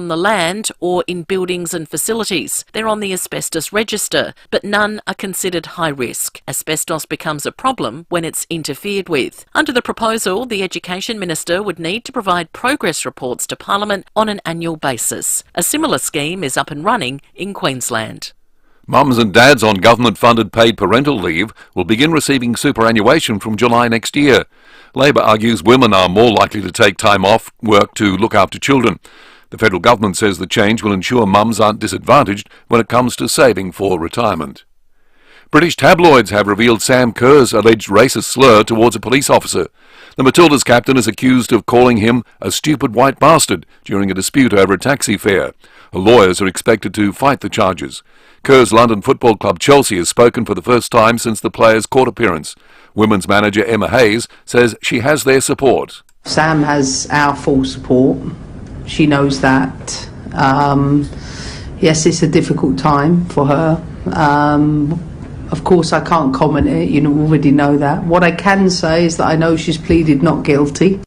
on the land or in buildings and facilities. They're on the asbestos register, but none are considered high risk. Asbestos becomes a problem when it's interfered with. Under the proposal, the Education Minister would need to provide progress reports to Parliament on an annual basis. A similar scheme is up and running in Queensland. Mums and dads on government-funded paid parental leave will begin receiving superannuation from July next year. Labor argues women are more likely to take time off work to look after children. The federal government says the change will ensure mums aren't disadvantaged when it comes to saving for retirement. British tabloids have revealed Sam Kerr's alleged racist slur towards a police officer. The Matildas captain is accused of calling him a stupid white bastard during a dispute over a taxi fare. Her lawyers are expected to fight the charges. Kerr's London football club Chelsea has spoken for the first time since the player's court appearance. Women's manager Emma Hayes says she has their support. Sam has our full support. She knows that. Yes, it's a difficult time for her. Of course, I can't comment it. You already know that. What I can say is that I know she's pleaded not guilty.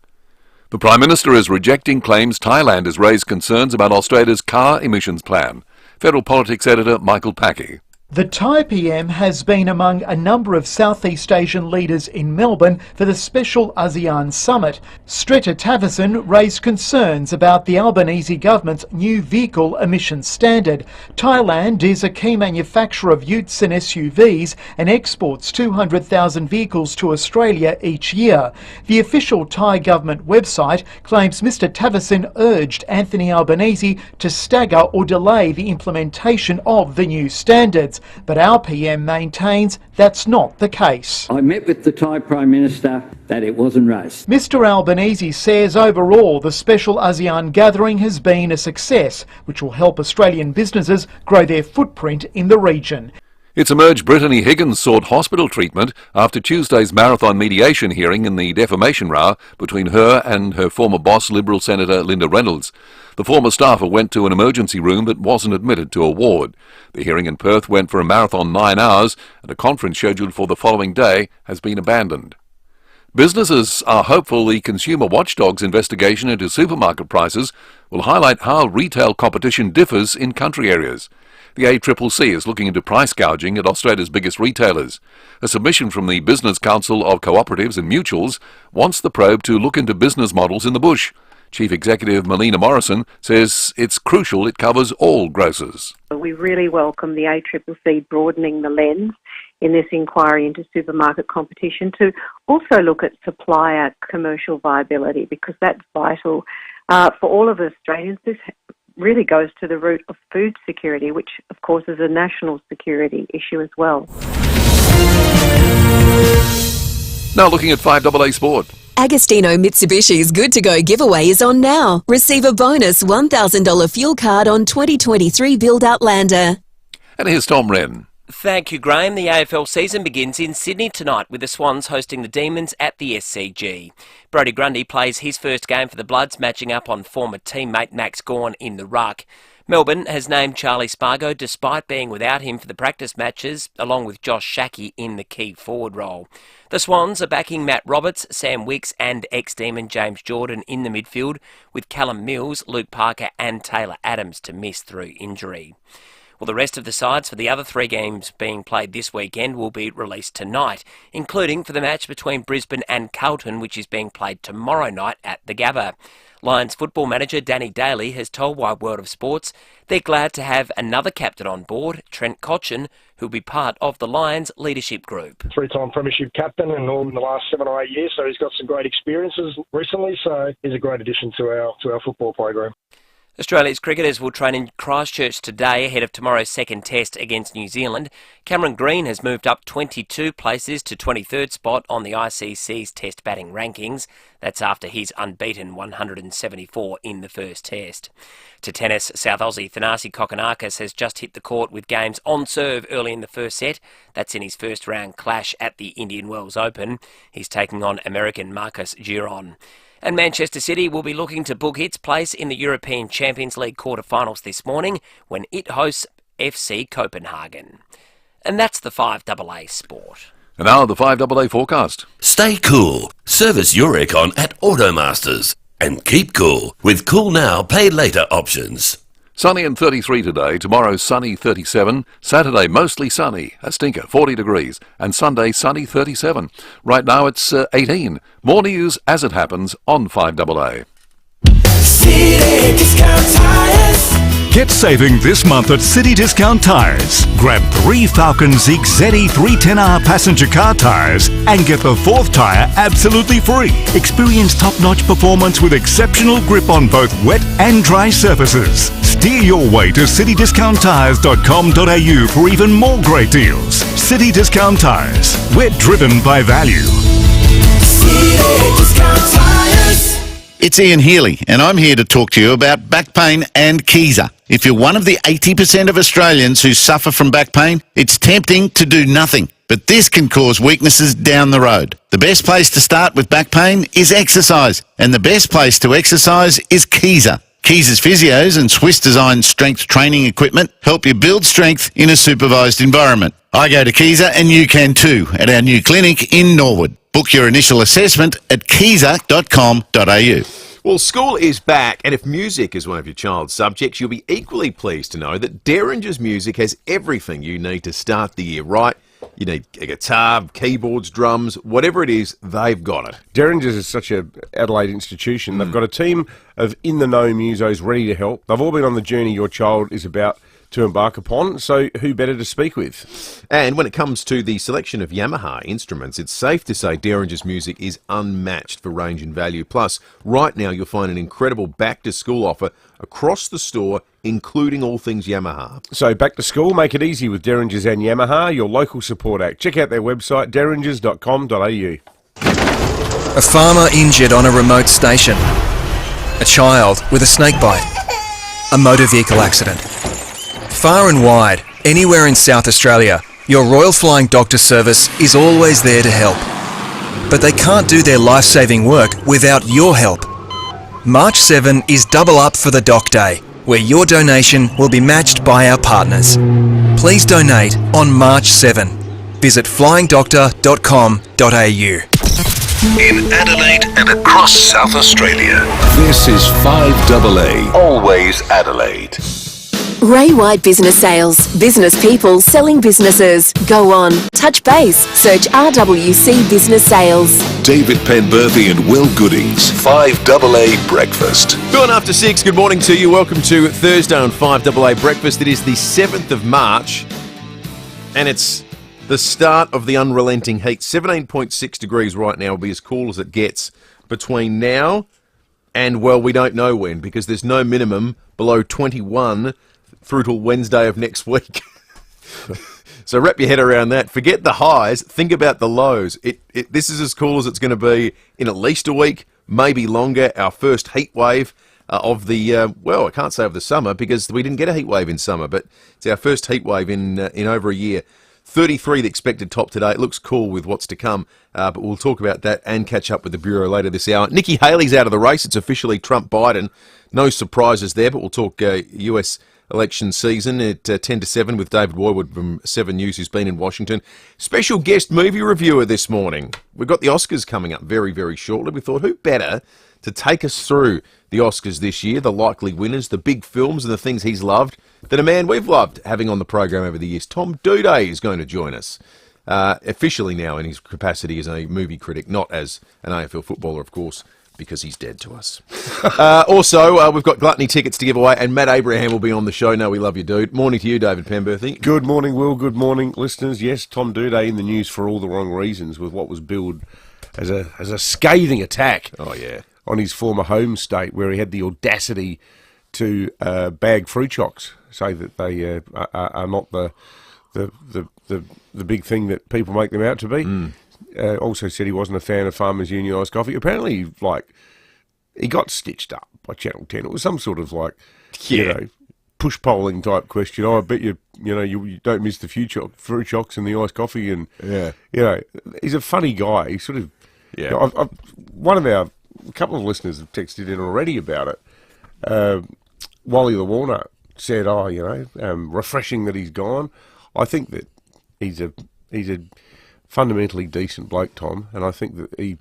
The Prime Minister is rejecting claims Thailand has raised concerns about Australia's car emissions plan. Federal Politics Editor Michael Packy. The Thai PM has been among a number of Southeast Asian leaders in Melbourne for the special ASEAN summit. Stretta Tavison raised concerns about the Albanese government's new vehicle emissions standard. Thailand is a key manufacturer of utes and SUVs and exports 200,000 vehicles to Australia each year. The official Thai government website claims Mr Tavison urged Anthony Albanese to stagger or delay the implementation of the new standards. But our PM maintains that's not the case. I met with the Thai Prime Minister that it wasn't raised. Mr Albanese says overall the special ASEAN gathering has been a success, which will help Australian businesses grow their footprint in the region. It's emerged Brittany Higgins sought hospital treatment after Tuesday's marathon mediation hearing in the defamation row between her and her former boss, Liberal Senator Linda Reynolds. The former staffer went to an emergency room but wasn't admitted to a ward. The hearing in Perth went for a marathon 9 hours, and a conference scheduled for the following day has been abandoned. Businesses are hopeful the Consumer Watchdog's investigation into supermarket prices will highlight how retail competition differs in country areas. The ACCC is looking into price gouging at Australia's biggest retailers. A submission from the Business Council of Cooperatives and Mutuals wants the probe to look into business models in the bush. Chief Executive Melina Morrison says it's crucial it covers all grocers. We really welcome the ACCC broadening the lens in this inquiry into supermarket competition to also look at supplier commercial viability, because that's vital for all of Australians. This really goes to the root of food security, which of course is a national security issue as well. Now looking at FIVEAA Sport. Agostino Mitsubishi's Good to Go giveaway is on now. Receive a bonus $1,000 fuel card on 2023 Build Outlander. And here's Tom Wren. Thank you, Graham. The AFL season begins in Sydney tonight with the Swans hosting the Demons at the SCG. Brodie Grundy plays his first game for the Bloods, matching up on former teammate Max Gawn in the ruck. Melbourne has named Charlie Spargo despite being without him for the practice matches, along with Josh Shackey in the key forward role. The Swans are backing Matt Roberts, Sam Wicks and ex-Demon James Jordan in the midfield, with Callum Mills, Luke Parker and Taylor Adams to miss through injury. Well, the rest of the sides for the other 3 games being played this weekend will be released tonight, including for the match between Brisbane and Carlton, which is being played tomorrow night at the Gabba. Lions football manager Danny Daly has told Wide World of Sports they're glad to have another captain on board, Trent Cotchin, who'll be part of the Lions leadership group. 3-time premiership captain and all in the last 7 or 8 years, so he's got some great experiences recently, so he's a great addition to our football program. Australia's cricketers will train in Christchurch today ahead of tomorrow's second test against New Zealand. Cameron Green has moved up 22 places to 23rd spot on the ICC's test batting rankings. That's after his unbeaten 174 in the first test. To tennis, South Aussie Thanasi Kokkinakis has just hit the court with games on serve early in the first set. That's in his first round clash at the Indian Wells Open. He's taking on American Marcus Giron. And Manchester City will be looking to book its place in the European Champions League quarter-finals this morning when it hosts FC Copenhagen. And that's the FIVEAA Sport. And now the FIVEAA forecast. Stay cool. Service your aircon at Automasters. And keep cool with Cool Now, Pay Later options. Sunny and 33 today, tomorrow sunny 37, Saturday mostly sunny, a stinker 40 degrees, and Sunday sunny 37. Right now it's 18. More news as it happens on 5AA. City Discount Tires. Get saving this month at City Discount Tires. Grab 3 Falcon Zeek ZE 310R passenger car tires and get the 4th tyre absolutely free. Experience top-notch performance with exceptional grip on both wet and dry surfaces. Steer your way to citydiscounttires.com.au for even more great deals. City Discount Tires. We're driven by value. City Discount Tires. It's Ian Healy, and I'm here to talk to you about back pain and Keezer. If you're one of the 80% of Australians who suffer from back pain, it's tempting to do nothing. But this can cause weaknesses down the road. The best place to start with back pain is exercise, and the best place to exercise is Keezer. Keezer's physios and Swiss-designed strength training equipment help you build strength in a supervised environment. I go to Keezer, and you can too, at our new clinic in Norwood. Book your initial assessment at keezer.com.au. Well, school is back, and if music is one of your child's subjects, you'll be equally pleased to know that Derringer's Music has everything you need to start the year right. You need a guitar, keyboards, drums, whatever it is, they've got it. Derringer's is such a Adelaide institution. They've got a team of in-the-know musos ready to help. They've all been on the journey your child is about to embark upon, so who better to speak with? And when it comes to the selection of Yamaha instruments, it's safe to say Derringer's Music is unmatched for range and value. Plus, right now you'll find an incredible back-to-school offer across the store, including all things Yamaha. So back to school, make it easy with Derringer's and Yamaha, your local support act. Check out their website, derringers.com.au. A farmer injured on a remote station. A child with a snake bite. A motor vehicle accident. Far and wide, anywhere in South Australia, your Royal Flying Doctor Service is always there to help. But they can't do their life-saving work without your help. March 7 is Double Up for the Doc Day, where your donation will be matched by our partners. Please donate on March 7. Visit flyingdoctor.com.au. In Adelaide and across South Australia, this is 5AA, always Adelaide. Ray White Business Sales. Business people selling businesses. Go on. Touch base. Search RWC Business Sales. David Penberthy and Will Goodings, 5AA Breakfast. 6:02. Good morning to you. Welcome to Thursday on 5AA Breakfast. It is the 7th of March, and it's the start of the unrelenting heat. 17.6 degrees right now will be as cool as it gets between now and, well, we don't know when, because there's no minimum below 21 through till Wednesday of next week. So wrap your head around that. Forget the highs. Think about the lows. This is as cool as it's going to be in at least a week, maybe longer. Our first heat wave of the, well, I can't say of the summer because we didn't get a heat wave in summer, but it's our first heat wave in over a year. 33 the expected top today. It looks cool with what's to come, but we'll talk about that and catch up with the Bureau later this hour. Nikki Haley's out of the race. It's officially Trump-Biden. No surprises there, but we'll talk US election season at 10 to 7 with David Woywood from 7 News, who's been in Washington. Special guest movie reviewer this morning. We've got the Oscars coming up very, very shortly. We thought, who better to take us through the Oscars this year, the likely winners, the big films and the things he's loved, than a man we've loved having on the program over the years. Tom Duday is going to join us, officially now in his capacity as a movie critic, not as an AFL footballer, of course, because he's dead to us. Also, we've got Gluttony tickets to give away, and Matt Abraham will be on the show. No, we love you, dude. Morning to you, David Penberthy. Good morning, Will. Good morning, listeners. Yes, Tom Duday in the news for all the wrong reasons with what was billed as a scathing attack. Oh, yeah. On his former home state, where he had the audacity to bag fruit chocks, say that they are not the big thing that people make them out to be. Also said he wasn't a fan of Farmers Union iced coffee. Apparently, he got stitched up by Channel 10. It was some sort of push polling type question. Oh, I bet you don't miss the fruit chocks and the iced coffee. And he's a funny guy. He sort of a couple of listeners have texted in already about it. Wally the Warner said, refreshing that he's gone. I think that he's a fundamentally decent bloke, Tom, and I think that he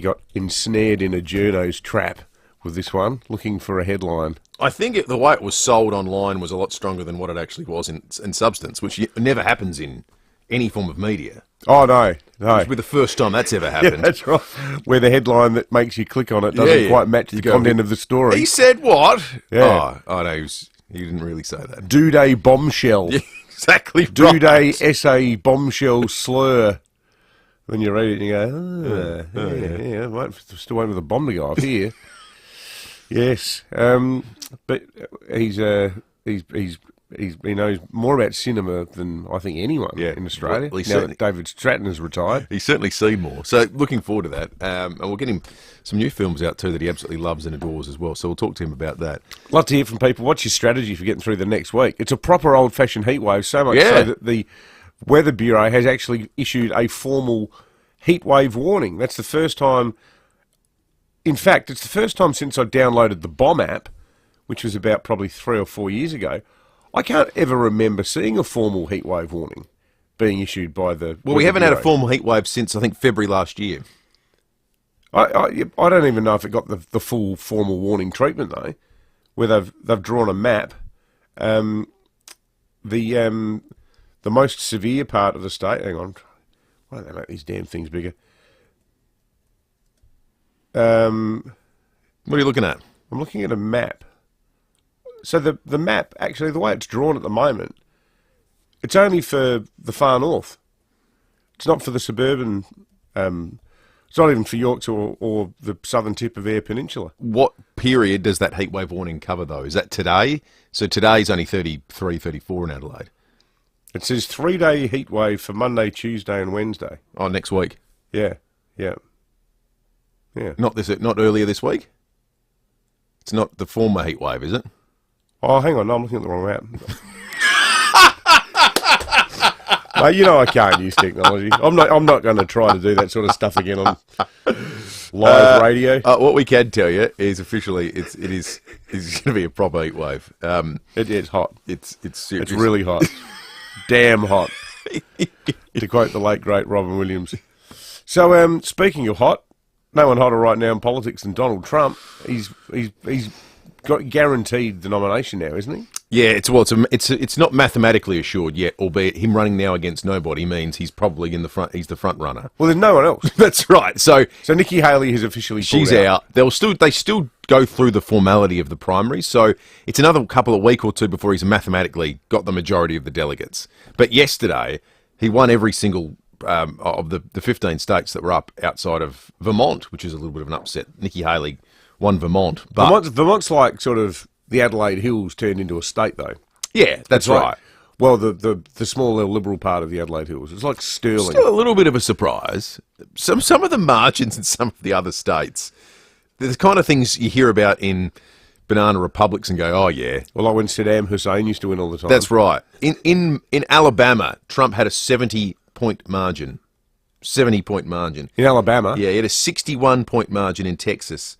got ensnared in a journo's trap with this one, looking for a headline. I think the way it was sold online was a lot stronger than what it actually was in substance, which never happens in any form of media. Oh, no. It was the first time that's ever happened. Yeah, that's right. Where the headline that makes you click on it doesn't quite match the content of the story. He said what? Yeah. Oh no, he didn't really say that. Do-day bombshell. Yeah, exactly right. Do-day essay bombshell slur. When you read it and you go, still waiting for the bomb to go off here. Yes. But he knows more about cinema than I think anyone in Australia. Well, now that David Stratton has retired. He's certainly seen more. So looking forward to that. And we'll get him some new films out too that he absolutely loves and adores as well. So we'll talk to him about that. Love to hear from people. What's your strategy for getting through the next week? It's a proper old-fashioned heatwave, so much so that the Weather Bureau has actually issued a formal heatwave warning. That's the first time. In fact, it's the first time since I downloaded the Bomb app, which was about probably 3 or 4 years ago. I can't ever remember seeing a formal heatwave warning being issued by the. Well, we haven't had a formal heatwave since I think February last year. I don't even know if it got the full formal warning treatment though, where they've drawn a map. The most severe part of the state. Hang on, why don't they make these damn things bigger? What are you looking at? I'm looking at a map. So the map, actually, the way it's drawn at the moment, it's only for the far north. It's not for the suburban. It's not even for Yorkshire or the southern tip of Eyre Peninsula. What period does that heatwave warning cover, though? Is that today? So today's only 33, 34 in Adelaide. It says 3-day heatwave for Monday, Tuesday and Wednesday. Oh, next week? Yeah. Not earlier this week? It's not the former heatwave, is it? Oh, hang on. No, I'm looking at the wrong map. Mate, you know I can't use technology. I'm not going to try to do that sort of stuff again on live radio. What we can tell you is officially it's going to be a proper heatwave. It's hot. It's serious. It's really hot. Damn hot. To quote the late great Robin Williams. So speaking of hot, no one hotter right now in politics than Donald Trump. He's got guaranteed the nomination now, isn't he? Yeah, it's not mathematically assured yet, albeit him running now against nobody means he's probably in the front. He's the front runner. Well, there's no one else. That's right. So Nikki Haley has officially pulled out. They still go through the formality of the primaries. So it's another couple of week or two before he's mathematically got the majority of the delegates. But yesterday he won every single of the 15 states that were up outside of Vermont, which is a little bit of an upset. Nikki Haley won Vermont. But Vermont's like sort of the Adelaide Hills turned into a state, though. Yeah, that's right. Well, the small little liberal part of the Adelaide Hills. It's like Stirling. Still a little bit of a surprise. Some of the margins in some of the other states, the kind of things you hear about in banana republics and go, oh, yeah. Well, like when Saddam Hussein used to win all the time. That's right. In Alabama, Trump had a 70-point margin. 70-point margin. In Alabama? Yeah, he had a 61-point margin in Texas.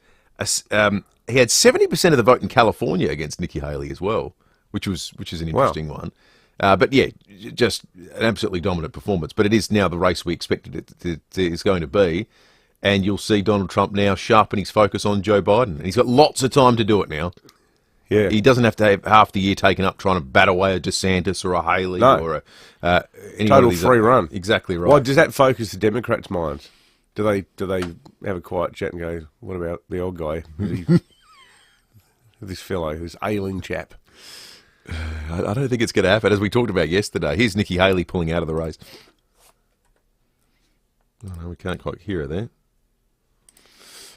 He had 70% of the vote in California against Nikki Haley as well, which is an interesting one. But yeah, just an absolutely dominant performance. But it is now the race we expected it is going to be. And you'll see Donald Trump now sharpen his focus on Joe Biden. And he's got lots of time to do it now. Yeah. He doesn't have to have half the year taken up trying to bat away a DeSantis or a Haley or any total free run. Exactly right. Why does that focus the Democrats' minds? Do they have a quiet chat and go, what about the old guy? This fellow, this ailing chap. I don't think it's going to happen, as we talked about yesterday. Here's Nikki Haley pulling out of the race. Oh, no, we can't quite hear her there.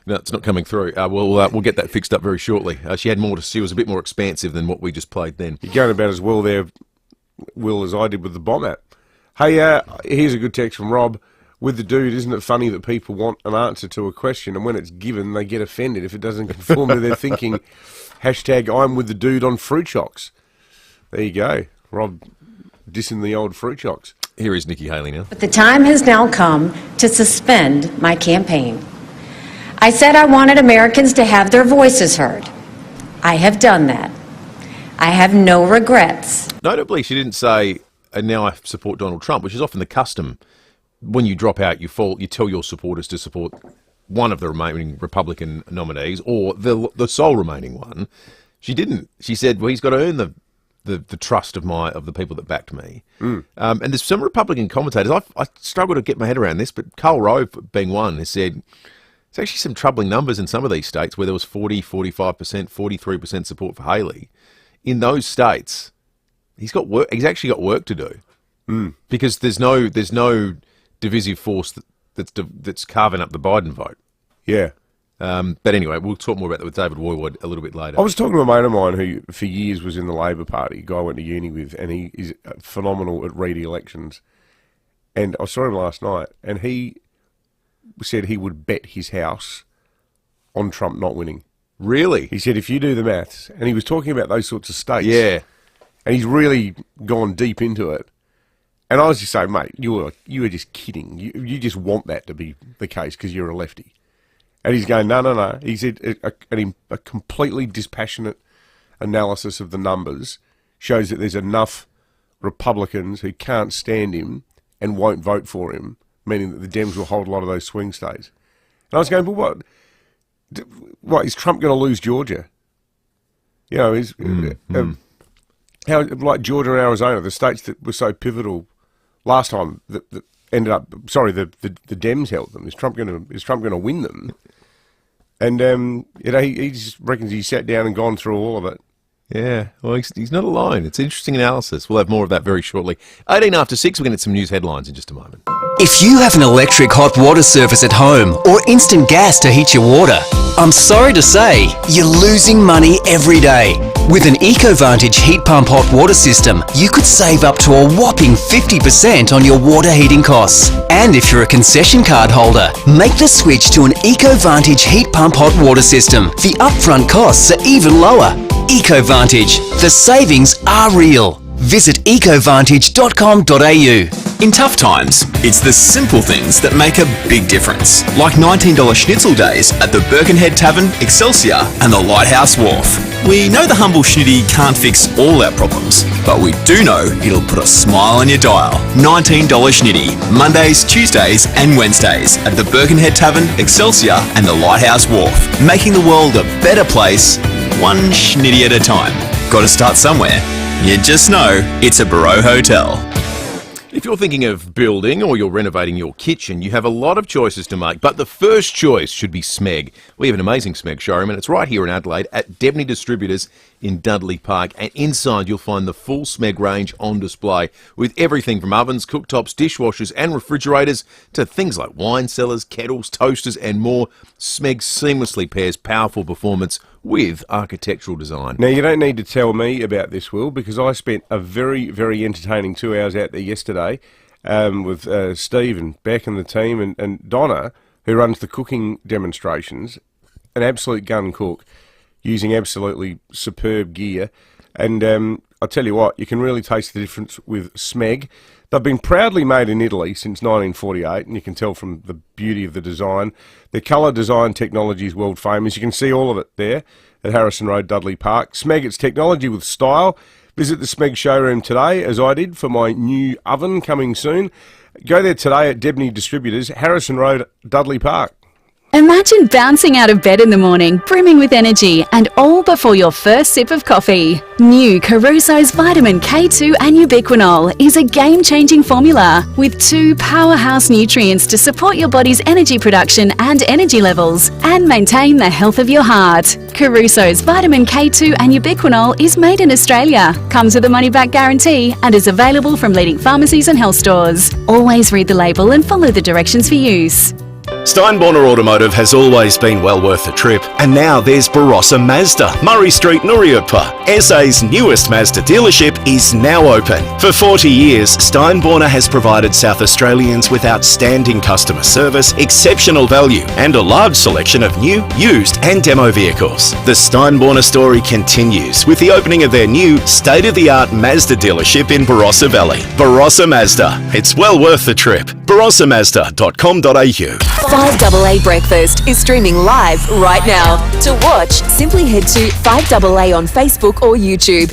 No, it's not coming through. We'll get that fixed up very shortly. She had more to see. It was a bit more expansive than what we just played then. You're going about as well there, Will, as I did with the Bomb app. Hey, here's a good text from Rob. With the dude, isn't it funny that people want an answer to a question, and when it's given, they get offended if it doesn't conform to their thinking? Hashtag I'm with the dude on fruit shocks. There you go. Rob dissing the old fruit shocks. Here is Nikki Haley now. But the time has now come to suspend my campaign. I said I wanted Americans to have their voices heard. I have done that. I have no regrets. Notably, she didn't say, and now I support Donald Trump, which is often the custom. When you drop out, you tell your supporters to support one of the remaining Republican nominees or the sole remaining one. She didn't. She said, well, he's got to earn the trust of the people that backed me. And there's some Republican commentators, I struggle to get my head around this, but Carl Rowe being one has said it's actually some troubling numbers in some of these states where there was 40, 45%, 43% support for Haley. In those states, he's actually got work to do because there's no divisive force that's carving up the Biden vote. Yeah. But anyway, we'll talk more about that with David Woywood a little bit later. I was talking to a mate of mine who, for years, was in the Labor Party, a guy I went to uni with, and he is phenomenal at reading elections. And I saw him last night, and he said he would bet his house on Trump not winning. Really? He said, if you do the maths, and he was talking about those sorts of states. Yeah. And he's really gone deep into it. And I was just saying, mate, you were just kidding. You just want that to be the case because you're a lefty. And he's going, no. He said a completely dispassionate analysis of the numbers shows that there's enough Republicans who can't stand him and won't vote for him, meaning that the Dems will hold a lot of those swing states. And I was going, but what is Trump going to lose Georgia? You know, how like Georgia and Arizona, the states that were so pivotal last time that ended up. Sorry, the Dems held them. Is Trump going to win them? And he just reckons he sat down and gone through all of it. Yeah, well, he's not alone. It's interesting analysis. We'll have more of that very shortly. 18 after 6, we're going to get some news headlines in just a moment. If you have an electric hot water service at home or instant gas to heat your water, I'm sorry to say, you're losing money every day. With an EcoVantage heat pump hot water system, you could save up to a whopping 50% on your water heating costs. And if you're a concession card holder, make the switch to an EcoVantage heat pump hot water system. The upfront costs are even lower. EcoVantage. The savings are real. Visit ecovantage.com.au. In tough times, it's the simple things that make a big difference. Like $19 schnitzel days at the Birkenhead Tavern, Excelsior and the Lighthouse Wharf. We know the humble schnitty can't fix all our problems, but we do know it'll put a smile on your dial. $19 schnitty, Mondays, Tuesdays and Wednesdays at the Birkenhead Tavern, Excelsior and the Lighthouse Wharf. Making the world a better place, one schnitty at a time. Gotta start somewhere. You just know it's a Barreau Hotel. If you're thinking of building or you're renovating your kitchen, you have a lot of choices to make, but the first choice should be Smeg. We have an amazing Smeg showroom, and it's right here in Adelaide at Debney Distributors in Dudley Park. And inside you'll find the full Smeg range on display with everything from ovens, cooktops, dishwashers and refrigerators to things like wine cellars, kettles, toasters and more. Smeg seamlessly pairs powerful performance with architectural design. Now, you don't need to tell me about this, Will, because I spent a very, very entertaining 2 hours out there yesterday with Steve and Beck and the team and Donna, who runs the cooking demonstrations, an absolute gun cook, using absolutely superb gear. And I'll tell you what, you can really taste the difference with Smeg. They've been proudly made in Italy since 1948, and you can tell from the beauty of the design. Their colour design technology is world famous. You can see all of it there at Harrison Road, Dudley Park. Smeg, it's technology with style. Visit the Smeg showroom today, as I did for my new oven coming soon. Go there today at Debney Distributors, Harrison Road, Dudley Park. Imagine bouncing out of bed in the morning, brimming with energy, and all before your first sip of coffee. New Caruso's Vitamin K2 and Ubiquinol is a game-changing formula with 2 powerhouse nutrients to support your body's energy production and energy levels and maintain the health of your heart. Caruso's Vitamin K2 and Ubiquinol is made in Australia, comes with a money-back guarantee and is available from leading pharmacies and health stores. Always read the label and follow the directions for use. Steinborner Automotive has always been well worth a trip, and now there's Barossa Mazda, Murray Street, Nuriutpa. SA's newest Mazda dealership is now open. For 40 years, Steinborner has provided South Australians with outstanding customer service, exceptional value, and a large selection of new, used, and demo vehicles. The Steinborner story continues with the opening of their new, state-of-the-art Mazda dealership in Barossa Valley. Barossa Mazda. It's well worth the trip. barossamazda.com.au. FIVEAA Breakfast is streaming live right now. To watch, simply head to FIVEAA on Facebook or YouTube.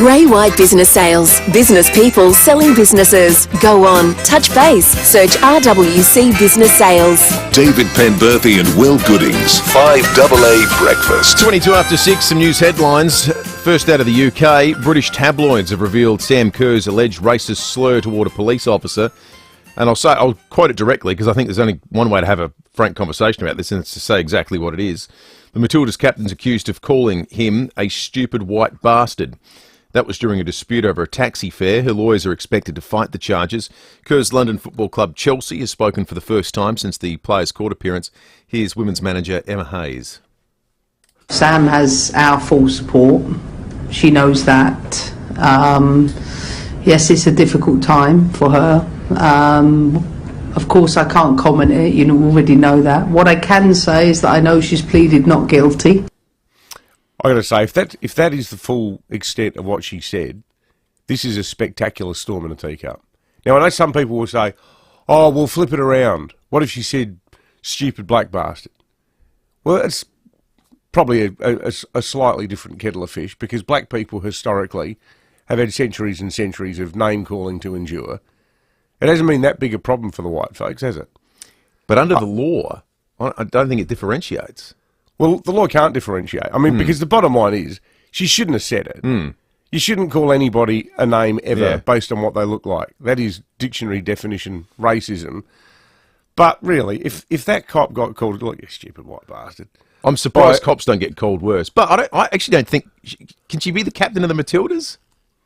Ray White Business Sales. Business people selling businesses. Go on, touch base, search RWC Business Sales. David Penberthy and Will Goodings. 5AA Breakfast. 22 after 6, some news headlines. First out of the UK, British tabloids have revealed Sam Kerr's alleged racist slur toward a police officer. And I'll quote it directly because I think there's only one way to have a frank conversation about this, and it's to say exactly what it is. The Matilda's captain's accused of calling him a stupid white bastard. That was during a dispute over a taxi fare. Her lawyers are expected to fight the charges. Kerr's London football club Chelsea has spoken for the first time since the players' court appearance. Here's women's manager Emma Hayes. Sam has our full support. She knows that. Yes, it's a difficult time for her. Of course, I can't comment it. You already know that. What I can say is that I know she's pleaded not guilty. I got to say, if that is the full extent of what she said, this is a spectacular storm in a teacup. Now, I know some people will say, "Oh, we'll flip it around. What if she said stupid black bastard?" Well, it's probably a slightly different kettle of fish because black people historically have had centuries and centuries of name calling to endure. It hasn't been that big a problem for the white folks, has it? But under the law, I don't think it differentiates. Well, the law can't differentiate. I mean, because the bottom line is, she shouldn't have said it. You shouldn't call anybody a name ever based on what they look like. That is dictionary definition racism. But really, if that cop got called, look, you stupid white bastard. I'm surprised cops don't get called worse. But I actually don't think... Can she be the captain of the Matildas?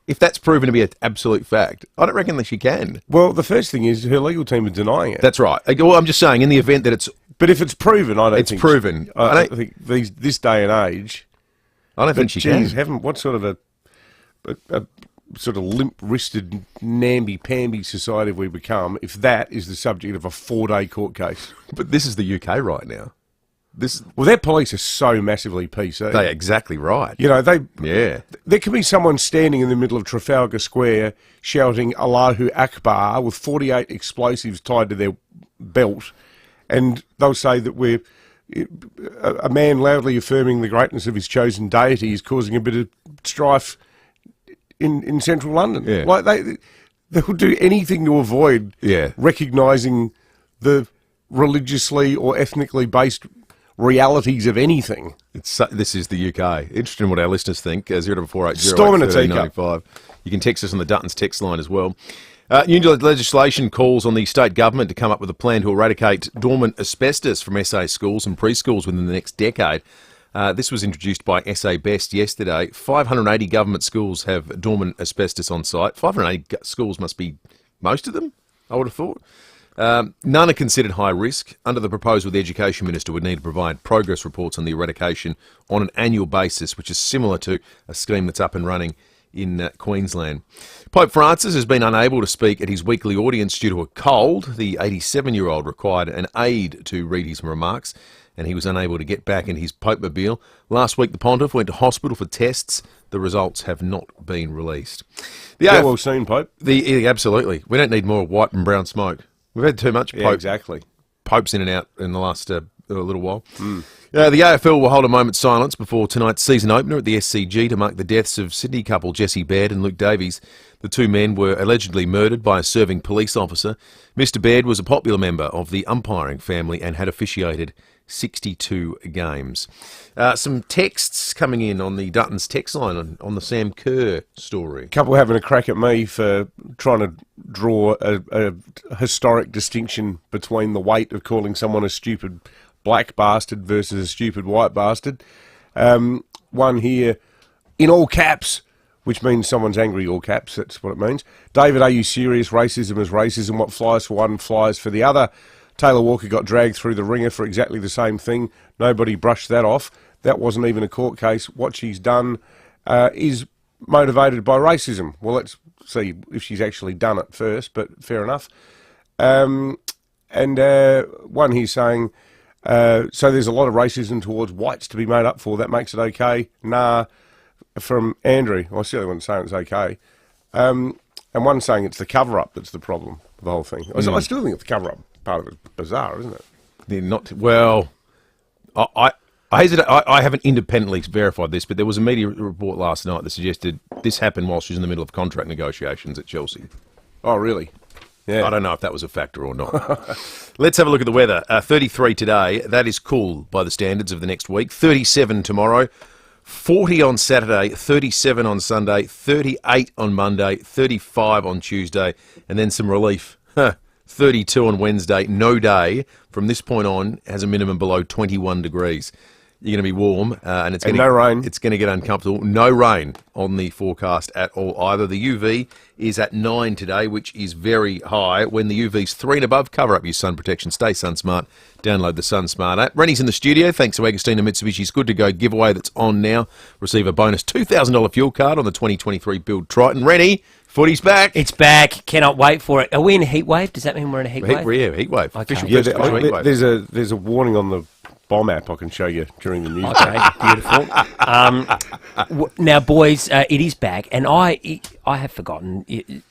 If that's proven to be an absolute fact, I don't reckon that she can. Well, the first thing is her legal team is denying it. That's right. Well, I'm just saying, in the event that it's... But if it's proven, I don't think... It's proven. I don't think this day and age... I don't think she can. What sort of a sort of limp-wristed, namby-pamby society have we become if that is the subject of a 4-day court case? But this is the UK right now. Well, their police are so massively PC. They're exactly right. You know, there can be someone standing in the middle of Trafalgar Square shouting Allahu Akbar with 48 explosives tied to their belt, and they'll say that a man loudly affirming the greatness of his chosen deity is causing a bit of strife in central London. Yeah. Like they will do anything to avoid recognising the religiously or ethnically based realities of anything. This is the UK. Interesting what our listeners think. 02480 You can text us on the Duttons text line as well. New legislation calls on the state government to come up with a plan to eradicate dormant asbestos from SA schools and preschools within the next decade. This was introduced by SA Best yesterday. 580 government schools have dormant asbestos on site. 580 schools must be most of them, I would have thought. None are considered high risk. Under the proposal, the Education Minister would need to provide progress reports on the eradication on an annual basis, which is similar to a scheme that's up and running in Queensland. Pope Francis has been unable to speak at his weekly audience due to a cold. The 87-year-old required an aide to read his remarks, and he was unable to get back in his Pope-mobile. Last week, the Pontiff went to hospital for tests. The results have not been released. Well seen, Pope. Absolutely. We don't need more white and brown smoke. We've had too much exactly. Popes in and out in the last little while. The AFL will hold a moment's silence before tonight's season opener at the SCG to mark the deaths of Sydney couple Jesse Baird and Luke Davies. The two men were allegedly murdered by a serving police officer. Mr. Baird was a popular member of the umpiring family and had officiated 62 games. Some texts coming in on the Duttons text line on the Sam Kerr story. Couple having a crack at me for trying to draw a historic distinction between the weight of calling someone a stupid black bastard versus a stupid white bastard. One here, in all caps, which means someone's angry, all caps, that's what it means. David, are you serious? Racism is racism. What flies for one flies for the other. Taylor Walker got dragged through the ringer for exactly the same thing. Nobody brushed that off. That wasn't even a court case. What she's done is motivated by racism. Well, let's see if she's actually done it first, but fair enough. And one here's saying, so there's a lot of racism towards whites to be made up for. That makes it okay. Nah, from Andrew. I certainly wouldn't say it's okay. And one saying it's the cover-up that's the problem with the whole thing. I still think it's the cover-up. Part of it bizarre, isn't it? They're not. Well, I hesitate. I haven't independently verified this, but there was a media report last night that suggested this happened while she was in the middle of contract negotiations at Chelsea. Oh, really? Yeah. I don't know if that was a factor or not. Let's have a look at the weather. 33 today. That is cool by the standards of the next week. 37 tomorrow. 40 on Saturday, 37 on Sunday, 38 on Monday, 35 on Tuesday, and then some relief. 32 on Wednesday. No day from this point on has a minimum below 21 degrees. You're going to be warm, and it's going to no rain. It's going to get uncomfortable. No rain on the forecast at all either. The UV is at 9 today, which is very high. When the UV's 3 and above, cover up your sun protection. Stay sun smart. Download the Sun Smart app. Rennie's in the studio. Thanks to Agostina Mitsubishi's Good to Go giveaway that's on now. Receive a bonus $2,000 fuel card on the 2023 Build Triton. Rennie, footy's back. It's back. Cannot wait for it. Are we in a heat wave? Does that mean we're in a heat wave? Yeah, heat wave. Okay. Official heat wave. There's a warning on the bomb app I can show you during the news. Okay, beautiful. Now, boys, it is back, and I have forgotten.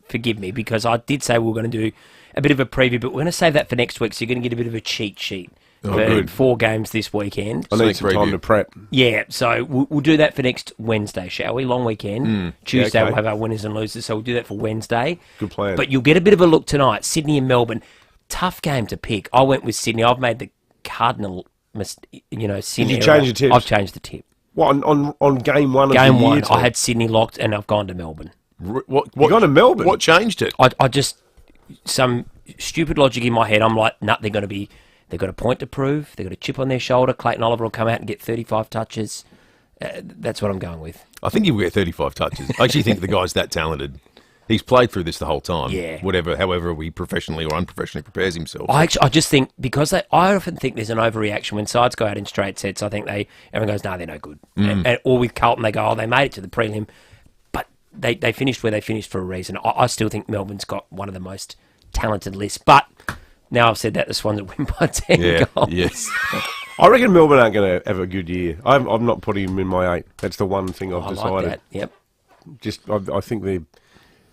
Forgive me, because I did say we were going to do a bit of a preview, but we're going to save that for next week, so you're going to get a bit of a cheat sheet for 4 games this weekend. I need some time to prep. Yeah, so we'll do that for next Wednesday, shall we? Long weekend. Tuesday we'll have our winners and losers, so we'll do that for Wednesday. Good plan. But you'll get a bit of a look tonight. Sydney and Melbourne. Tough game to pick. I went with Sydney. I've made the cardinal, Sydney. Did you change your tips? I've changed the tip. What, on game one of Game the year? one, I had Sydney locked, and I've gone to Melbourne. What you gone to Melbourne? What changed it? I just, some stupid logic in my head. I'm like, nah, they've got a point to prove. They've got a chip on their shoulder. Clayton Oliver will come out and get 35 touches. That's what I'm going with. I think he'll get 35 touches. I actually think the guy's that talented. He's played through this the whole time. Yeah. However he professionally or unprofessionally prepares himself. I just think, because I often think there's an overreaction when sides go out in straight sets. I think everyone goes, no, they're no good. Or with Carlton, they go, oh, they made it to the prelim. But they finished where they finished for a reason. I still think Melbourne's got one of the most talented lists. But now I've said that, the Swans will win by 10 goals. Yes. I reckon Melbourne aren't going to have a good year. I'm not putting him in my 8. That's the one thing I've decided. Like that. Yep. I think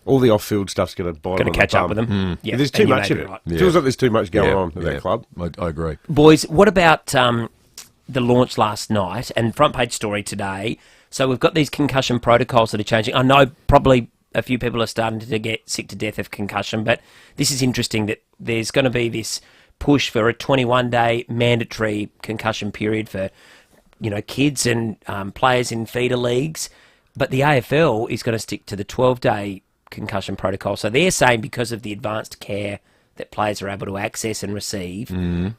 all the off-field stuff's going to bite on the catch up bum. with them. Yeah, there's too much of it. Right. Feels like there's too much going on at that club. I agree. Boys, what about the launch last night and front page story today? So we've got these concussion protocols that are changing. I know probably a few people are starting to get sick to death of concussion, but this is interesting that there's going to be this push for a 21-day mandatory concussion period for kids and players in feeder leagues. But the AFL is going to stick to the 12-day concussion protocol. So they're saying because of the advanced care that players are able to access and receive,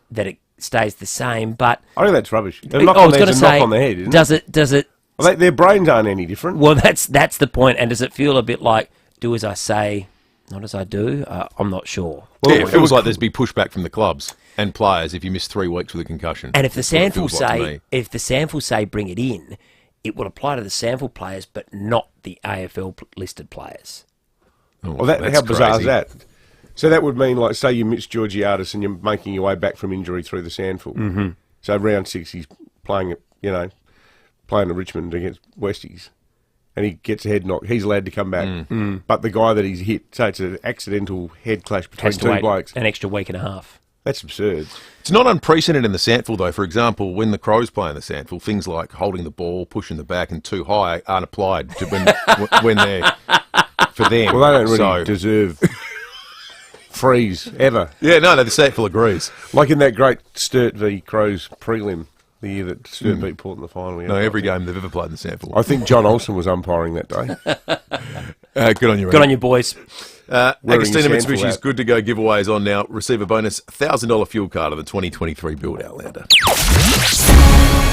that it stays the same. But I think that's rubbish. I was going to say, knock on the head, isn't does it? Well, their brains aren't any different. Well, that's the point. And does it feel a bit like do as I say, not as I do? I'm not sure. Well, it feels like there's be pushback from the clubs and players if you miss 3 weeks with a concussion. And if the SANFL say bring it in, it will apply to the SANFL players, but not the AFL listed players. Well, how bizarre is that? So that would mean, like, say you miss Georgiadis and you're making your way back from injury through the SANFL. Mm-hmm. So round 6, he's playing at Richmond against Westies, and he gets a head knock. He's allowed to come back. But the guy that he's hit, so it's an accidental head clash between two blokes. An extra week and a half. That's absurd. It's not unprecedented in the SANFL, though. For example, when the Crows play in the SANFL, things like holding the ball, pushing the back, and too high aren't applied to when they're for them. Well, they don't really deserve freeze ever. Yeah, no, the SANFL agrees. Like in that great Sturt v Crows prelim, the year that Sturt beat Port in the final. No, every game they've ever played in the SANFL. I think John Olsen was umpiring that day. Good on you, Good on you, boys. Agostina Mitsubishi's Good to Go giveaway is on now. Receive a bonus $1,000 fuel card of the 2023 Build Outlander.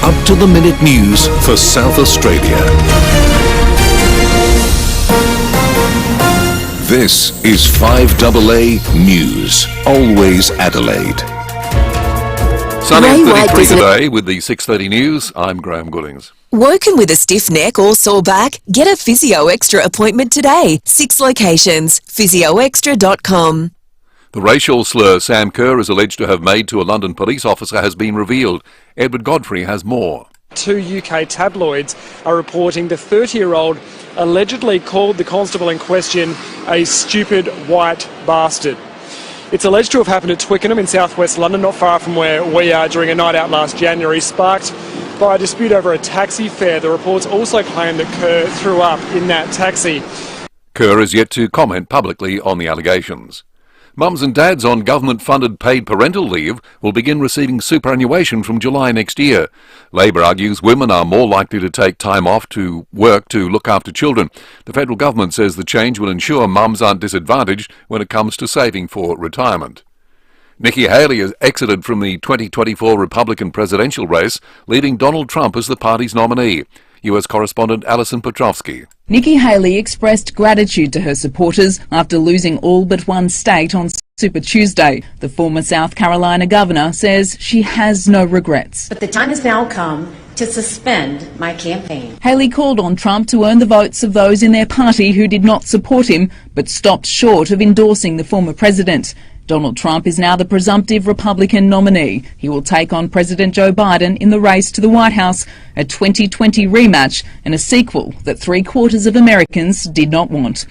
Up to the minute news for South Australia. This is 5AA News. Always Adelaide. Sunny and 33 today with the 6:30 news. I'm Graham Goodings. Woken with a stiff neck or sore back? Get a Physio Extra appointment today. 6 locations. PhysioExtra.com. The racial slur Sam Kerr is alleged to have made to a London police officer has been revealed. Edward Godfrey has more. 2 UK tabloids are reporting the 30-year-old allegedly called the constable in question a stupid white bastard. It's alleged to have happened at Twickenham in southwest London, not far from where we are, during a night out last January, sparked by a dispute over a taxi fare. The reports also claim that Kerr threw up in that taxi. Kerr is yet to comment publicly on the allegations. Mums and dads on government-funded paid parental leave will begin receiving superannuation from July next year. Labor argues women are more likely to take time off to work to look after children. The federal government says the change will ensure mums aren't disadvantaged when it comes to saving for retirement. Nikki Haley has exited from the 2024 Republican presidential race, leaving Donald Trump as the party's nominee. US correspondent Alison Petrovsky. Nikki Haley expressed gratitude to her supporters after losing all but one state on Super Tuesday. The former South Carolina governor says she has no regrets. But the time has now come to suspend my campaign. Haley called on Trump to earn the votes of those in their party who did not support him, but stopped short of endorsing the former president. Donald Trump is now the presumptive Republican nominee. He will take on President Joe Biden in the race to the White House, a 2020 rematch and a sequel that 3/4 of Americans did not want.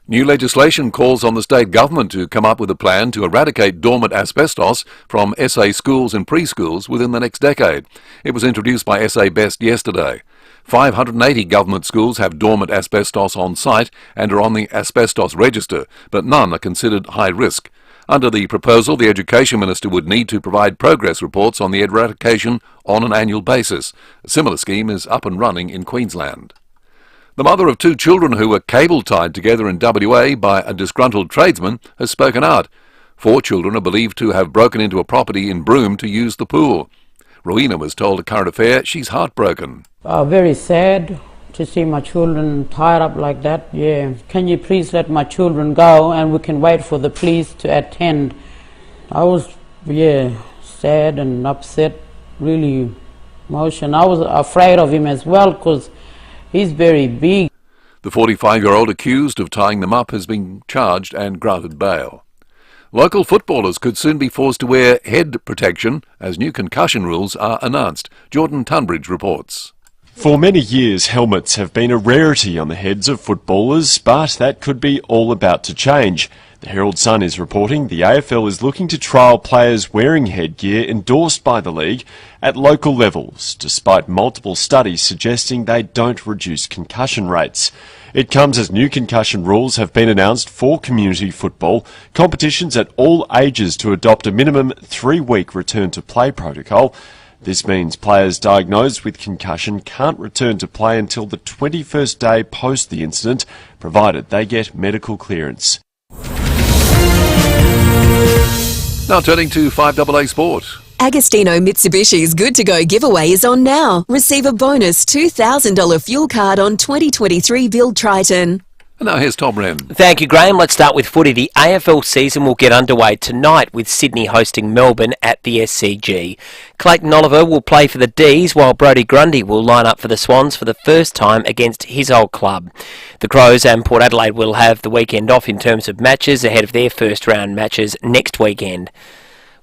New legislation calls on the state government to come up with a plan to eradicate dormant asbestos from SA schools and preschools within the next decade. It was introduced by SA Best yesterday. 580 government schools have dormant asbestos on site and are on the asbestos register, but none are considered high risk. Under the proposal, the Education Minister would need to provide progress reports on the eradication on an annual basis. A similar scheme is up and running in Queensland. The mother of 2 children who were cable-tied together in WA by a disgruntled tradesman has spoken out. 4 children are believed to have broken into a property in Broome to use the pool. Rowena was told at Current Affair she's heartbroken. Very sad to see my children tied up like that. Yeah, can you please let my children go and we can wait for the police to attend. I was, sad and upset, really emotional. I was afraid of him as well because he's very big. The 45-year-old accused of tying them up has been charged and granted bail. Local footballers could soon be forced to wear head protection as new concussion rules are announced. Jordan Tunbridge reports. For many years, helmets have been a rarity on the heads of footballers, but that could be all about to change. The Herald Sun is reporting the AFL is looking to trial players wearing headgear endorsed by the league at local levels, despite multiple studies suggesting they don't reduce concussion rates. It comes as new concussion rules have been announced for community football, competitions at all ages to adopt a minimum 3-week return to play protocol. This means players diagnosed with concussion can't return to play until the 21st day post the incident, provided they get medical clearance. Now turning to 5AA Sport. Agostino Mitsubishi's Good to Go giveaway is on now. Receive a bonus $2,000 fuel card on 2023 Build Triton. And now here's Tom Wren. Thank you, Graham. Let's start with footy. The AFL season will get underway tonight with Sydney hosting Melbourne at the SCG. Clayton Oliver will play for the D's while Brodie Grundy will line up for the Swans for the first time against his old club. The Crows and Port Adelaide will have the weekend off in terms of matches ahead of their first round matches next weekend.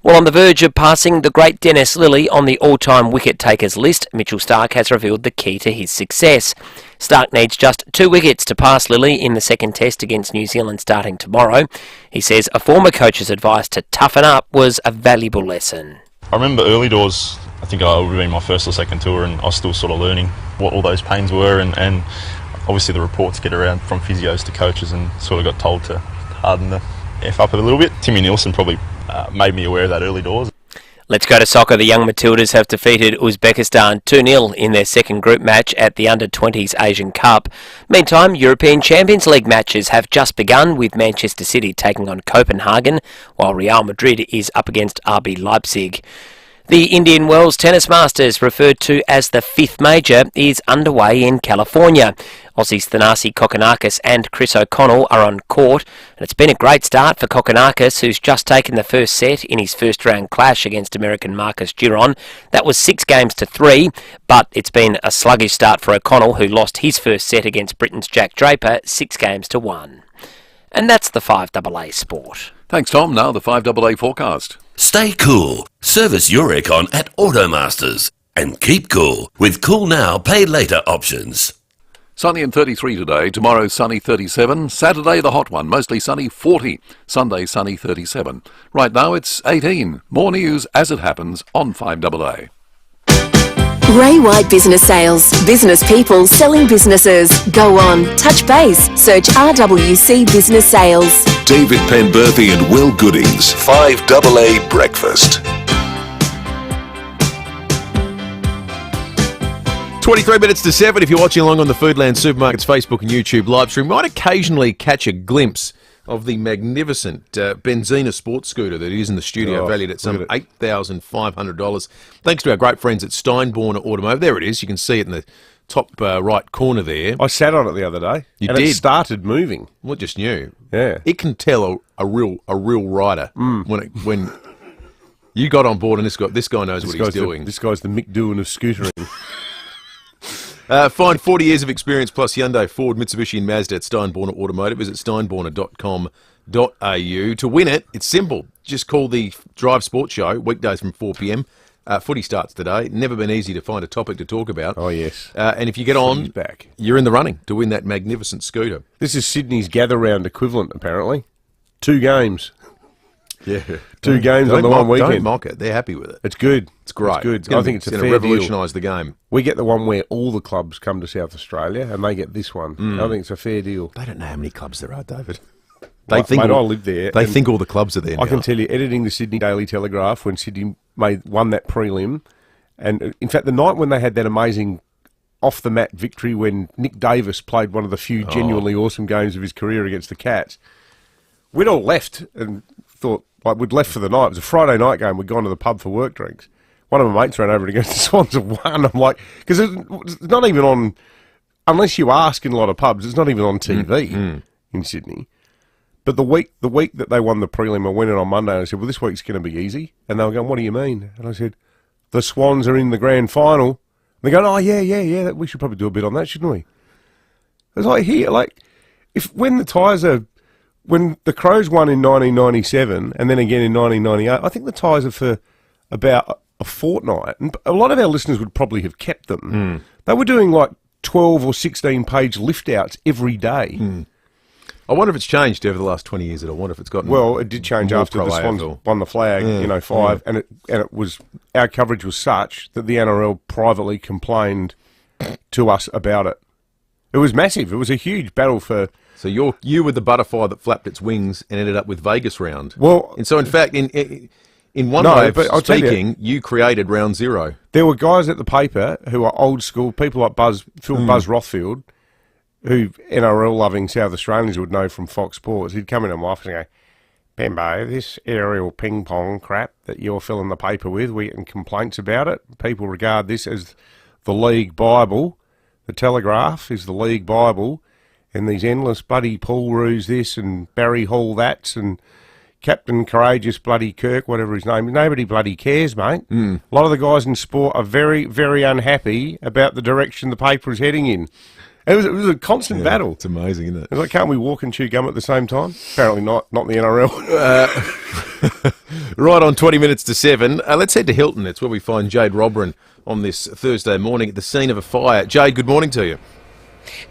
Well, on the verge of passing the great Dennis Lilly on the all-time wicket-takers list, Mitchell Starc has revealed the key to his success. Starc needs just 2 wickets to pass Lilly in the second test against New Zealand starting tomorrow. He says a former coach's advice to toughen up was a valuable lesson. I remember early doors, I think I would have been my first or second tour, and I was still sort of learning what all those pains were, and obviously the reports get around from physios to coaches and sort of got told to harden the F up a little bit. Timmy Nielsen probably made me aware of that early doors. Let's go to soccer. The young Matildas have defeated Uzbekistan 2-0 in their second group match at the Under-20s Asian Cup. Meantime, European Champions League matches have just begun with Manchester City taking on Copenhagen, while Real Madrid is up against RB Leipzig. The Indian Wells Tennis Masters, referred to as the 5th major, is underway in California. Aussies Thanasi Kokkinakis and Chris O'Connell are on court, and it's been a great start for Kokkinakis, who's just taken the first set in his first round clash against American Marcus Giron. That was 6-3, but it's been a sluggish start for O'Connell, who lost his first set against Britain's Jack Draper 6-1. And that's the 5AA Sport. Thanks, Tom. Now the 5AA forecast. Stay cool. Service your aircon at Automasters. And keep cool with Cool Now, Pay Later options. Sunny and 33 today. Tomorrow, sunny 37. Saturday, the hot one. Mostly sunny 40. Sunday, sunny 37. Right now, it's 18. More news as it happens on 5AA. Ray White Business Sales. Business people selling businesses. Go on, touch base, search RWC Business Sales. David Penberthy and Will Goodings, 5AA Breakfast. 23 minutes to 7. If you're watching along on the Foodland Supermarkets Facebook and YouTube live stream, might occasionally catch a glimpse of the magnificent Benzina sports scooter that is in the studio, valued at some $8,500. Thanks to our great friends at Steinborn Automotive. There it is. You can see it in the top right corner there. I sat on it the other day. You and did. It started moving. Well, just new. Yeah. It can tell a real rider when you got on board, and this guy knows what he's doing. This guy's the Mick Doohan of scootering. Find 40 years of experience plus Hyundai, Ford, Mitsubishi and Mazda at Steinborner Automotive. Visit steinborner.com.au. To win it, it's simple. Just call the Drive Sports Show, weekdays from 4 p.m. Footy starts today. Never been easy to find a topic to talk about. Oh, yes. And if you get on, you're in the running to win that magnificent scooter. This is Sydney's gather round equivalent, apparently. 2 games. Yeah. 2 games on the one weekend. Don't mock it. They're happy with it. It's good. It's great. It's good. I think it's a going fair to revolutionise the game. We get the one where all the clubs come to South Australia, and they get this one. I think it's a fair deal. They don't know how many clubs there are, David. Mate, I live there. They think all the clubs are there now. I can tell you, editing the Sydney Daily Telegraph when Sydney won that prelim, and in fact the night when they had that amazing off-the-mat victory when Nick Davis played one of the few genuinely awesome games of his career against the Cats, we'd all left and thought, we'd left for the night. It was a Friday night game. We'd gone to the pub for work drinks. One of my mates ran over and against the Swans have won. I'm like, because it's not even on, unless you ask in a lot of pubs, it's not even on TV in Sydney. But the week that they won the prelim, I went in on Monday and I said, well, this week's going to be easy. And they were going, what do you mean? And I said, the Swans are in the grand final. And they're going, oh, yeah, we should probably do a bit on that, shouldn't we? I was like, when the Crows won in 1997 and then again in 1998, I think the Ties are for about a fortnight. And a lot of our listeners would probably have kept them. They were doing like 12 or 16-page lift-outs every day. I wonder if it's changed over the last 20 years. I wonder if it's gotten it did change after the Swans won the flag in 05, and it was, our coverage was such that the NRL privately complained to us about it. It was massive. It was a huge battle for... So you were the butterfly that flapped its wings and ended up with Vegas round. Well, and so in fact, in one way of speaking, you created round zero. There were guys at the paper who are old school, people like Buzz Rothfield, who NRL-loving South Australians would know from Fox Sports. He'd come in and laugh and go, Bembo, this aerial ping-pong crap that you're filling the paper with, we're getting complaints about it. People regard this as the league Bible. The Telegraph is the league Bible. And these endless bloody Paul Roos this and Barry Hall that's and Captain Courageous bloody Kirk, whatever his name is. Nobody bloody cares, mate. A lot of the guys in sport are very, very unhappy about the direction the paper is heading in. It was a constant battle. It's amazing, isn't it? It's like, can't we walk and chew gum at the same time? Apparently not in the NRL. Right on 20 minutes to 7. Let's head to Hilton. It's where we find Jade Robran on this Thursday morning at the scene of a fire. Jade, good morning to you.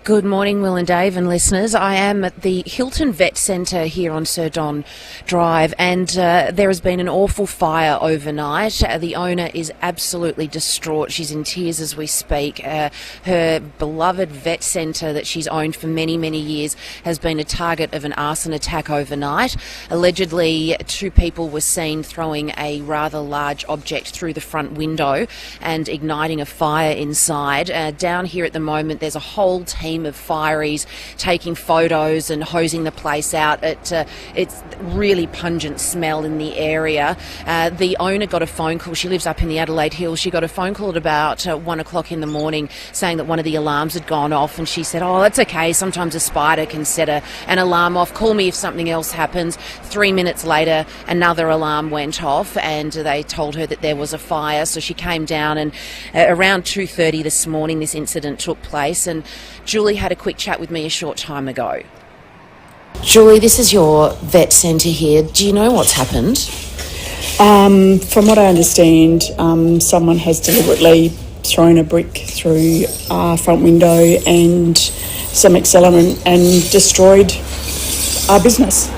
Good morning, Will and Dave and listeners. I am at the Hilton Vet Centre here on Sir Don Drive, and there has been an awful fire overnight. The owner is absolutely distraught. She's in tears as we speak. Her beloved vet centre that she's owned for many, many years has been a target of an arson attack overnight. Allegedly, 2 people were seen throwing a rather large object through the front window and igniting a fire inside. Down here at the moment, there's a whole team of fireys taking photos and hosing the place out. It's really pungent smell in the area. The owner got a phone call. She lives up in the Adelaide Hills. She got a phone call at about 1 o'clock in the morning saying that one of the alarms had gone off, and she said, oh, that's okay. Sometimes a spider can set an alarm off. Call me if something else happens. 3 minutes later, another alarm went off, and they told her that there was a fire. So she came down, and around 2:30 this morning, this incident took place, and Julie had a quick chat with me a short time ago. Julie, this is your vet centre here. Do you know what's happened? From what I understand, someone has deliberately thrown a brick through our front window and some accelerant and destroyed our business.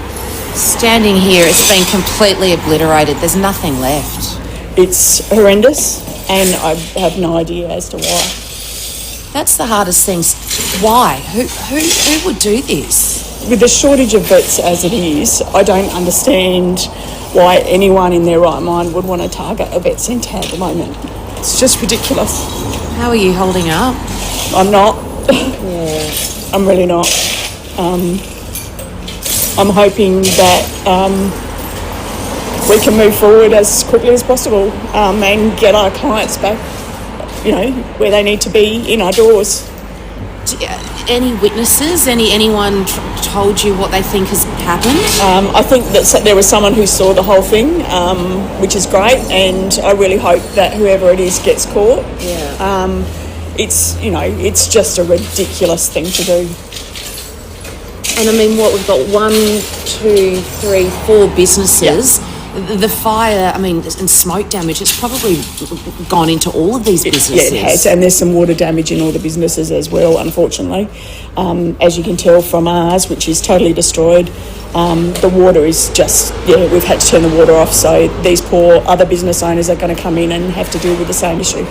Standing here, it's been completely obliterated. There's nothing left. It's horrendous. and I have no idea as to why. That's the hardest thing. Why? Who would do this? With the shortage of vets as it is, I don't understand why anyone in their right mind would want to target a vet centre at the moment. It's just ridiculous. How are you holding up? I'm not. Yeah. I'm really not. I'm hoping that we can move forward as quickly as possible and get our clients back, where they need to be, in our doors. Any witnesses? Anyone told you what they think has happened? I think that there was someone who saw the whole thing, which is great, and I really hope that whoever it is gets caught. Yeah. It's just a ridiculous thing to do. And I mean, we've got 1, 2, 3, 4 businesses. Yeah. The fire, and smoke damage, it's probably gone into all of these businesses. Yeah, it has, and there's some water damage in all the businesses as well, unfortunately. As you can tell from ours, which is totally destroyed, the water is just, we've had to turn the water off, so these poor other business owners are going to come in and have to deal with the same issue.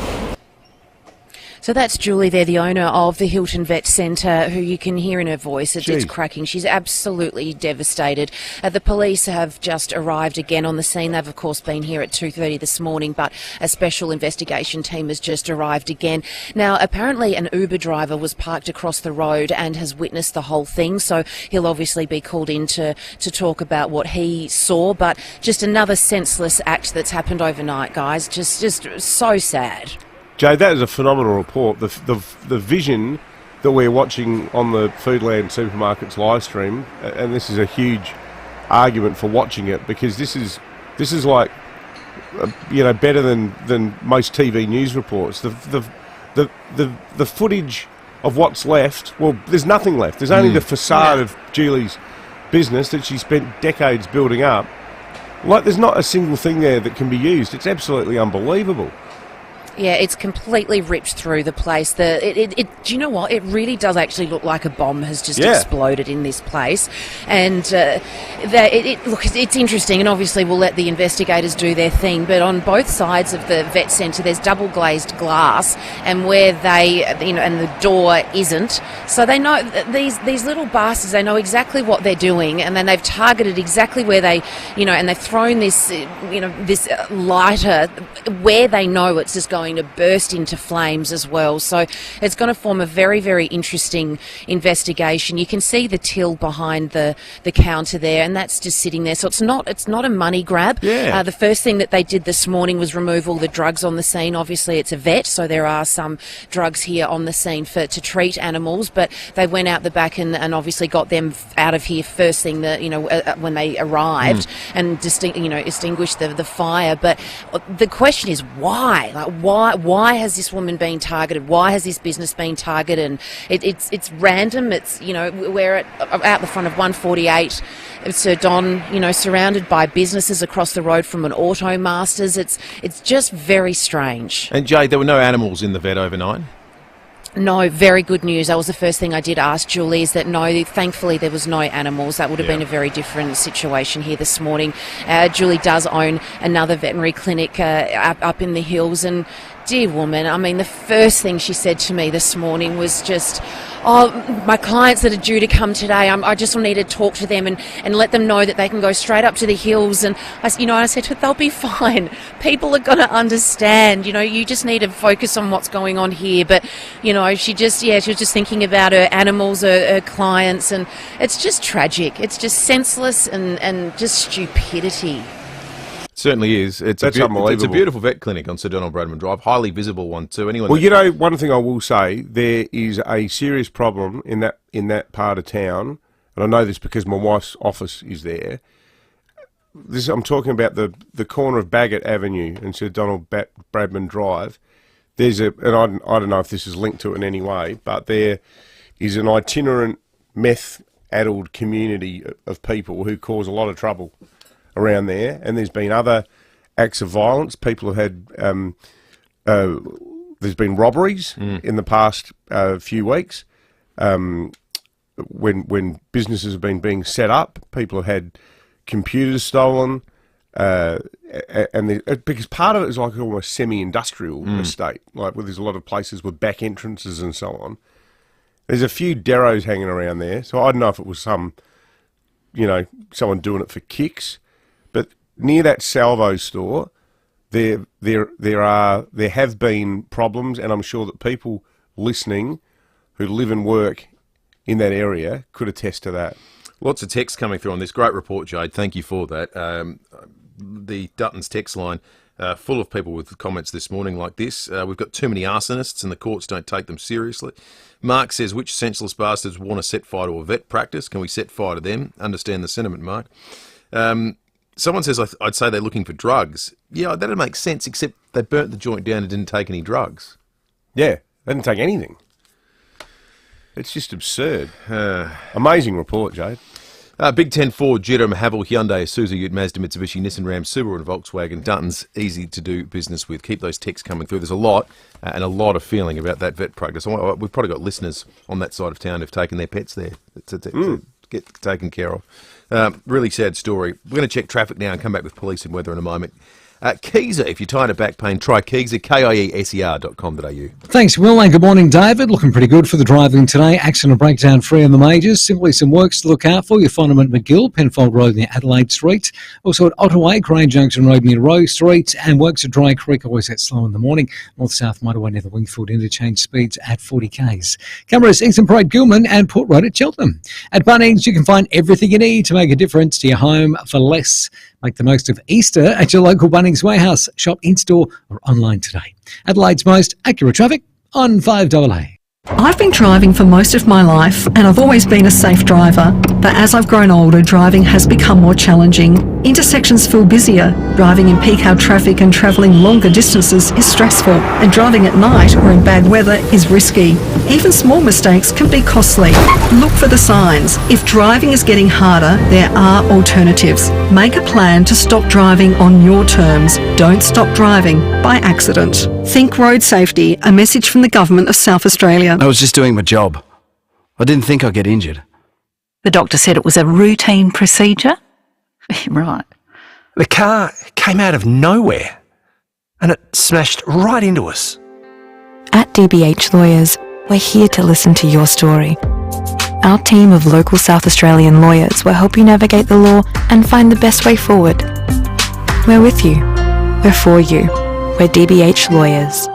So that's Julie there, the owner of the Hilton Vet Centre, who you can hear in her voice. It's cracking. She's absolutely devastated. The police have just arrived again on the scene. They've, of course, been here at 2:30 this morning, but a special investigation team has just arrived again. Now, apparently an Uber driver was parked across the road and has witnessed the whole thing, so he'll obviously be called in to talk about what he saw, but just another senseless act that's happened overnight, guys. Just so sad. Jay, that is a phenomenal report. The vision that we're watching on the Foodland Supermarkets live stream, and this is a huge argument for watching it, because this is like better than most TV news reports. The footage of what's left. Well, there's nothing left. There's only the facade of Julie's business that she spent decades building up. Like, there's not a single thing there that can be used. It's absolutely unbelievable. Yeah, it's completely ripped through the place. Do you know what? It really does actually look like a bomb has just exploded in this place. And look, it's interesting, and obviously we'll let the investigators do their thing, but on both sides of the vet centre there's double glazed glass, and where and the door isn't. So they know, these little bastards, they know exactly what they're doing, and then they've targeted exactly where they, and they've thrown this, this lighter where they know it's just going to burst into flames as well. So it's going to form a very, very interesting investigation. You can see the till behind the counter there, and that's just sitting there. So it's not a money grab. Yeah. The first thing that they did this morning was remove all the drugs on the scene. Obviously it's a vet, so there are some drugs here on the scene to treat animals, but they went out the back and obviously got them out of here first thing when they arrived and extinguished the fire. But the question is why? Why has this woman been targeted? Why has this business been targeted? And it's random. It's, we're out the front of 148 Sir Don, surrounded by businesses across the road from an Auto Masters. It's just very strange. And Jay, there were no animals in the vet overnight? No, very good news. That was the first thing I did ask Julie, is that no, thankfully there was no animals. That would have been a very different situation here this morning. Julie does own another veterinary clinic up in the hills, and dear woman, the first thing she said to me this morning was just, my clients that are due to come today, I just need to talk to them and let them know that they can go straight up to the hills. And I said to her, they'll be fine. People are going to understand. You just need to focus on what's going on here. But she was just thinking about her animals, her clients, and it's just tragic. It's just senseless and just stupidity. Certainly is. That's unbelievable. It's a beautiful vet clinic on Sir Donald Bradman Drive, highly visible one too. One thing I will say, there is a serious problem in that part of town, and I know this because my wife's office is there. I'm talking about the corner of Bagot Avenue and Sir Donald Bradman Drive. There's and I don't know if this is linked to it in any way, but there is an itinerant meth-addled community of people who cause a lot of trouble around there, and there's been other acts of violence. People have had there's been robberies in the past few weeks. When businesses have been being set up, people have had computers stolen. Because part of it is like almost semi-industrial estate, like where there's a lot of places with back entrances and so on. There's a few deros hanging around there, so I don't know if it was someone doing it for kicks, but near that Salvo store, there have been problems, and I'm sure that people listening who live and work in that area could attest to that. Lots of text coming through on this. Great report, Jade. Thank you for that. The Dutton's text line full of people with comments this morning like this. We've got too many arsonists and the courts don't take them seriously. Mark says, which senseless bastards want to set fire to a vet practice? Can we set fire to them? Understand the sentiment, Mark. Someone says, I'd say they're looking for drugs. Yeah, that'd make sense, except they burnt the joint down and didn't take any drugs. Yeah, they didn't take anything. It's just absurd. Amazing report, Jade. Big 10 Ford, Jetta, Haval, Hyundai, Isuzu, Ute, Mazda, Mitsubishi, Nissan, Ram, Subaru and Volkswagen. Dutton's easy to do business with. Keep those texts coming through. There's a lot and a lot of feeling about that vet practice. We've probably got listeners on that side of town who've taken their pets there to get taken care of. Really sad story. We're going to check traffic now and come back with police and weather in a moment. Keezer, if you're tired of back pain, try Keezer, KIESER.com.au. Thanks, Will, and good morning, David. Looking pretty good for the driving today. Accident breakdown free on the majors. Simply some works to look out for. You'll find them at McGill, Penfold Road near Adelaide Street. Also at Ottaway, Crane Junction Road near Rowe Street. And works at Dry Creek, always get slow in the morning. North-south motorway near the Wingfield interchange, speeds at 40 k's. Cameras, Eastern Parade, Gilman and Port Road at Cheltenham. At Bunnings, you can find everything you need to make a difference to your home for less. Make the most of Easter at your local Bunnings Warehouse. Shop in-store or online today. Adelaide's most accurate traffic on 5AA. I've been driving for most of my life and I've always been a safe driver, but as I've grown older, driving has become more challenging. Intersections feel busier, driving in peak hour traffic and travelling longer distances is stressful, and driving at night or in bad weather is risky. Even small mistakes can be costly. Look for the signs. If driving is getting harder, there are alternatives. Make a plan to stop driving on your terms. Don't stop driving by accident. Think road safety, a message from the Government of South Australia. I was just doing my job. I didn't think I'd get injured. The doctor said it was a routine procedure? Right. The car came out of nowhere and it smashed right into us. At DBH Lawyers, we're here to listen to your story. Our team of local South Australian lawyers will help you navigate the law and find the best way forward. We're with you. We're for you. We're DBH Lawyers.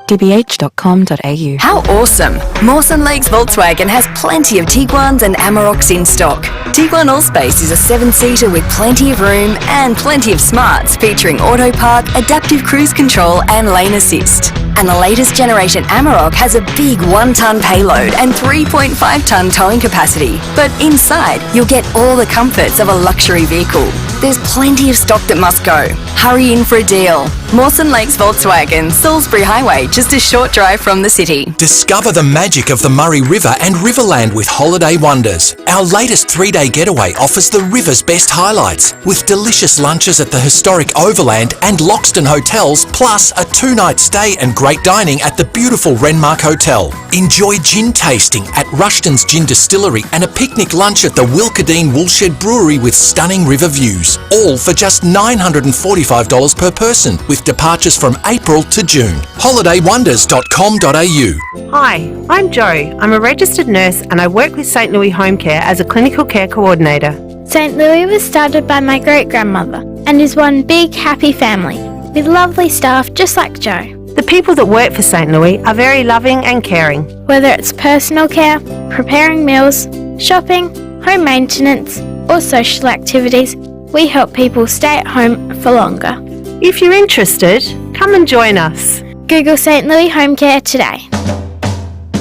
dbh.com.au. How awesome! Mawson Lakes Volkswagen has plenty of Tiguans and Amaroks in stock. Tiguan Allspace is a 7-seater with plenty of room and plenty of smarts, featuring auto park, adaptive cruise control and lane assist. And the latest generation Amarok has a big 1-ton payload and 3.5-ton towing capacity. But inside, you'll get all the comforts of a luxury vehicle. There's plenty of stock that must go. Hurry in for a deal. Mawson Lakes Volkswagen, Salisbury Highway, just a short drive from the city. Discover the magic of the Murray River and Riverland with Holiday Wonders. Our latest 3-day getaway offers the river's best highlights, with delicious lunches at the historic Overland and Loxton hotels, plus a 2-night stay and great dining at the beautiful Renmark Hotel. Enjoy gin tasting at Rushton's Gin Distillery and a picnic lunch at the Wilkadine Woolshed Brewery with stunning river views, all for just $945 per person, with departures from April to June. HolidayWonders.com.au. Hi, I'm Jo. I'm a registered nurse and I work with St. Louis Home Care as a clinical care coordinator. St. Louis was started by my great-grandmother and is one big happy family with lovely staff just like Jo. The people that work for St. Louis are very loving and caring. Whether it's personal care, preparing meals, shopping, home maintenance or social activities, we help people stay at home for longer. If you're interested, come and join us. Google St. Louis Home Care today.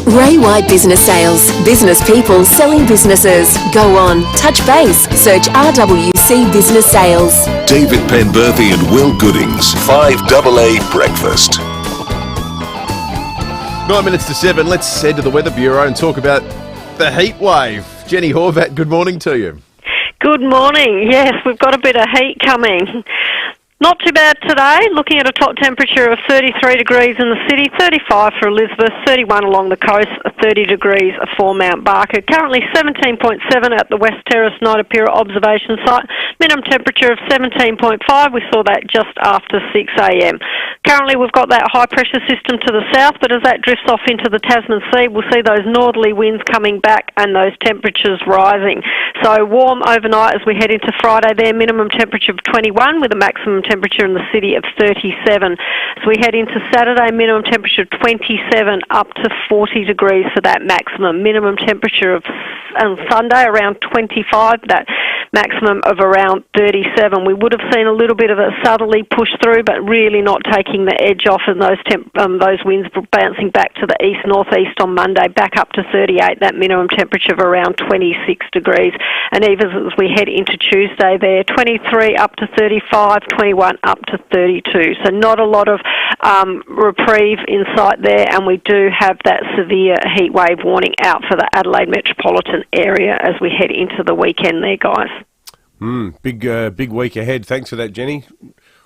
Ray White Business Sales. Business people selling businesses. Go on, touch base. Search RWC Business Sales. David Penberthy and Will Goodings. 5AA Breakfast. 9 minutes to 7. Let's head to the Weather Bureau and talk about the heat wave. Jenny Horvat, good morning to you. Good morning. Yes, we've got a bit of heat coming. Not too bad today, looking at a top temperature of 33 degrees in the city, 35 for Elizabeth, 31 along the coast, 30 degrees for Mount Barker. Currently 17.7 at the West Terrace Nidapira observation site, minimum temperature of 17.5. We saw that just after 6 a.m. Currently we've got that high pressure system to the south, but as that drifts off into the Tasman Sea, we'll see those northerly winds coming back and those temperatures rising. So warm overnight as we head into Friday there, minimum temperature of 21 with a maximum temperature in the city of 37. So we head into Saturday, minimum temperature of 27 up to 40 degrees for that maximum. Minimum temperature of on Sunday around 25, that maximum of around 37. We would have seen a little bit of a southerly push through, but really not taking the edge off, and those winds bouncing back to the east-northeast on Monday, back up to 38, that minimum temperature of around 26 degrees. And even as we head into Tuesday there, 23 up to 35, 21 up to 32. So not a lot of reprieve in sight there, and we do have that severe heat wave warning out for the Adelaide metropolitan area as we head into the weekend there, guys. Big week ahead. Thanks for that, Jenny.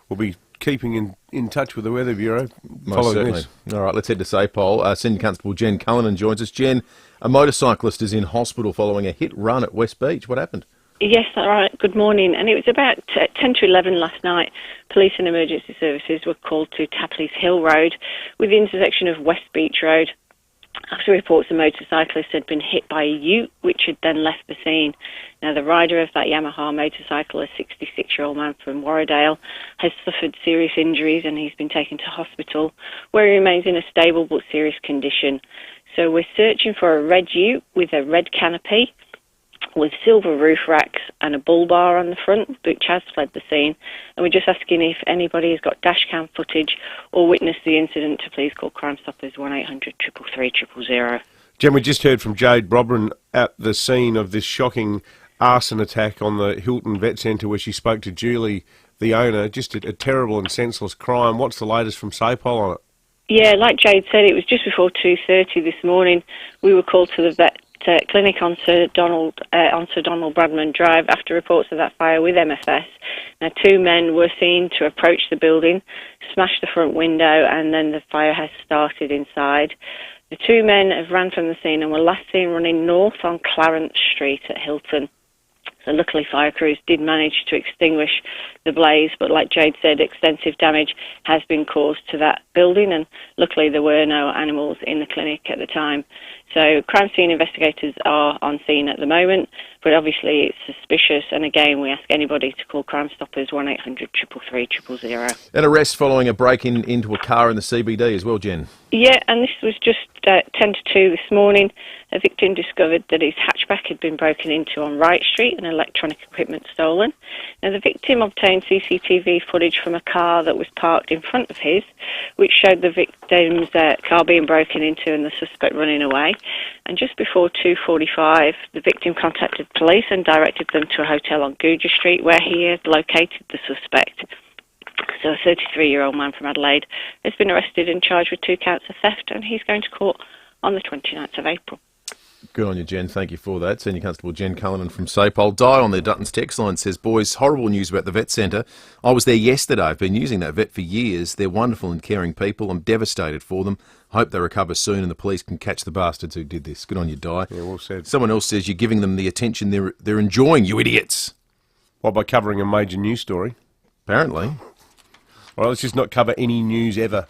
We'll be keeping in touch with the Weather Bureau. Most certainly. All right, let's head to SAPOL. Senior Constable Jen Cullinan joins us. Jen, a motorcyclist is in hospital following a hit run at West Beach. What happened? Yes, all right. Good morning. And it was about 10 to 11 last night. Police and emergency services were called to Tapley's Hill Road with the intersection of West Beach Road after reports a motorcyclist had been hit by a ute, which had then left the scene. Now, the rider of that Yamaha motorcycle, a 66-year-old man from Warradale, has suffered serious injuries and he's been taken to hospital, where he remains in a stable but serious condition. So we're searching for a red ute with a red canopy, with silver roof racks and a bull bar on the front, which has fled the scene. And we're just asking if anybody has got dash cam footage or witnessed the incident to please call Crime Stoppers 1800 333 000. Jen, we just heard from Jade Brobran at the scene of this shocking arson attack on the Hilton Vet Centre where she spoke to Julie, the owner. Just a terrible and senseless crime. What's the latest from SAPOL on it? Yeah, like Jade said, it was just before 2:30 this morning. We were called to the vet clinic on Sir Donald Bradman Drive after reports of that fire with MFS. Now, two men were seen to approach the building, smash the front window, and then the fire has started inside. The two men have ran from the scene and were last seen running north on Clarence Street at Hilton. So luckily fire crews did manage to extinguish the blaze, but like Jade said, extensive damage has been caused to that building, and luckily there were no animals in the clinic at the time. So crime scene investigators are on scene at the moment, but obviously it's suspicious, and again we ask anybody to call Crime Stoppers 1800 333 000. An arrest following a break-in into a car in the CBD as well, Jen. Yeah, and this was just 10 to 2 this morning. A victim discovered that his hatchback had been broken into on Wright Street and electronic equipment stolen. Now, the victim obtained CCTV footage from a car that was parked in front of his, which showed the victim's car being broken into and the suspect running away. And just before 2:45, the victim contacted police and directed them to a hotel on Gouger Street where he had located the suspect. So a 33-year-old man from Adelaide has been arrested and charged with 2 counts of theft, and he's going to court on the 29th of April. Good on you, Jen. Thank you for that. Senior Constable Jen Cullinan from SAPOL. Di on their Dutton's text line says, boys, horrible news about the vet centre. I was there yesterday. I've been using that vet for years. They're wonderful and caring people. I'm devastated for them. Hope they recover soon and the police can catch the bastards who did this. Good on you, Di. Yeah, well said. Someone else says you're giving them the attention they're enjoying, you idiots. Well, by covering a major news story. Apparently. Well, let's just not cover any news ever.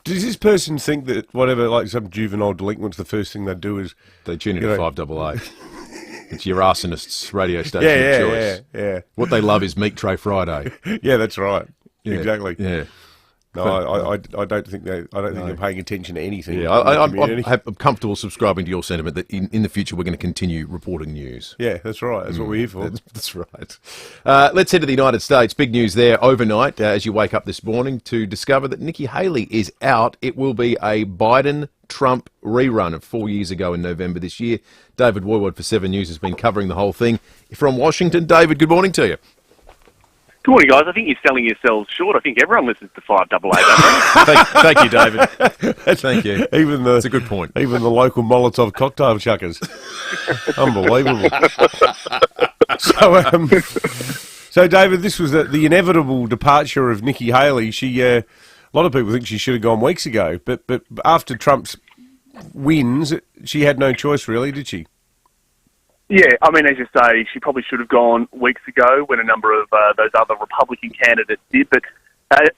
Does this person think that whatever, like some juvenile delinquents, the first thing they do is... They tune into 5AA. It's your arsonist's radio station of choice. Yeah. What they love is Meat Tray Friday. Yeah, that's right. Yeah, exactly. Yeah. No, I don't think they're paying attention to anything. Yeah, I'm comfortable subscribing to your sentiment that in the future we're going to continue reporting news. Yeah, that's right. That's what we're here for. That's right. Let's head to the United States. Big news there overnight as you wake up this morning to discover that Nikki Haley is out. It will be a Biden-Trump rerun of 4 years ago in November this year. David Woodward for 7 News has been covering the whole thing. From Washington, David, good morning to you. Good morning, guys. I think you're selling yourselves short. I think everyone listens to 5AA. Thank you, David. Thank you. That's a good point. Even the local Molotov cocktail chuckers. Unbelievable. So, David, this was the inevitable departure of Nikki Haley. A lot of people think she should have gone weeks ago, but after Trump's wins, she had no choice, really, did she? Yeah, I mean, as you say, she probably should have gone weeks ago when a number of those other Republican candidates did, but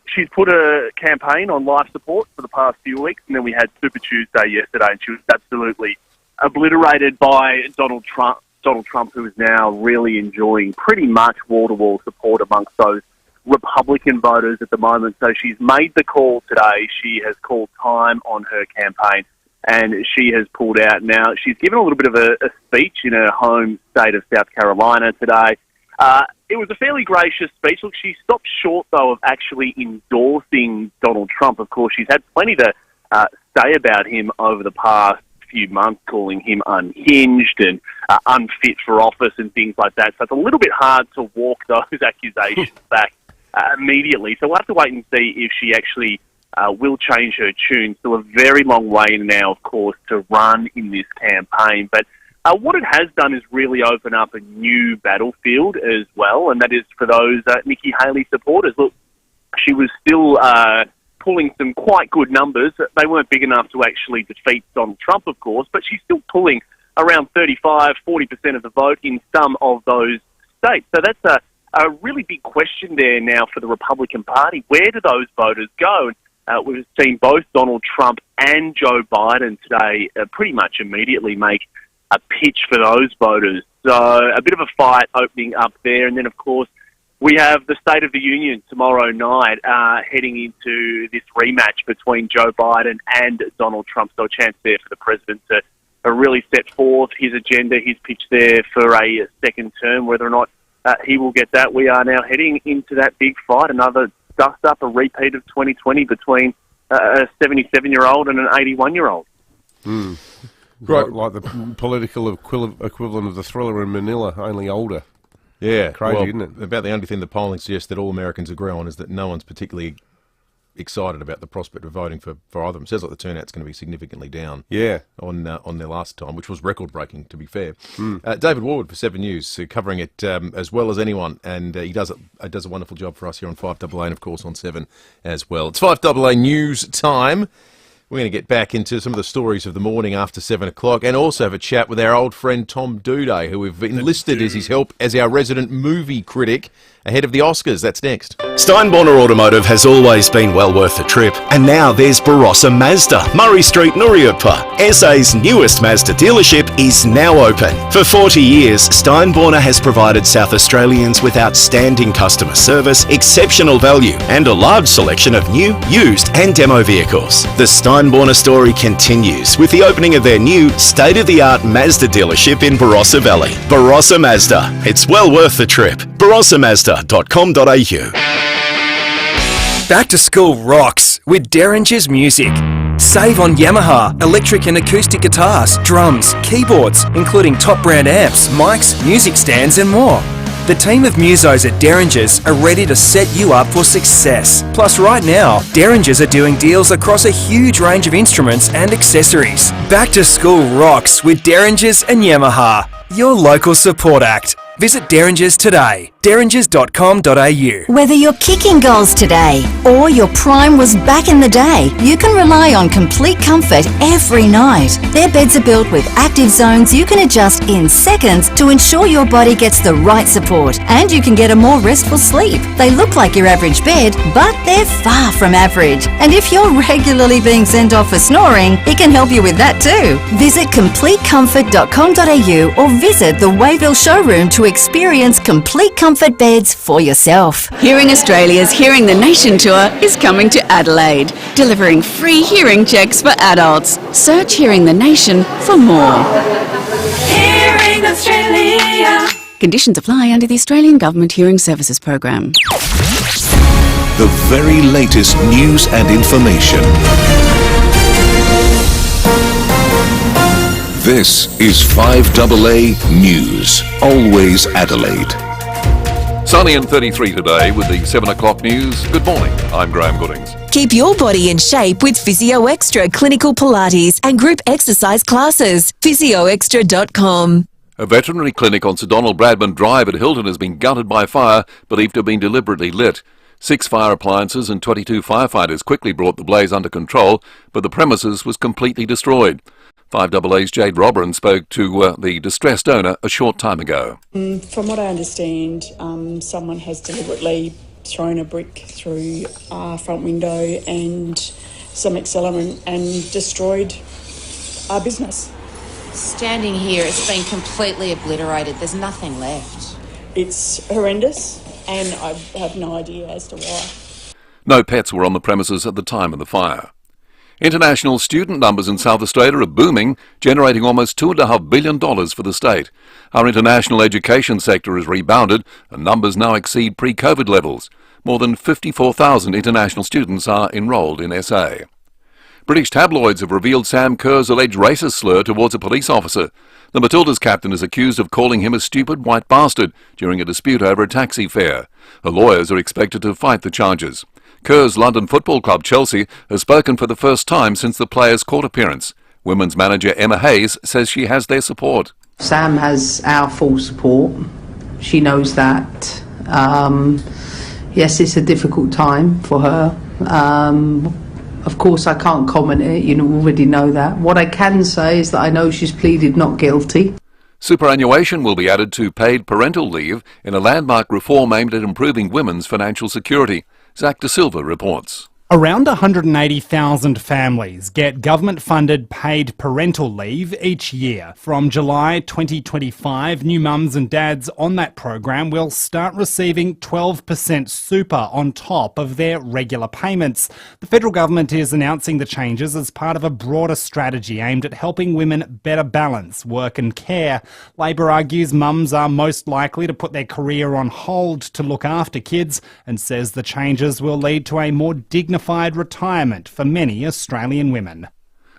she's put a campaign on life support for the past few weeks, and then we had Super Tuesday yesterday, and she was absolutely obliterated by Donald Trump, who is now really enjoying pretty much wall-to-wall support amongst those Republican voters at the moment. So she's made the call today. She has called time on her campaign, and she has pulled out. Now, she's given a little bit of a speech in her home state of South Carolina today. It was a fairly gracious speech. Look, she stopped short, though, of actually endorsing Donald Trump. Of course, she's had plenty to say about him over the past few months, calling him unhinged and unfit for office and things like that. So it's a little bit hard to walk those accusations back immediately. So we'll have to wait and see if she actually will change her tune. Still a very long way now, of course, to run in this campaign. But what it has done is really open up a new battlefield as well, and that is for those Nikki Haley supporters. Look, she was still pulling some quite good numbers. They weren't big enough to actually defeat Donald Trump, of course, but she's still pulling around 35-40% of the vote in some of those states. So that's a really big question there now for the Republican Party. Where do those voters go? And we've seen both Donald Trump and Joe Biden today pretty much immediately make a pitch for those voters. So a bit of a fight opening up there. And then, of course, we have the State of the Union tomorrow night heading into this rematch between Joe Biden and Donald Trump. So a chance there for the president to really set forth his agenda, his pitch there for a second term. Whether or not he will get that, we are now heading into that big fight, another dust-up, a repeat of 2020 between a 77-year-old and an 81-year-old. Mm. Right, like the political equivalent of the Thriller in Manila, only older. Yeah, crazy, isn't it? About the only thing the polling suggests that all Americans agree on is that no one's particularly excited about the prospect of voting for either of them. Sounds like the turnout's going to be significantly down. Yeah, on their last time, which was record-breaking, to be fair. David Warwood for 7 News, covering it as well as anyone, and he does a wonderful job for us here on 5AA and, of course, on 7 as well. It's 5AA News time. We're going to get back into some of the stories of the morning after 7 o'clock and also have a chat with our old friend Tom Duday, who we've enlisted as his help as our resident movie critic ahead of the Oscars. That's next. Steinborner Automotive has always been well worth the trip, and now there's Barossa Mazda, Murray Street, Nuriupa. SA's newest Mazda dealership is now open. For 40 years, Steinborner has provided South Australians with outstanding customer service, exceptional value, and a large selection of new, used, and demo vehicles. The Steinborner story continues with the opening of their new state-of-the-art Mazda dealership in Barossa Valley. Barossa Mazda. It's well worth the trip. barossamazda.com.au. Back to school rocks with Derringer's Music. Save on Yamaha, electric and acoustic guitars, drums, keyboards, including top brand amps, mics, music stands and more. The team of musos at Derringer's are ready to set you up for success. Plus right now, Derringer's are doing deals across a huge range of instruments and accessories. Back to school rocks with Derringer's and Yamaha, your local support act. Visit Derringer's today. derringers.com.au. Whether you're kicking goals today or your prime was back in the day, you can rely on complete comfort every night. Their beds are built with active zones you can adjust in seconds to ensure your body gets the right support and you can get a more restful sleep. They look like your average bed, but they're far from average. And if you're regularly being sent off for snoring, it can help you with that too. Visit completecomfort.com.au or visit the Wayville showroom to experience complete comfort beds for yourself. Hearing Australia's Hearing the Nation tour is coming to Adelaide, delivering free hearing checks for adults. Search Hearing the Nation for more. Hearing Australia. Conditions apply under the Australian Government Hearing Services Program. The very latest news and information. This is 5AA News, always Adelaide. Sunny and 33 today with the 7 o'clock news. Good morning, I'm Graham Goodings. Keep your body in shape with Physio Extra clinical Pilates and group exercise classes. PhysioExtra.com. A veterinary clinic on Sir Donald Bradman Drive at Hilton has been gutted by fire, believed to have been deliberately lit. 6 fire appliances and 22 firefighters quickly brought the blaze under control, but the premises was completely destroyed. 5AA's Jade Robin spoke to the distressed owner a short time ago. From what I understand, someone has deliberately thrown a brick through our front window and some accelerant and destroyed our business. Standing here, it's been completely obliterated. There's nothing left. It's horrendous, and I have no idea as to why. No pets were on the premises at the time of the fire. International student numbers in South Australia are booming, generating almost $2.5 billion for the state. Our international education sector has rebounded, and numbers now exceed pre-COVID levels. More than 54,000 international students are enrolled in SA. British tabloids have revealed Sam Kerr's alleged racist slur towards a police officer. The Matildas captain is accused of calling him a stupid white bastard during a dispute over a taxi fare. Her lawyers are expected to fight the charges. Kerr's London football club Chelsea has spoken for the first time since the player's court appearance. Women's manager Emma Hayes says she has their support. Sam has our full support. She knows that. Yes, it's a difficult time for her. Of course, I can't comment it. You already know that. What I can say is that I know she's pleaded not guilty. Superannuation will be added to paid parental leave in a landmark reform aimed at improving women's financial security. Zach De Silva reports. Around 180,000 families get government-funded paid parental leave each year. From July 2025, new mums and dads on that program will start receiving 12% super on top of their regular payments. The federal government is announcing the changes as part of a broader strategy aimed at helping women better balance work and care. Labor argues mums are most likely to put their career on hold to look after kids and says the changes will lead to a more dignified retirement for many Australian women.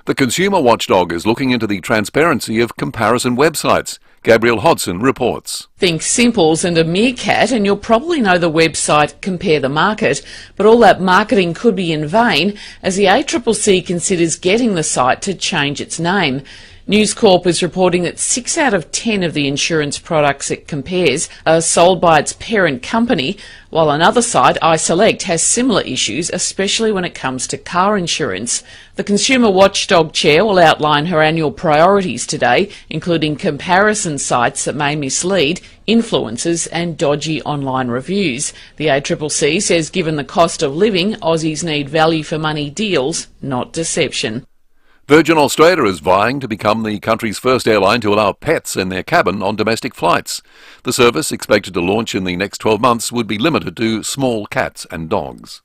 The consumer watchdog is looking into the transparency of comparison websites. Gabrielle Hodson reports. Think Simples and a Meerkat and you'll probably know the website Compare the Market, but all that marketing could be in vain as the ACCC considers getting the site to change its name. News Corp is reporting that 6 out of 10 of the insurance products it compares are sold by its parent company, while another site, iSelect, has similar issues, especially when it comes to car insurance. The Consumer Watchdog Chair will outline her annual priorities today, including comparison sites that may mislead, influencers and dodgy online reviews. The ACCC says given the cost of living, Aussies need value for money deals, not deception. Virgin Australia is vying to become the country's first airline to allow pets in their cabin on domestic flights. The service, expected to launch in the next 12 months, would be limited to small cats and dogs.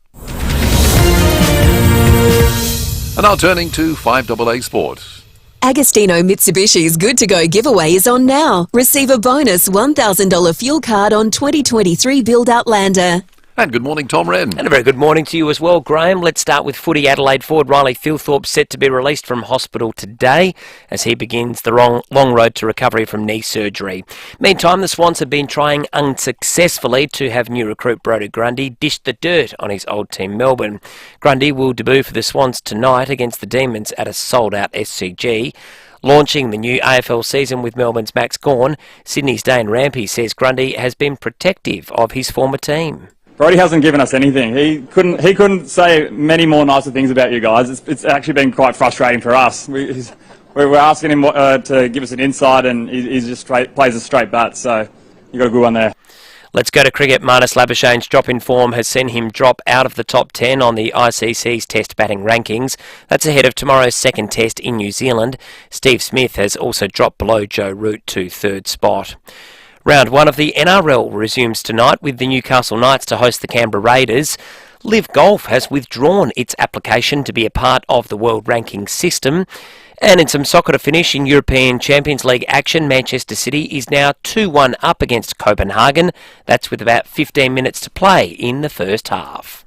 And now turning to 5AA Sport. Agostino Mitsubishi's Good to Go giveaway is on now. Receive a bonus $1,000 fuel card on 2023 Build Outlander. And good morning, Tom Wren. And a very good morning to you as well, Graham. Let's start with footy. Adelaide forward Riley Thilthorpe set to be released from hospital today as he begins the long road to recovery from knee surgery. Meantime, the Swans have been trying unsuccessfully to have new recruit Brodie Grundy dish the dirt on his old team Melbourne. Grundy will debut for the Swans tonight against the Demons at a sold-out SCG. Launching the new AFL season with Melbourne's Max Gawn, Sydney's Dane Rampey says Grundy has been protective of his former team. Brody hasn't given us anything. He couldn't say many more nicer things about you guys. It's actually been quite frustrating for us. We're asking him to give us an insight, and he just plays a straight bat. So you got a good one there. Let's go to cricket. Marnus Labuschagne's drop in form has seen him drop out of the top 10 on the ICC's Test batting rankings. That's ahead of tomorrow's second Test in New Zealand. Steve Smith has also dropped below Joe Root to third spot. Round 1 of the NRL resumes tonight with the Newcastle Knights to host the Canberra Raiders. Liv Golf has withdrawn its application to be a part of the world ranking system. And in some soccer to finish in European Champions League action, Manchester City is now 2-1 up against Copenhagen. That's with about 15 minutes to play in the first half.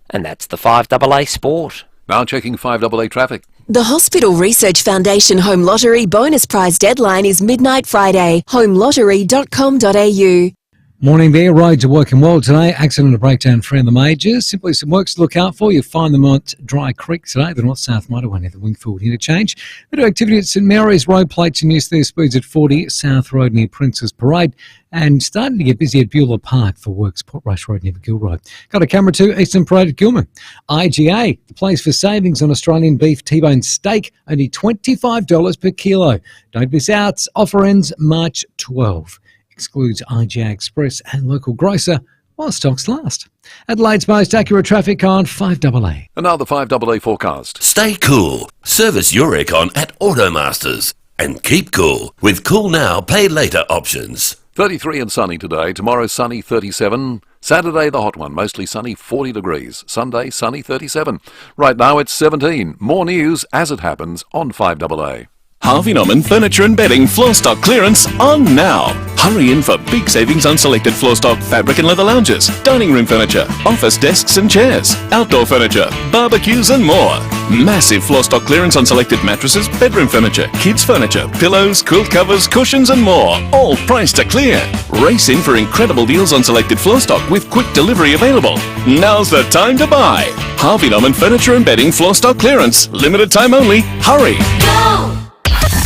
And that's the 5AA Sport. Now checking 5AA traffic. The Hospital Research Foundation Home Lottery bonus prize deadline is midnight Friday. homelottery.com.au. Morning there. Roads are working well today. Accident and breakdown free on the majors. Simply some works to look out for. You'll find them at Dry Creek today, the north-south motorway near the Wingfield interchange. Bit of activity at St Mary's. Road plates in use there. Speeds at 40. South Road near Prince's Parade. And starting to get busy at Beulah Park for works. Port Rush Road near the Gill Road. Got a camera too. Eastern Parade at Gilman. IGA, the place for savings on Australian beef T-bone steak. Only $25 per kilo. Don't miss out. Offer ends March 12. Excludes IGA Express and local grocer while stocks last. Adelaide's most accurate traffic on 5AA. And now the 5AA forecast. Stay cool. Service your aircon at Automasters. And keep cool with Cool Now, Pay Later options. 33 and sunny today. Tomorrow sunny 37. Saturday the hot one, mostly sunny 40 degrees. Sunday sunny 37. Right now it's 17. More news as it happens on 5AA. Harvey Norman Furniture and Bedding floor stock clearance on now. Hurry in for big savings on selected floor stock fabric and leather lounges, dining room furniture, office desks and chairs, outdoor furniture, barbecues and more. Massive floor stock clearance on selected mattresses, bedroom furniture, kids furniture, pillows, quilt covers, cushions and more. All priced to clear. Race in for incredible deals on selected floor stock with quick delivery available. Now's the time to buy. Harvey Norman Furniture and Bedding floor stock clearance. Limited time only. Hurry. Go!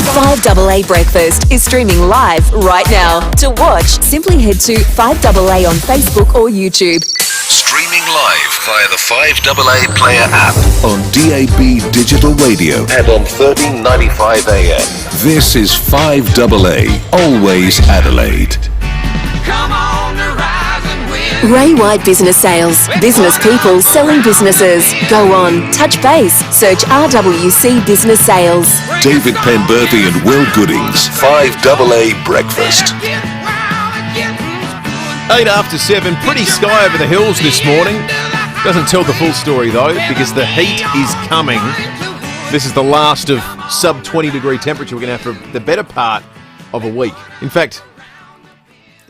5AA Breakfast is streaming live right now. To watch, simply head to 5AA on Facebook or YouTube. Streaming live via the 5AA Player app on DAB Digital Radio and on 1395 AM. This is 5AA, always Adelaide. Come on to rise and win. Ray White Business Sales. Business people selling businesses. Go on, touch base, search RWC Business Sales. David Penberthy and Will Goodings, 5AA Breakfast. 8 after 7, pretty sky over the hills this morning. Doesn't tell the full story though, because the heat is coming. This is the last of sub 20 degree temperature we're going to have for the better part of a week. In fact,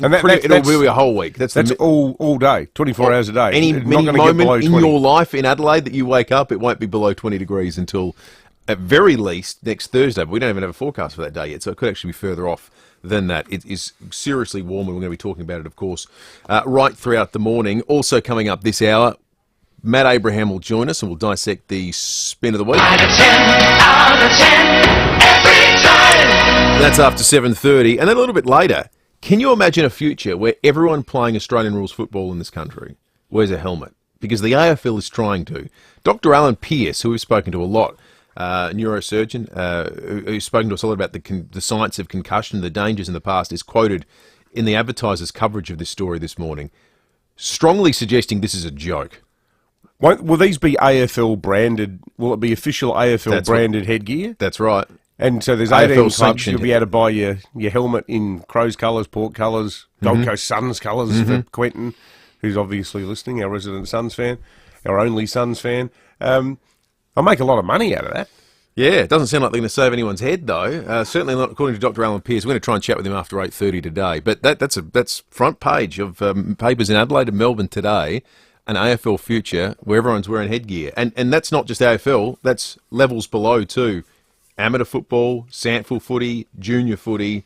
and it'll be a whole week. That's all day, 24 hours a day. Any It's not gonna get moment below in 20. your life in Adelaide that you wake up, it won't be below 20 degrees until, at very least, next Thursday. But we don't even have a forecast for that day yet, so it could actually be further off than that. It is seriously warm, and we're going to be talking about it, of course, right throughout the morning. Also coming up this hour, Matt Abraham will join us, and we'll dissect the spin of the week. 5 to 10, out of 10, every time. That's after 7:30, and then a little bit later, can you imagine a future where everyone playing Australian rules football in this country wears a helmet? Because the AFL is trying to. Dr. Alan Pearce, who we've spoken to a lot, neurosurgeon, who's spoken to us a lot about the science of concussion, the dangers in the past, is quoted in the Advertiser's coverage of this story this morning, strongly suggesting this is a joke. Will these be AFL branded? Will it be official AFL branded headgear? That's right. And so there's AFL 18 clubs. sanctioned. You'll be able to buy your helmet in Crows colours, Port colours, Gold Coast Suns colours for Quentin, who's obviously listening, our resident Suns fan, our only Suns fan. I'll make a lot of money out of that. Yeah, it doesn't sound like they're going to save anyone's head, though. Certainly not according to Dr. Alan Pearce. We're going to try and chat with him after 8:30 today. But that's front page of papers in Adelaide and Melbourne today, an AFL future where everyone's wearing headgear. And that's not just AFL, that's levels below too. Amateur football, SANFL footy, junior footy.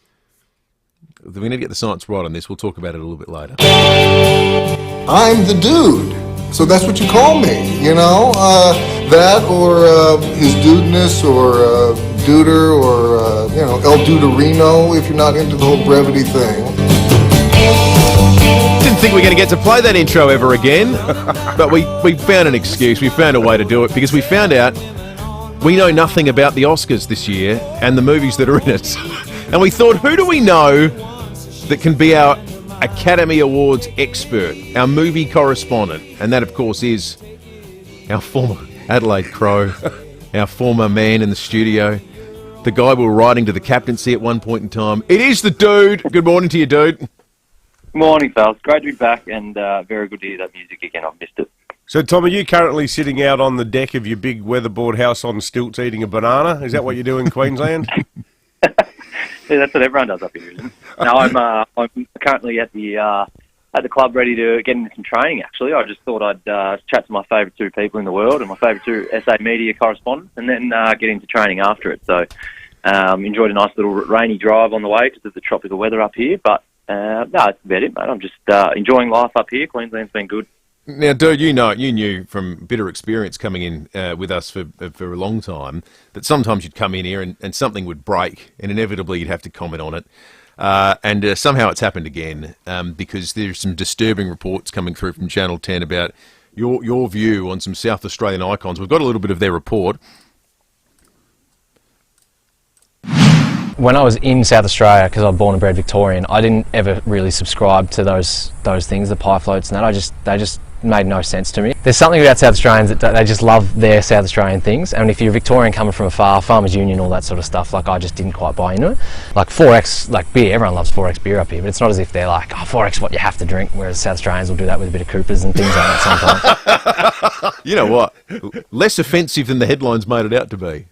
We need to get the science right on this. We'll talk about it a little bit later. I'm the dude, so that's what you call me, you know? That or his dudeness or duder or, El Duderino if you're not into the whole brevity thing. Didn't think we were going to get to play that intro ever again, but we found an excuse. We found a way to do it because we found out we know nothing about the Oscars this year and the movies that are in it. And we thought, who do we know that can be our Academy Awards expert, our movie correspondent? And that, of course, is our former Adelaide Crow, our former man in the studio, the guy we were riding to the captaincy at one point in time. It is the dude. Good morning to you, dude. Morning, fellas. Great to be back, and very good to hear that music again. I've missed it. So, Tom, are you currently sitting out on the deck of your big weatherboard house on stilts eating a banana? Is that what you do in Queensland? Yeah, that's what everyone does up here, isn't it? No, I'm currently at the club ready to get into some training, actually. I just thought I'd chat to my favourite two people in the world and my favourite two SA media correspondents and then get into training after it. So enjoyed a nice little rainy drive on the way because of the tropical weather up here, but No, that's about it, mate. I'm just enjoying life up here. Queensland's been good. Now, dude, you knew from bitter experience coming in with us for a long time that sometimes you'd come in here and something would break, and inevitably you'd have to comment on it. And somehow it's happened again because there's some disturbing reports coming through from Channel 10 about your view on some South Australian icons. We've got a little bit of their report. When I was in South Australia, because I'm born and bred Victorian, I didn't ever really subscribe to those things, the pie floats and that. They just made no sense to me. There's something about South Australians that they just love their South Australian things, and if you're Victorian coming from afar, Farmers Union, all that sort of stuff, like I just didn't quite buy into it. Like 4X, like beer, everyone loves 4X beer up here, but it's not as if they're like, 4X what you have to drink, whereas South Australians will do that with a bit of Coopers and things like that sometimes. You know what? Less offensive than the headlines made it out to be.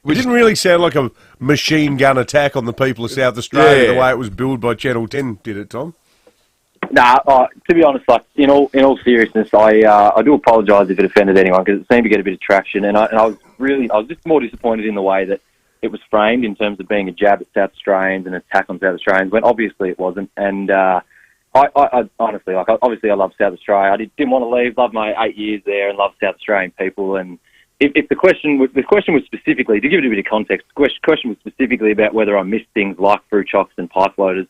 It didn't really sound like a machine gun attack on the people of South Australia the way it was billed by Channel 10, did it, Tom? Nah, to be honest, like in all seriousness, I do apologise if it offended anyone because it seemed to get a bit of traction, and I was just more disappointed in the way that it was framed in terms of being a jab at South Australians and an attack on South Australians when obviously it wasn't. And I honestly, like, obviously I love South Australia. I didn't want to leave. Loved my 8 years there and loved South Australian people. And if the question was specifically, to give it a bit of context, the question was specifically about whether I missed things like fruit chocks and pie floaters.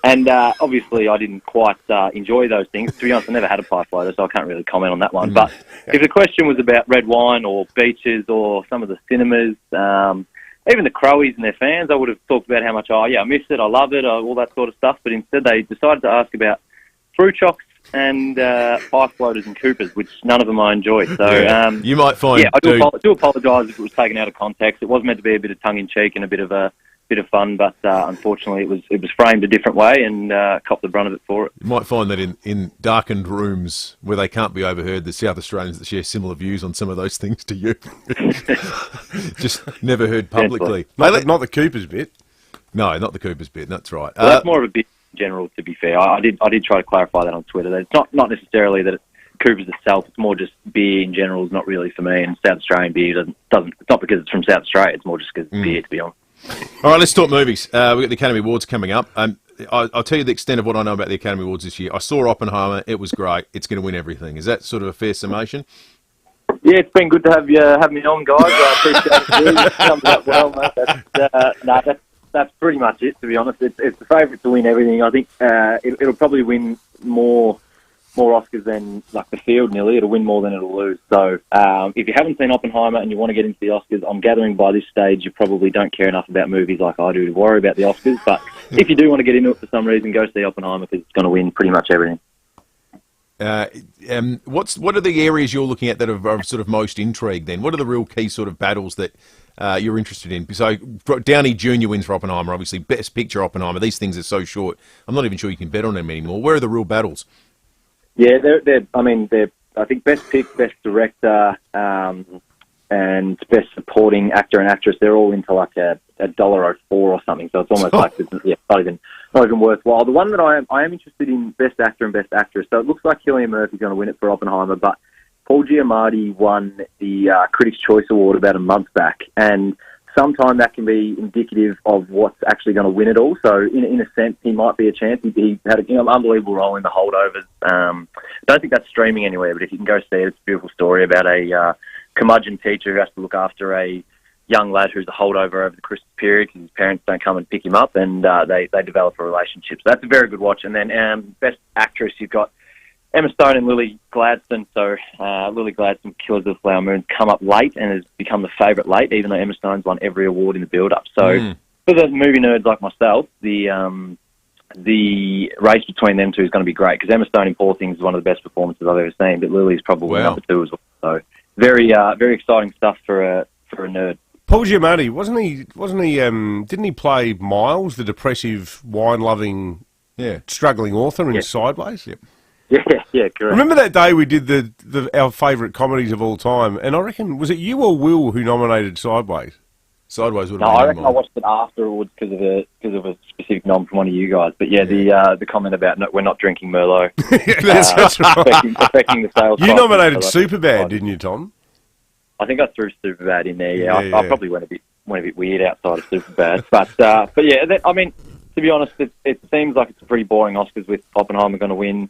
And obviously I didn't quite enjoy those things. To be honest, I never had a pie floater, so I can't really comment on that one. But if the question was about red wine or beaches or some of the cinemas, even the Crowies and their fans, I would have talked about how much, I miss it, I love it, all that sort of stuff. But instead they decided to ask about fruit chocks and pie floaters and Coopers, which none of them I enjoy. So you might find. Yeah, I do apologise if it was taken out of context. It was meant to be a bit of tongue in cheek and a bit of fun, but unfortunately it was framed a different way and copped the brunt of it for it. You might find that in darkened rooms where they can't be overheard, the South Australians that share similar views on some of those things to you. Just never heard publicly. Not the Coopers bit. No, not the Coopers bit, that's right. Well, that's more of a bit in general, to be fair. I did try to clarify that on Twitter. That it's not necessarily that Coopers itself, it's more just beer in general is not really for me, and South Australian beer doesn't. It's not because it's from South Australia, it's more just because it's beer, to be honest. All right, let's talk movies. We've got the Academy Awards coming up. I'll tell you the extent of what I know about the Academy Awards this year. I saw Oppenheimer. It was great. It's going to win everything. Is that sort of a fair summation? Yeah, it's been good to have me on, guys. I appreciate it. Summed it up well, mate. That's pretty much it, to be honest. It's the favourite to win everything. I think it'll probably win more Oscars than like The Field nearly. It'll win more than it'll lose. So if you haven't seen Oppenheimer and you want to get into the Oscars, I'm gathering by this stage you probably don't care enough about movies like I do to worry about the Oscars. But if you do want to get into it for some reason, go see Oppenheimer because it's going to win pretty much everything. What are the areas you're looking at that are sort of most intrigued then? What are the real key sort of battles that you're interested in? So Downey Jr. wins for Oppenheimer, obviously. Best Picture Oppenheimer. These things are so short. I'm not even sure you can bet on them anymore. Where are the real battles? Yeah, they're I think Best Pick, Best Director, and Best Supporting Actor and Actress, they're all into like a $1.04 or something. So it's almost like not even worthwhile. The one that I am interested in, Best Actor and Best Actress. So it looks like Cillian Murphy's going to win it for Oppenheimer, but Paul Giamatti won the Critics' Choice Award about a month back, and sometimes that can be indicative of what's actually going to win it all. So in a sense, he might be a chance. He had an unbelievable role in The Holdovers. I don't think that's streaming anywhere, but if you can go see it, it's a beautiful story about a curmudgeon teacher who has to look after a young lad who's a holdover over the Christmas period because his parents don't come and pick him up, and they develop a relationship. So that's a very good watch. And then Best Actress, you've got Emma Stone and Lily Gladstone. So Lily Gladstone, Killers of the Flower Moon, come up late and has become the favourite late, even though Emma Stone's won every award in the build-up. So for the movie nerds like myself, the race between them two is going to be great because Emma Stone in Poor Things is one of the best performances I've ever seen, but Lily's probably number two as well. So very exciting stuff for a nerd. Paul Giamatti, wasn't he? Didn't he play Miles, the depressive, wine-loving, struggling author in Sideways? Yep. Yeah, correct. Remember that day we did our favourite comedies of all time, and I reckon, was it you or Will who nominated Sideways? Sideways would have been I reckon I watched it afterwards because of a specific nom from one of you guys. But the comment about we're not drinking Merlot, that's right. affecting the sales. You nominated Superbad, didn't you, Tom? I think I threw Superbad in there. I probably went a bit weird outside of Superbad, but yeah, to be honest, it seems like it's a pretty boring Oscars with Oppenheimer going to win.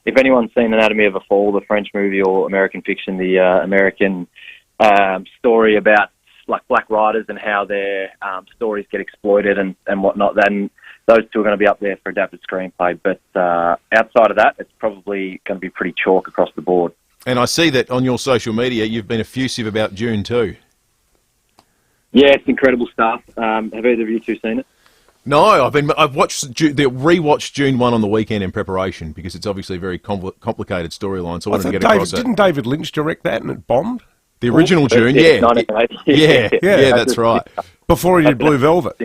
If anyone's seen Anatomy of a Fall, the French movie, or American Fiction, the American story about like black writers and how their stories get exploited and whatnot, then those two are going to be up there for adapted screenplay. But outside of that, it's probably going to be pretty chalk across the board. And I see that on your social media, you've been effusive about June too. Yeah, it's incredible stuff. Have either of you two seen it? No, I've rewatched June 1 on the weekend in preparation because it's obviously a very complicated storyline, so I wanted to get across it. Didn't David Lynch direct that and it bombed? The original June, yeah. 1980. Yeah, that's right. Before he did Blue Velvet.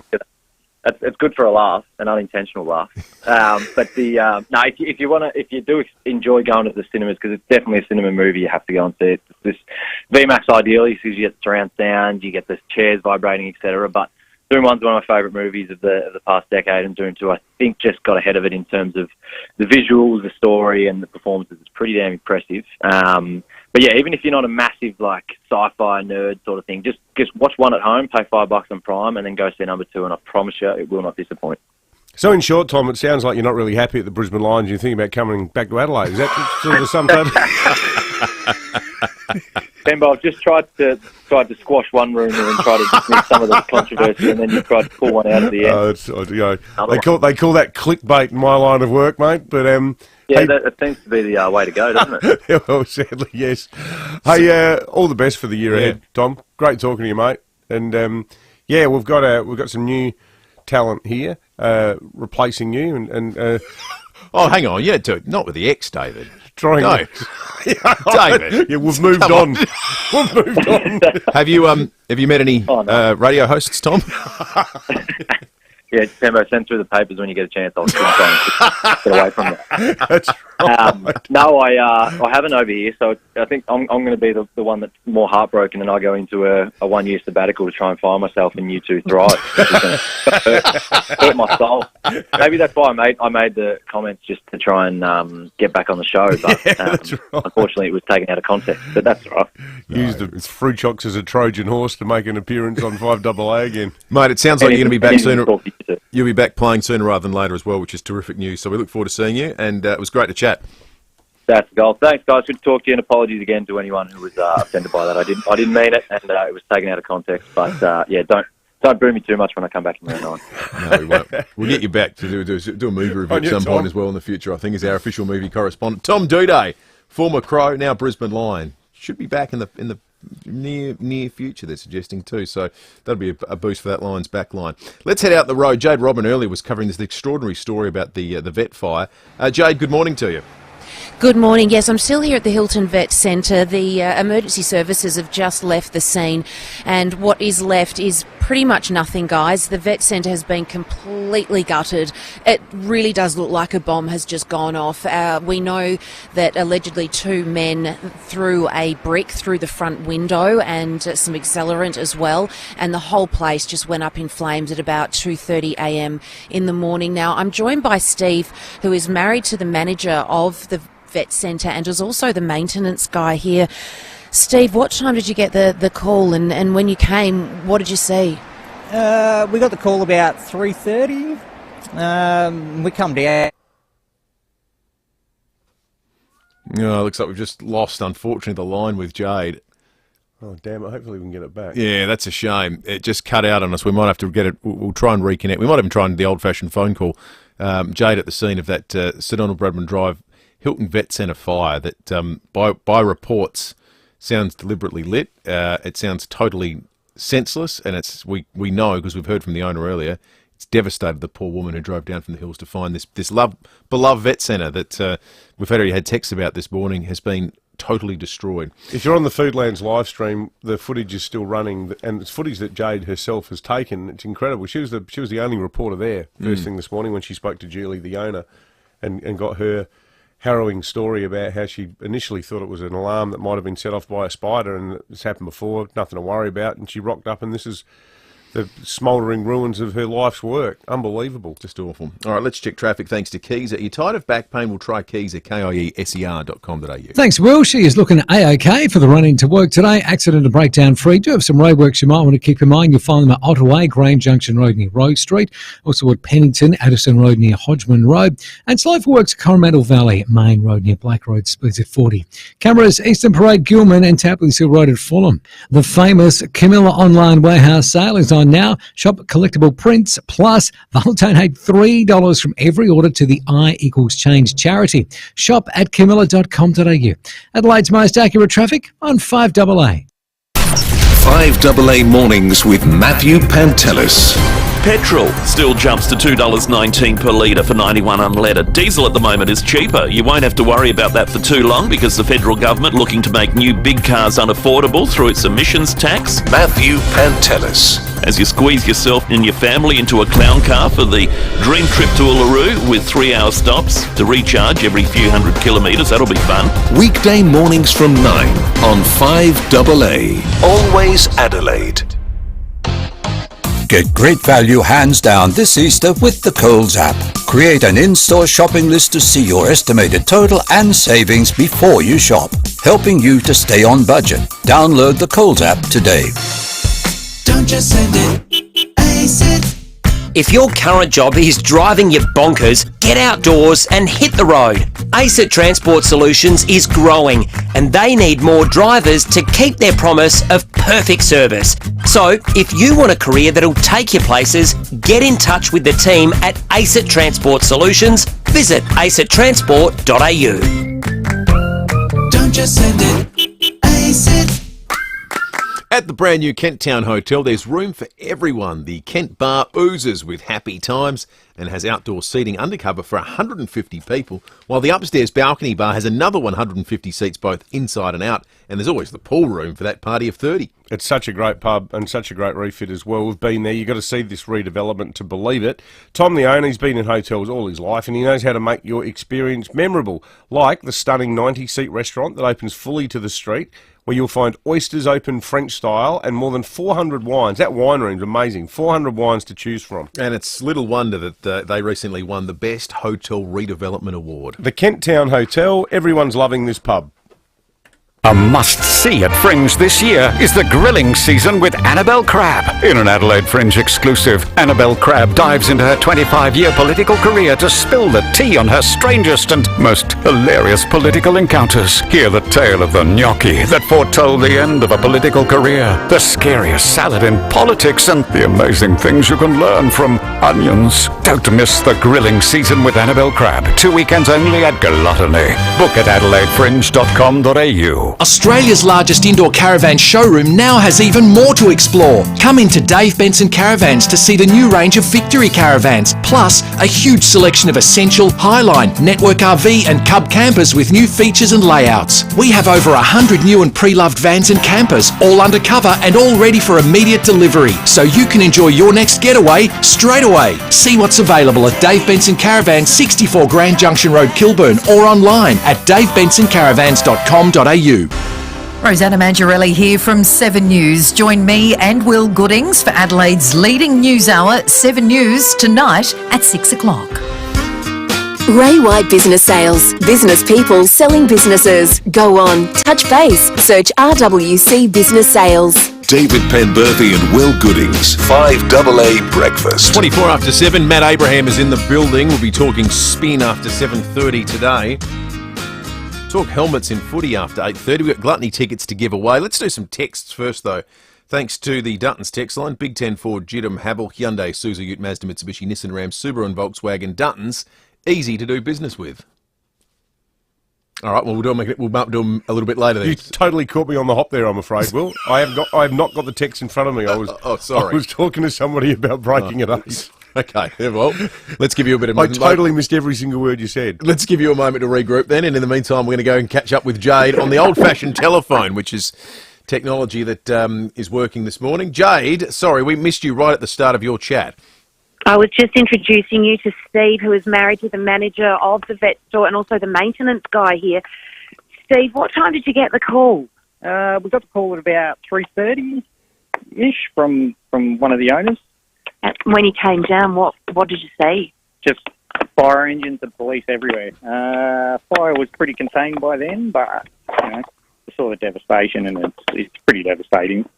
It's good for a laugh, an unintentional laugh. But if you do enjoy going to the cinemas, because it's definitely a cinema movie, you have to go and see it. This VMAX ideally, because you get surround sound, you get the chairs vibrating, etc. But Dune 1's one of my favourite movies of the past decade, and Dune 2, I think, just got ahead of it in terms of the visuals, the story, and the performances. It's pretty damn impressive. But yeah, even if you're not a massive like sci-fi nerd sort of thing, just watch one at home, pay $5 on Prime, and then go see number 2, and I promise you, it will not disappoint. So in short, Tom, it sounds like you're not really happy at the Brisbane Lions. You're thinking about coming back to Adelaide. Is that sort of the sum total? Bembo, I've just tried to squash one rumour and try to dismiss some of the controversy, and then you tried to pull one out at the end. They call that clickbait in my line of work, mate. But yeah, that seems to be the way to go, doesn't it? Well, sadly, yes. Hey, all the best for the year ahead, Tom. Great talking to you, mate. And yeah, we've got some new talent here replacing you, and oh, hang on, yeah, not with the X, David. No. David. Yeah, we've moved on. We've moved on. Have you met any radio hosts, Tom? Yeah, Tembo, send through the papers when you get a chance. I'll get away from that. That's right. No, I haven't over here, so I think I'm going to be the one that's more heartbroken, and I go into a 1-year sabbatical to try and find myself, and you two thrive. Hurt my soul. Maybe that's why I made the comments, just to try and get back on the show, but unfortunately it was taken out of context. But that's right. Use the fruit chocks as a Trojan horse to make an appearance on 5AA again. Mate, it sounds like you're going to be back sooner. You'll be back playing sooner rather than later as well, which is terrific news. So we look forward to seeing you, and it was great to chat. That's the goal. Thanks, guys. Good to talk to you, and apologies again to anyone who was offended by that. I didn't mean it, and it was taken out of context. But yeah, don't boo me too much when I come back in round 9. No, we won't. We'll get you back to do a movie review at some point as well in the future, I think, as our official movie correspondent. Tom Duday, former Crow, now Brisbane Lion, should be back in the near future, they're suggesting too, so that'll be a boost for that Lions back line. Let's head out the road. Jade Robin earlier was covering this extraordinary story about the vet fire. Jade, good morning to you. Good morning. Yes, I'm still here at the Hilton Vet Centre. The emergency services have just left the scene, and what is left is pretty much nothing, guys. The vet centre has been completely gutted. It really does look like a bomb has just gone off. We know that allegedly 2 men threw a brick through the front window and some accelerant as well, and the whole place just went up in flames at about 2:30 a.m. in the morning. Now, I'm joined by Steve, who is married to the manager of the vet centre and is also the maintenance guy here. Steve, what time did you get the call, and when you came, what did you see? We got the call about 3:30. We come down. Looks like we've just lost, unfortunately, the line with Jade. Oh, damn it. Hopefully we can get it back. Yeah, that's a shame. It just cut out on us. We might have to get it. We'll try and reconnect. We might even try the old-fashioned phone call. Jade at the scene of that Sir Donald Bradman Drive Hilton Vet Centre fire that, by reports, sounds deliberately lit. It sounds totally senseless, and we know, because we've heard from the owner earlier, it's devastated the poor woman who drove down from the hills to find this beloved vet centre that we've already had texts about this morning has been totally destroyed. If you're on the Foodlands live stream, the footage is still running, and it's footage that Jade herself has taken. It's incredible. She was the only reporter there first thing this morning when she spoke to Julie, the owner, and got her harrowing story about how she initially thought it was an alarm that might have been set off by a spider, and it's happened before, nothing to worry about, and she rocked up, and this is the smouldering ruins of her life's work. Unbelievable. Just awful. All right, let's check traffic thanks to Keys. Are you tired of back pain? We'll try Keys at kieser.com.au. Thanks, Will. She is looking A-OK for the run into work today. Accident and breakdown free. Do have some roadworks you might want to keep in mind. You'll find them at Ottaway, Grange Junction Road near Rose Street. Also at Pennington, Addison Road near Hodgman Road. And slow for works at Coromandel Valley, Main Road near Black Road, splits at 40. Cameras, Eastern Parade, Gilman and Tapley Hill Road at Fulham. The famous Camilla online warehouse sale is on now. Shop collectible prints, plus they'll donate $3 from every order to the I Equals Change charity. Shop at camilla.com.au. Adelaide's most accurate traffic on 5AA. 5AA Mornings with Matthew Pantelis. Petrol still jumps to $2.19 per litre for 91 unleaded. Diesel at the moment is cheaper. You won't have to worry about that for too long because the federal government looking to make new big cars unaffordable through its emissions tax. Matthew Pantelis. As you squeeze yourself and your family into a clown car for the dream trip to Uluru with 3-hour stops to recharge every few hundred kilometres, that'll be fun. Weekday mornings from 9 on 5AA. Always Adelaide. Get great value hands down this Easter with the Coles app. Create an in-store shopping list to see your estimated total and savings before you shop, helping you to stay on budget. Download the Coles app today. Don't just send it, ace it. If your current job is driving you bonkers, get outdoors and hit the road. ACET Transport Solutions is growing and they need more drivers to keep their promise of perfect service. So, if you want a career that'll take you places, get in touch with the team at ACET Transport Solutions. Visit acetransport.au. Don't just send it, ace it. At the brand new Kent Town Hotel, there's room for everyone. The Kent Bar oozes with happy times and has outdoor seating undercover for 150 people, while the upstairs balcony bar has another 150 seats both inside and out, and there's always the pool room for that party of 30. It's such a great pub and such a great refit as well. We've been there. You've got to see this redevelopment to believe it. Tom, the owner, he's been in hotels all his life and he knows how to make your experience memorable, like the stunning 90-seat restaurant that opens fully to the street, where you'll find oysters open French style and more than 400 wines. That wine room's amazing. 400 wines to choose from. And it's little wonder that they recently won the Best Hotel Redevelopment Award. The Kent Town Hotel, everyone's loving this pub. A must-see at Fringe this year is the grilling season with Annabelle Crabb. In an Adelaide Fringe exclusive, Annabelle Crabb dives into her 25-year political career to spill the tea on her strangest and most hilarious political encounters. Hear the tale of the gnocchi that foretold the end of a political career, the scariest salad in politics, and the amazing things you can learn from onions. Don't miss the grilling season with Annabelle Crabb. 2 weekends only at Gluttony. Book at adelaidefringe.com.au. Australia's largest indoor caravan showroom now has even more to explore. Come into Dave Benson Caravans to see the new range of Victory caravans, plus a huge selection of Essential, Highline, Network RV and Cub campers with new features and layouts. We have over 100 new and pre-loved vans and campers, all undercover and all ready for immediate delivery, so you can enjoy your next getaway straight away. See what's available at Dave Benson Caravans, 64 Grand Junction Road, Kilburn, or online at davebensoncaravans.com.au. Rosanna Mangiarelli here from 7 News. Join me and Will Goodings for Adelaide's leading news hour, 7 News, tonight at 6 o'clock. Ray White Business Sales. Business people selling businesses. Go on, touch base, search RWC Business Sales. David Penberthy and Will Goodings, 5AA Breakfast. 24 after 7, Matt Abraham is in the building. We'll be talking spin after 7:30 today. Talk helmets in footy after 8:30. We've got gluttony tickets to give away. Let's do some texts first, though. Thanks to the Dunstan text line, Big 10 Ford, Jidam, Havel, Hyundai, Isuzu, Ute, Mazda, Mitsubishi, Nissan, Ram, Subaru and Volkswagen. Dunstan, easy to do business with. All right, well, we'll do them a little bit later then. You totally caught me on the hop there, I'm afraid, Will. I have not got the text in front of me. Sorry. I was talking to somebody about breaking it up. Okay, well, let's give you a bit of... I totally missed every single word you said. Let's give you a moment to regroup then, and in the meantime, we're going to go and catch up with Jade on the old-fashioned telephone, which is technology that is working this morning. Jade, sorry, we missed you right at the start of your chat. I was just introducing you to Steve, who is married to the manager of the vet store and also the maintenance guy here. Steve, what time did you get the call? We got the call at about 3:30. ish from one of the owners. When he came down, what did you see? Just fire engines and police everywhere. Fire was pretty contained by then, but you saw the devastation, and it's pretty devastating.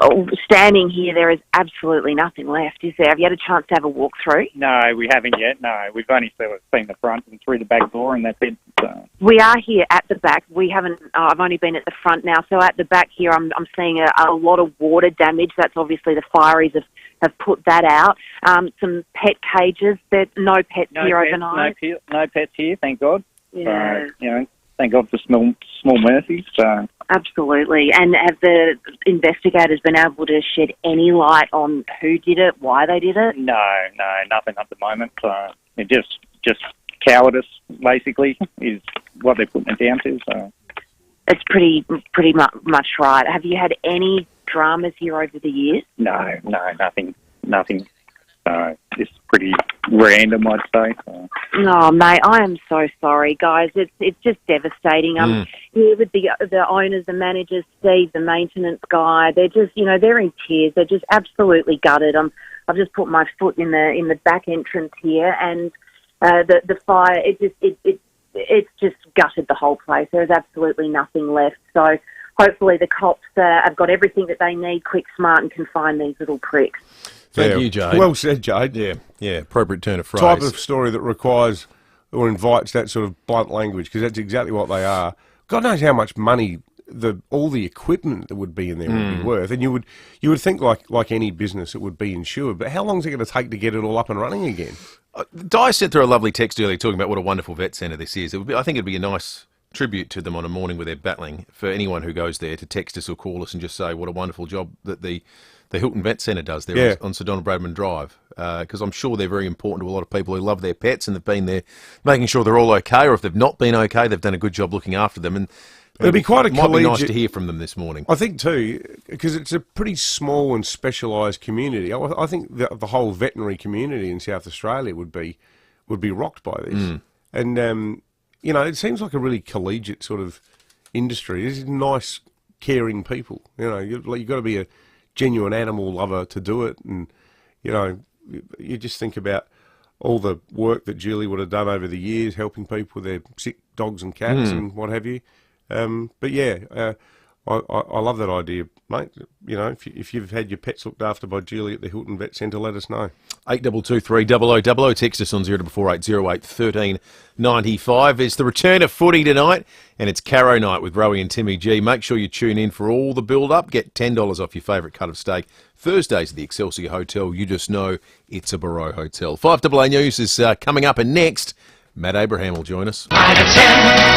Oh, standing here, there is absolutely nothing left, is there? Have you had a chance to have a walk through? No, we haven't yet. No, we've only seen the front and through the back door, and that's it. So. We are here at the back. We haven't. I've only been at the front now, so at the back here, I'm seeing a lot of water damage. That's obviously the fireys have put that out. Some pet cages. There's no pets here overnight. No pets here, thank God. Yeah. Thank God for small mercies. So. Absolutely. And have the investigators been able to shed any light on who did it, why they did it? No, nothing at the moment. It just cowardice, basically, is what they're putting it down to. So. It's pretty much right. Have you had any dramas here over the years? No, nothing. It's pretty random, I'd say. So. Oh, mate, I am so sorry, guys. It's just devastating. Here with the owners, the managers, Steve, the maintenance guy. They're just, they're in tears. They're just absolutely gutted. I've just put my foot in the back entrance here, and the fire. It's just gutted the whole place. There's absolutely nothing left. So hopefully the cops have got everything that they need, quick, smart, and can find these little pricks. Thank you, Jade. Well said, Jade. Yeah, appropriate turn of phrase. Type of story that requires or invites that sort of blunt language, because that's exactly what they are. God knows how much money all the equipment that would be in there would be worth, and you would think like any business it would be insured. But how long is it going to take to get it all up and running again? Di sent through a lovely text earlier talking about what a wonderful vet centre this is. I think it'd be a nice tribute to them on a morning where they're battling for anyone who goes there to text us or call us and just say what a wonderful job that the Hilton Vet Centre does there on Sir Donald Bradman Drive, because I'm sure they're very important to a lot of people who love their pets and they've been there making sure they're all okay, or if they've not been okay, they've done a good job looking after them. And it'll be quite a might collegiate. Be nice to hear from them this morning. I think too, because it's a pretty small and specialised community. I think the whole veterinary community in South Australia would be rocked by this, and it seems like a really collegiate sort of industry. These nice, caring people. You've got to be a genuine animal lover to do it, and you just think about all the work that Julie would have done over the years helping people with their sick dogs and cats and what have you. But yeah, I love that idea, mate. If you've had your pets looked after by Julie at the Hilton Vet Centre, let us know. 8223 0000. Text us on 044808 1395. It's the return of footy tonight, and it's Carro night with Rowie and Timmy G. Make sure you tune in for all the build-up. Get $10 off your favourite cut of steak. Thursdays at the Excelsior Hotel. You just know it's a Barreau Hotel. 5AA News is coming up, and next, Matt Abraham will join us. 5 to 10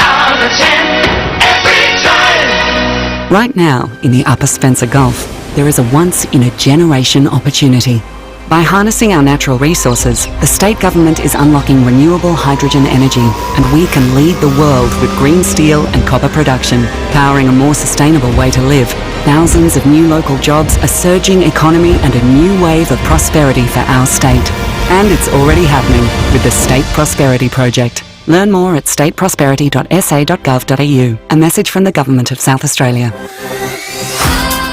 out of 10 every time. Right now, in the Upper Spencer Gulf, there is a once-in-a-generation opportunity. By harnessing our natural resources, the state government is unlocking renewable hydrogen energy, and we can lead the world with green steel and copper production, powering a more sustainable way to live. Thousands of new local jobs, a surging economy, and a new wave of prosperity for our state. And it's already happening with the State Prosperity Project. Learn more at stateprosperity.sa.gov.au. A message from the Government of South Australia.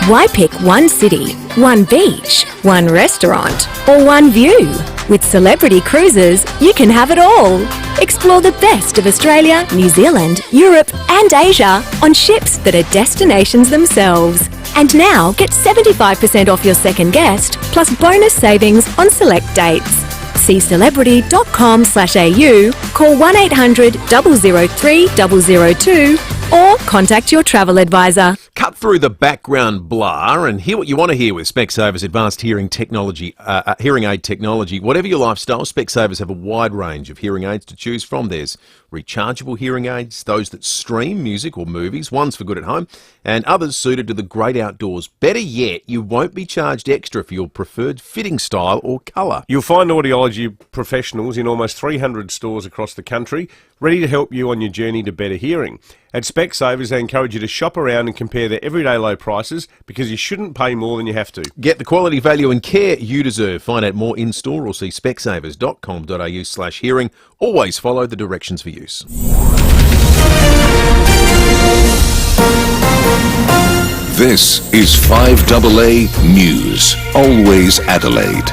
Why pick one city, one beach, one restaurant, or one view? With Celebrity Cruises, you can have it all. Explore the best of Australia, New Zealand, Europe, and Asia on ships that are destinations themselves. And now get 75% off your second guest, plus bonus savings on select dates. See celebrity.com/au, call 1800 003 002, or contact your travel advisor. Cut through the background blur and hear what you want to hear with Specsavers advanced hearing technology, hearing aid technology. Whatever your lifestyle, Specsavers have a wide range of hearing aids to choose from. There's rechargeable hearing aids, those that stream music or movies, ones for good at home, and others suited to the great outdoors. Better yet, you won't be charged extra for your preferred fitting style or colour. You'll find audiology professionals in almost 300 stores across the country, ready to help you on your journey to better hearing. At Specsavers, they encourage you to shop around and compare their everyday low prices, because you shouldn't pay more than you have to. Get the quality, value and care you deserve. Find out more in-store or see specsavers.com.au/hearing. Always follow the directions for use. This is 5AA News, always Adelaide.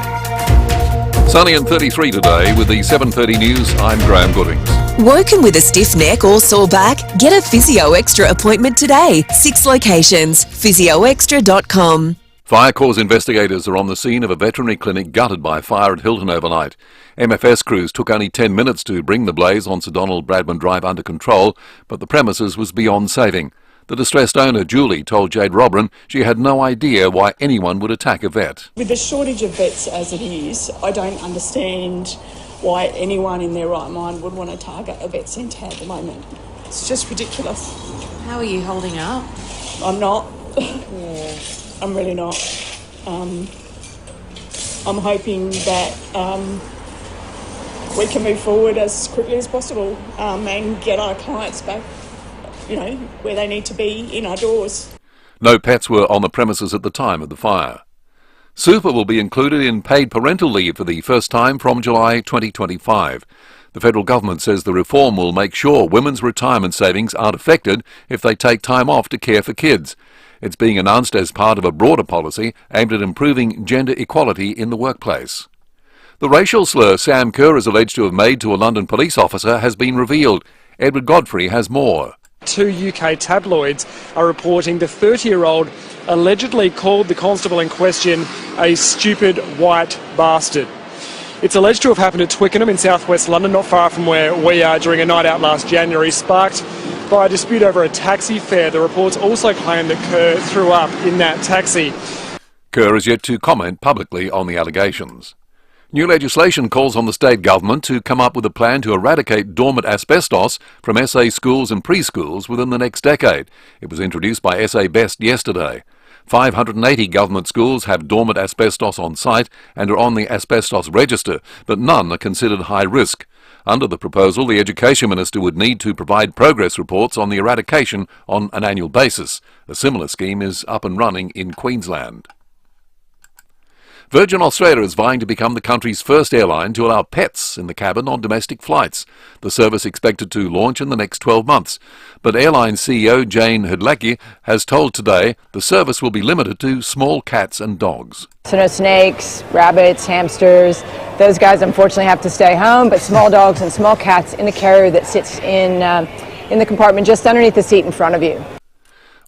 Sunny and 33 today with the 7:30 news. I'm Graham Goodings. Woken with a stiff neck or sore back? Get a Physio Extra appointment today. 6 locations. PhysioExtra.com. Fire Corps investigators are on the scene of a veterinary clinic gutted by fire at Hilton overnight. MFS crews took only 10 minutes to bring the blaze on Sir Donald Bradman Drive under control, but the premises was beyond saving. The distressed owner, Julie, told Jade Robran she had no idea why anyone would attack a vet. With the shortage of vets as it is, I don't understand why anyone in their right mind would want to target a vet centre at the moment. It's just ridiculous. How are you holding up? I'm not. Yeah. I'm really not. I'm hoping that we can move forward as quickly as possible and get our clients back, where they need to be, in our doors. No pets were on the premises at the time of the fire. Super will be included in paid parental leave for the first time from July 2025. The federal government says the reform will make sure women's retirement savings aren't affected if they take time off to care for kids. It's being announced as part of a broader policy aimed at improving gender equality in the workplace. The racial slur Sam Kerr is alleged to have made to a London police officer has been revealed. Edward Godfrey has more. 2 UK tabloids are reporting the 30-year-old allegedly called the constable in question a stupid white bastard. It's alleged to have happened at Twickenham in southwest London, not far from where we are, during a night out last January, sparked by a dispute over a taxi fare. The reports also claim that Kerr threw up in that taxi. Kerr is yet to comment publicly on the allegations. New legislation calls on the state government to come up with a plan to eradicate dormant asbestos from SA schools and preschools within the next decade. It was introduced by SA Best yesterday. 580 government schools have dormant asbestos on site and are on the asbestos register, but none are considered high risk. Under the proposal, the Education Minister would need to provide progress reports on the eradication on an annual basis. A similar scheme is up and running in Queensland. Virgin Australia is vying to become the country's first airline to allow pets in the cabin on domestic flights. The service expected to launch in the next 12 months. But airline CEO Jane Hudlacki has told Today the service will be limited to small cats and dogs. So no snakes, rabbits, hamsters. Those guys unfortunately have to stay home, but small dogs and small cats in the carrier that sits in the compartment just underneath the seat in front of you.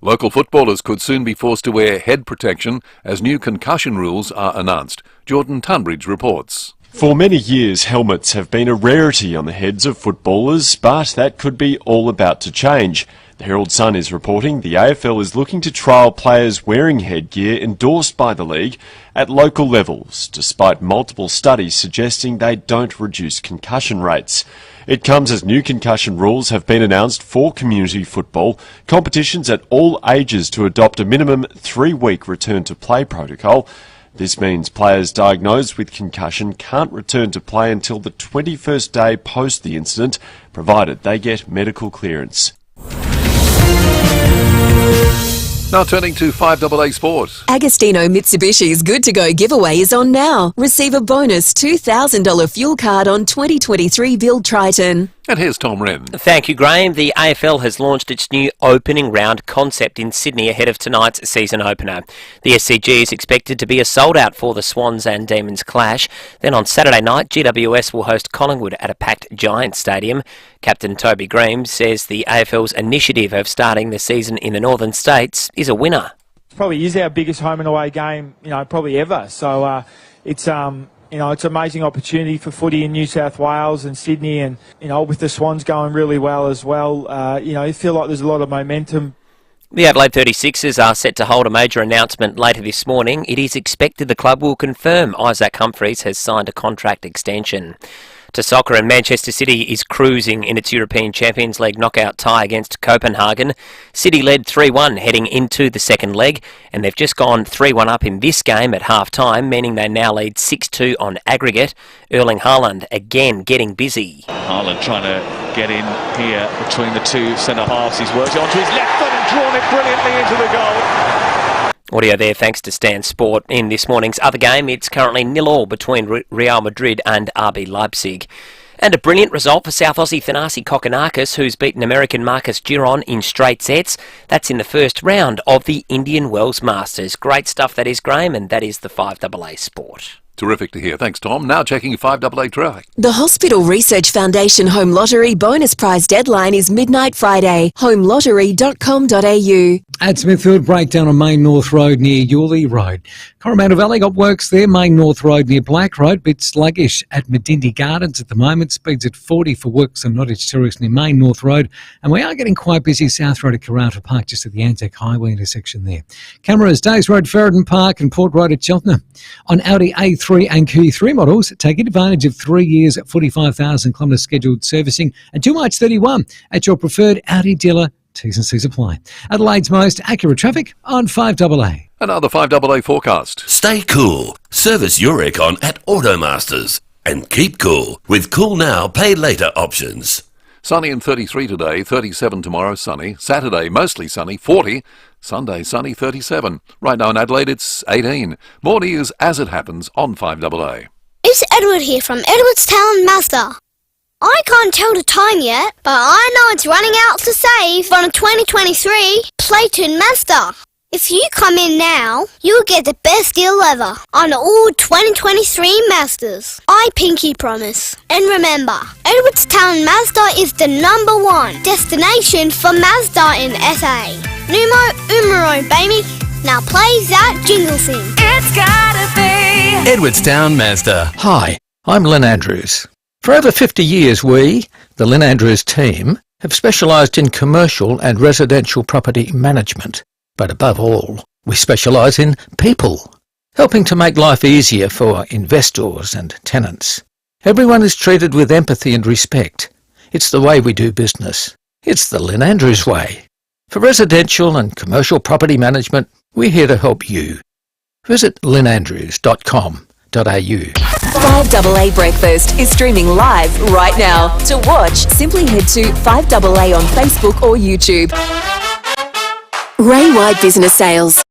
Local footballers could soon be forced to wear head protection as new concussion rules are announced. Jordan Tunbridge reports. For many years, helmets have been a rarity on the heads of footballers, but that could be all about to change. The Herald Sun is reporting the AFL is looking to trial players wearing headgear endorsed by the league at local levels, despite multiple studies suggesting they don't reduce concussion rates. It comes as new concussion rules have been announced for community football, competitions at all ages to adopt a minimum 3-week return to play protocol. This means players diagnosed with concussion can't return to play until the 21st day post the incident, provided they get medical clearance. Now turning to 5AA Sport. Agostino Mitsubishi's Good to Go giveaway is on now. Receive a bonus $2,000 fuel card on 2023 Build Triton. And here's Tom Wren. Thank you, Graham. The AFL has launched its new opening round concept in Sydney ahead of tonight's season opener. The SCG is expected to be a sold-out for the Swans and Demons clash. Then on Saturday night, GWS will host Collingwood at a packed Giants stadium. Captain Toby Green says the AFL's initiative of starting the season in the Northern States is a winner. Probably is our biggest home and away game, probably ever. So it's an amazing opportunity for footy in New South Wales and Sydney, and with the Swans going really well as well. You feel like there's a lot of momentum. The Adelaide 36ers are set to hold a major announcement later this morning. It is expected the club will confirm Isaac Humphries has signed a contract extension. To soccer, and Manchester City is cruising in its European Champions League knockout tie against Copenhagen. City led 3-1 heading into the second leg, and they've just gone 3-1 up in this game at half-time, meaning they now lead 6-2 on aggregate. Erling Haaland again getting busy. Haaland trying to get in here between the two centre-halves. He's worked onto his left foot and drawn it brilliantly into the goal. Audio there thanks to Stan Sport. In this morning's other game, it's currently 0-0 between Real Madrid and RB Leipzig. And a brilliant result for South Aussie Thanasi Kokonakis, who's beaten American Marcus Giron in straight sets. That's in the first round of the Indian Wells Masters. Great stuff that is, Graham, and that is the 5AA Sport. Terrific to hear. Thanks, Tom. Now checking your 5AA traffic. The Hospital Research Foundation Home Lottery bonus prize deadline is midnight Friday. homelottery.com.au. At Smithfield, breakdown on Main North Road near Yulee Road. Coromandel Valley got works there. Main North Road near Black Road. Bit sluggish at Medindi Gardens at the moment. Speeds at 40 for works on Nottage Terrace near Main North Road. And we are getting quite busy South Road at Karratha Park, just at the Anzac Highway intersection there. Cameras, Days Road, Ferryden Park and Port Road at Cheltenham. On Audi A3 and Q3 models, take advantage of 3 years at 45,000 kilometres scheduled servicing until March 31 at your preferred Audi dealer. T's and C's apply. Adelaide's most accurate traffic on 5AA. Another 5AA forecast. Stay cool. Service your aircon at Automasters. And keep cool with Cool Now, Pay Later options. Sunny and 33 today, 37 tomorrow, sunny. Saturday, mostly sunny, 40. Sunday, sunny, 37. Right now in Adelaide, it's 18. More news as it happens on 5AA. It's Edward here from Edwardstown Mazda. I can't tell the time yet, but I know it's running out to save on a 2023 Platinum Mazda. If you come in now, you'll get the best deal ever on all 2023 Mazdas. I pinky promise. And remember, Edwardstown Mazda is the #1 destination for Mazda in SA. Numo umero, baby. Now play that jingle thing. It's gotta be Edwardstown Mazda. Hi, I'm Lynn Andrews. For over 50 years we, the Lynn Andrews team, have specialised in commercial and residential property management. But above all, we specialise in people, helping to make life easier for investors and tenants. Everyone is treated with empathy and respect. It's the way we do business. It's the Lynn Andrews way. For residential and commercial property management, we're here to help you. Visit lynnandrews.com.au. 5AA Breakfast is streaming live right now. To watch, simply head to 5AA on Facebook or YouTube. Ray White Business Sales.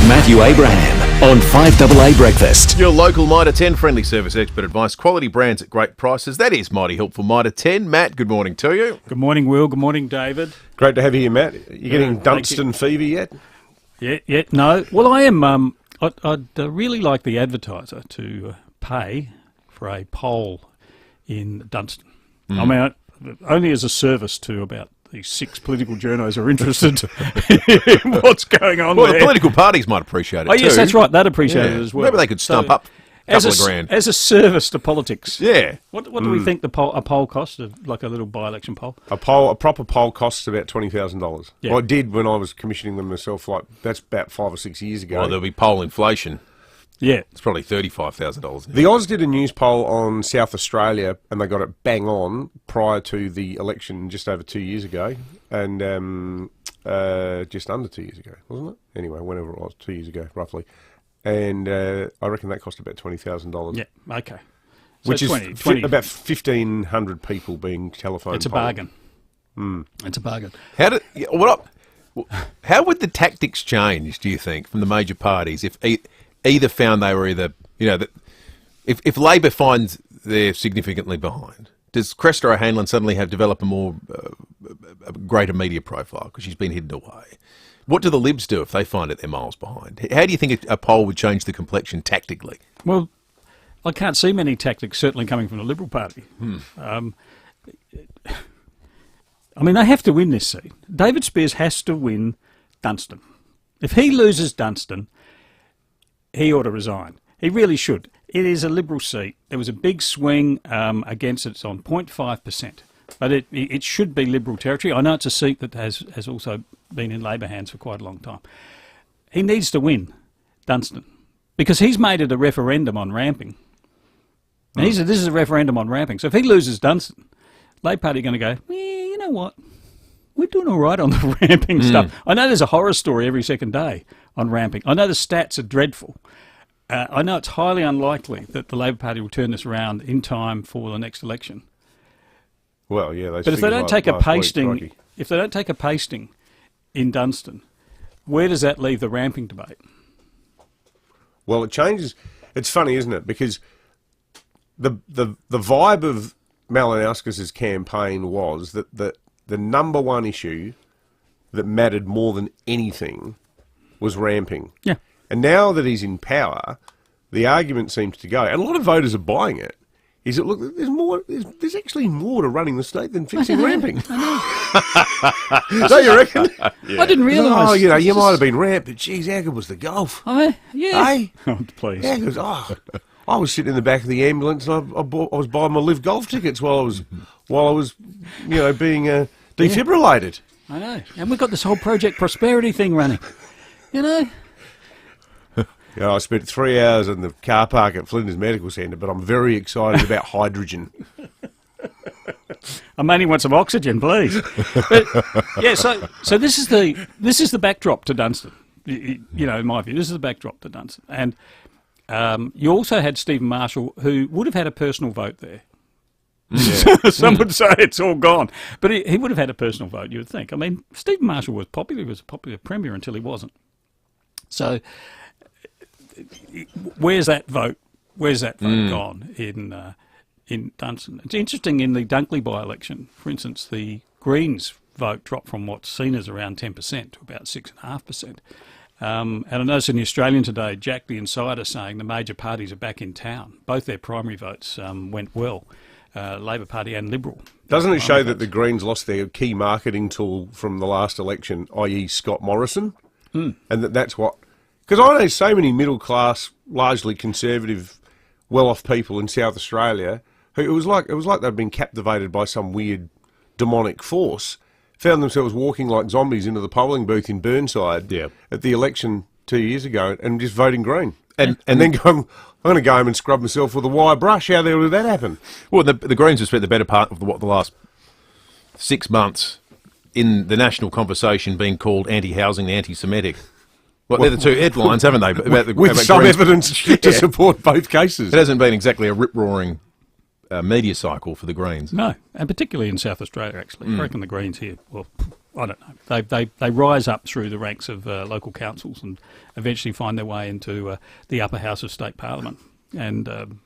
Matthew Abraham on 5AA Breakfast. Your local Mitre 10 friendly service expert advice, quality brands at great prices. That is mighty helpful. Mitre 10. Matt, good morning to you. Good morning, Will. Good morning, David. Great to have you here, Matt. You getting Dunstan fever yet? Yeah, no. Well, I am. I'd really like the advertiser to pay for a poll in Dunstan. I mean, only as a service to about the 6 political journos are interested in what's going on there. Well, the political parties might appreciate it too. Oh, yes, that's right. They'd appreciate it as well. Maybe they could stump up a couple of grand. As a service to politics. Yeah. What do we think a poll costs, like a little by-election poll? A proper poll costs about $20,000. Yeah. Well, it did when I was commissioning them myself, that's about 5 or 6 years ago. Well, there'll be poll inflation. Yeah. It's probably $35,000. The Oz did a news poll on South Australia, and they got it bang on prior to the election just over 2 years ago, and just under 2 years ago, wasn't it? Anyway, whenever it was, 2 years ago, roughly. And I reckon that cost about $20,000. Yeah, okay. So Which 20, is 20. About 1,500 people being telephoned. It's a bargain. It's a bargain. How would the tactics change, do you think, from the major parties if either found they were if Labor finds they're significantly behind? Does Cresta O'Hanlon suddenly have developed a greater media profile because she's been hidden away? What do the Libs do if they find that they're miles behind? How do you think a poll would change the complexion tactically? Well, I can't see many tactics certainly coming from the Liberal Party. I mean, they have to win this seat. David Spears has to win Dunstan. If he loses Dunstan, he ought to resign. He really should. It is a Liberal seat. There was a big swing against it. It's on 0.5%. But it should be Liberal territory. I know it's a seat that has also been in Labor hands for quite a long time. He needs to win Dunstan because he's made it a referendum on ramping. And he said this is a referendum on ramping. So if he loses Dunstan, Labor Party are going to go, you know what? We're doing all right on the ramping stuff. I know there's a horror story every second day on ramping. I know the stats are dreadful. I know it's highly unlikely that the Labor Party will turn this around in time for the next election. Well, yeah, but if they don't take a pasting, in Dunstan, where does that leave the ramping debate? Well, it changes. It's funny, isn't it? Because the vibe of Malinowskis' campaign was that the number one issue that mattered more than anything was ramping. Yeah. And now that he's in power, the argument seems to go, and a lot of voters are buying it, is that, look, there's actually more to running the state than fixing ramping. Don't you reckon? Yeah. I didn't realise. Oh, you might have been ramped, but geez, how good was the golf? Yeah. Hey? Oh, please. How good, I was sitting in the back of the ambulance and I was buying my live golf tickets while I was being defibrillated. I know. And we've got this whole Project Prosperity thing running. I spent 3 hours in the car park at Flinders Medical Centre, but I'm very excited about hydrogen. I mainly want some oxygen, please. But, yeah, so this is the backdrop to Dunstan. In my view, this is the backdrop to Dunstan. And you also had Stephen Marshall, who would have had a personal vote there. Yeah. Some would say it's all gone, but he would have had a personal vote. You would think. I mean, Stephen Marshall was popular. He was a popular premier until he wasn't. So, where's that vote? Where's that vote gone in Dunstan? It's interesting in the Dunkley by-election, for instance, the Greens vote dropped from what's seen as around 10% to about 6.5%. And I noticed in the Australian today, Jack the Insider saying the major parties are back in town. Both their primary votes went well, Labor Party and Liberal. Doesn't it show that the Greens lost their key marketing tool from the last election, i.e. Scott Morrison? And that's what... Because I know so many middle-class, largely conservative, well-off people in South Australia who it was like they'd been captivated by some weird demonic force, found themselves walking like zombies into the polling booth in Burnside at the election 2 years ago and just voting Green. And then going, I'm going to go home and scrub myself with a wire brush. How the hell did that happen? Well, the Greens have spent the better part of the last 6 months in the national conversation being called anti-housing and anti-Semitic. Well, they're the two headlines, haven't they? With some Greens. Evidence to support both cases. It hasn't been exactly a rip-roaring media cycle for the Greens. No, and particularly in South Australia, actually. I reckon the Greens here, well, I don't know. They rise up through the ranks of local councils and eventually find their way into the upper house of state parliament and,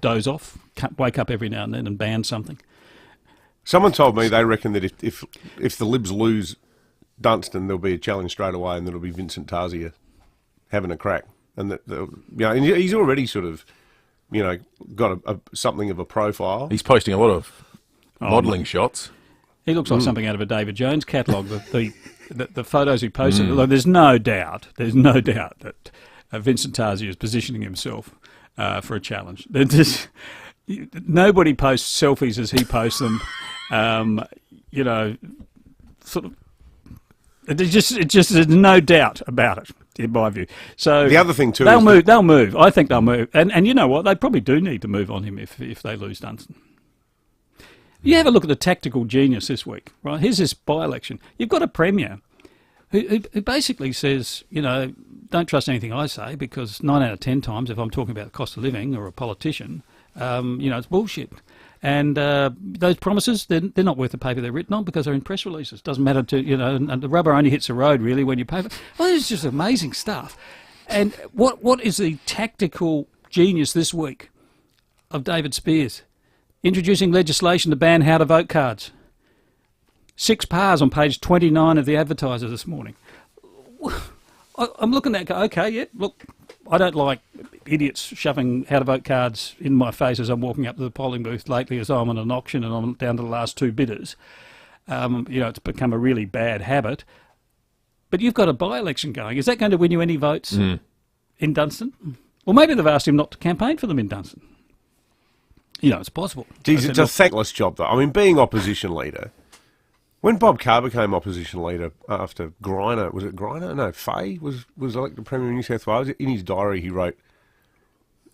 doze off, wake up every now and then and ban something. Someone told me they reckon that if the Libs lose Dunstan, there'll be a challenge straight away and that'll be Vincent Tarzia having a crack. And that, and he's already sort of, got something of a profile. He's posting a lot of modelling shots. He looks like something out of a David Jones catalogue. The photos he posted. Look, there's no doubt that Vincent Tarzia is positioning himself for a challenge. Nobody posts selfies as he posts them. Sort of. It's just there's no doubt about it, in my view. So the other thing too, they'll move. I think they'll move, and you know what? They probably do need to move on him if they lose Dunstan. You have a look at the tactical genius this week, right? Here's this by-election. You've got a premier who basically says, don't trust anything I say because 9 out of 10 times, if I'm talking about the cost of living or a politician, it's bullshit. And those promises, they're not worth the paper they're written on because they're in press releases. Doesn't matter to, and the rubber only hits the road, really, when you pay for it. Well, it's just amazing stuff. And what is the tactical genius this week of David Spears? Introducing legislation to ban how-to-vote cards. 6 pars on page 29 of the Advertiser this morning. I'm looking at that, okay, yeah, look, I don't like idiots shoving how-to-vote cards in my face as I'm walking up to the polling booth lately as I'm on an auction and I'm down to the last 2 bidders. It's become a really bad habit. But you've got a by-election going. Is that going to win you any votes in Dunstan? Well, maybe they've asked him not to campaign for them in Dunstan. It's possible. Geez, it's a thankless job, though. I mean, being opposition leader... When Bob Kerr became opposition leader after Greiner, was it Greiner? No, Fay was elected Premier of New South Wales. In his diary, he wrote,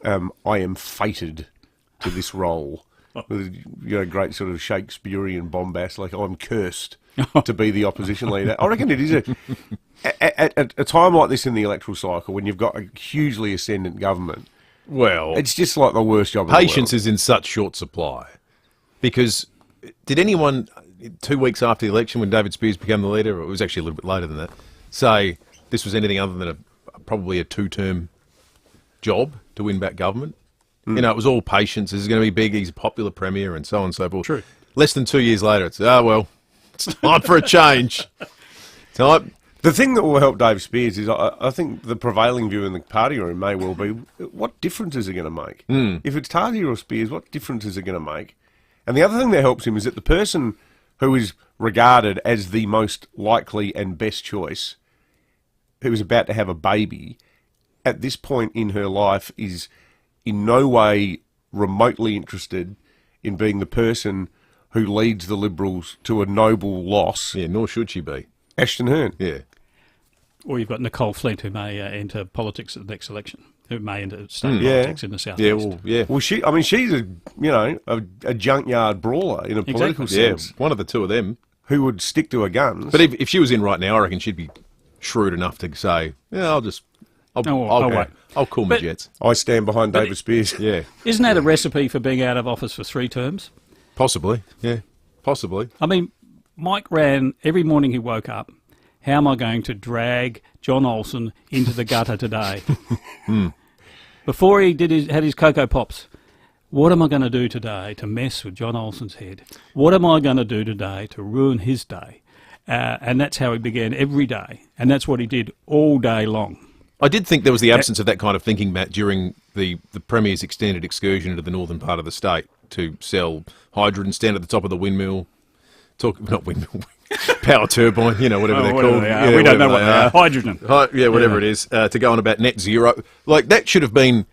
I am fated to this role. With, great sort of Shakespearean bombast, like, I'm cursed to be the opposition leader. I reckon it is at a time like this in the electoral cycle when you've got a hugely ascendant government. Well, it's just like the worst job. Patience is in such short supply because did anyone 2 weeks after the election when David Spears became the leader, or it was actually a little bit later than that, say this was anything other than probably a 2-term job to win back government? You know, it was all patience. This is going to be big. He's a popular premier and so on and so forth. True. Less than 2 years later, it's, it's time for a change. Time. The thing that will help Dave Spears is I think the prevailing view in the party room may well be, what difference is it going to make? If it's Tardy or Spears, what difference is it going to make? And the other thing that helps him is that the person who is regarded as the most likely and best choice, who is about to have a baby, at this point in her life is in no way remotely interested in being the person who leads the Liberals to a noble loss. Yeah, nor should she be. Ashton Hearn. Yeah. Or you've got Nicole Flint, who may enter politics at the next election, who may enter state politics in the South East. Well, she's a junkyard brawler in a political sense. Yeah, one of the two of them. Who would stick to her guns. But if she was in right now, I reckon she'd be shrewd enough to say, I'll call my jets. I stand behind David Spears. Yeah. Isn't that a recipe for being out of office for 3 terms? Possibly, yeah. Possibly. I mean, Mike ran every morning he woke up, how am I going to drag John Olsen into the gutter today? Before he had his Cocoa Pops, what am I going to do today to mess with John Olsen's head? What am I going to do today to ruin his day? And that's how he began every day. And that's what he did all day long. I did think there was the absence of that kind of thinking, Matt, during the Premier's extended excursion into the northern part of the state to sell hydrogen, stand at the top of the windmill, power turbine, whatever they're called. Yeah, we don't know what they are. Hydrogen. Whatever it is, to go on about net zero. Like, that should have been,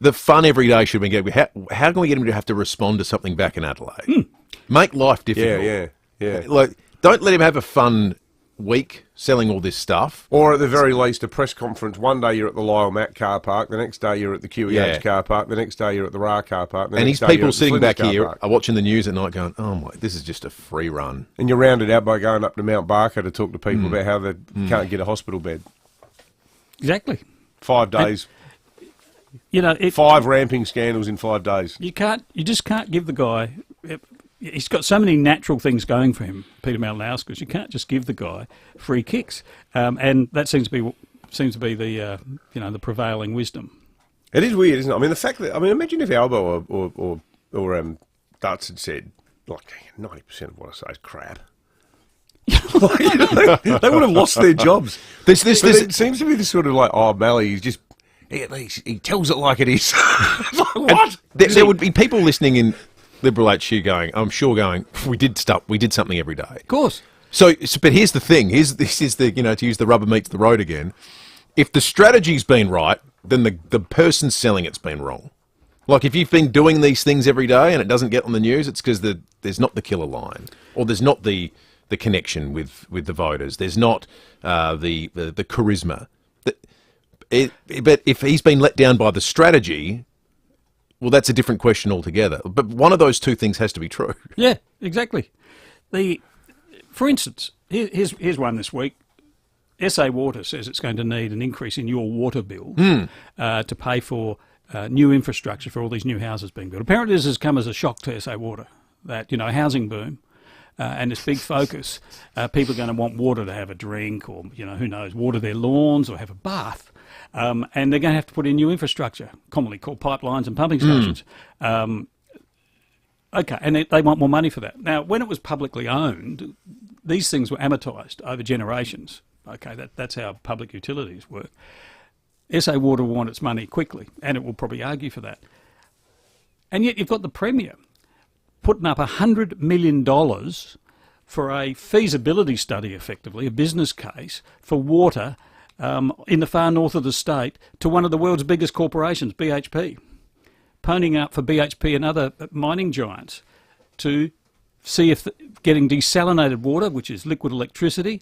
the fun every day should have been, how can we get him to have to respond to something back in Adelaide? Make life difficult. Yeah. Like, don't let him have a fun week selling all this stuff. Or at the very least, a press conference. One day you're at the Lyle Matt car park, the next day you're at the QEH car park, the next day you're at the RA car park. And his people sitting back here are watching the news at night going, oh my, this is just a free run. And you're rounded out by going up to Mount Barker to talk to people about how they can't get a hospital bed. Exactly. 5 days. And, 5 ramping scandals in 5 days. You just can't give the guy... He's got so many natural things going for him, Peter Malinauskas. You can't just give the guy free kicks, and that seems to be the the prevailing wisdom. It is weird, isn't it? I mean, the fact that imagine if Albo or Dutz had said like 90% of what I say is crap. They would have lost their jobs. It seems to be this sort of like, Mally, he's just he tells it like it is. Like, what? There would be people listening in Liberal HQ going, we did something every day. Of course. So, but here's the thing. This is the, to use the rubber meets the road again. If the strategy's been right, then the person selling it's been wrong. Like, if you've been doing these things every day and it doesn't get on the news, it's because there's not the killer line, or there's not the connection with the voters. There's not the charisma. But if he's been let down by the strategy, well, that's a different question altogether. But one of those two things has to be true. Yeah, exactly. For instance, here's one this week. SA Water says it's going to need an increase in your water bill to pay for new infrastructure for all these new houses being built. Apparently this has come as a shock to SA Water, that, housing boom and this big focus, people are going to want water to have a drink or, who knows, water their lawns or have a bath. And they're going to have to put in new infrastructure, commonly called pipelines and pumping stations. Okay, and they want more money for that. Now, when it was publicly owned, these things were amortised over generations. Okay, that's how public utilities work. SA Water will want its money quickly, and it will probably argue for that. And yet you've got the Premier putting up $100 million for a feasibility study, effectively, a business case for water in the far north of the state to one of the world's biggest corporations, BHP, ponying up for BHP and other mining giants to see if getting desalinated water, which is liquid electricity,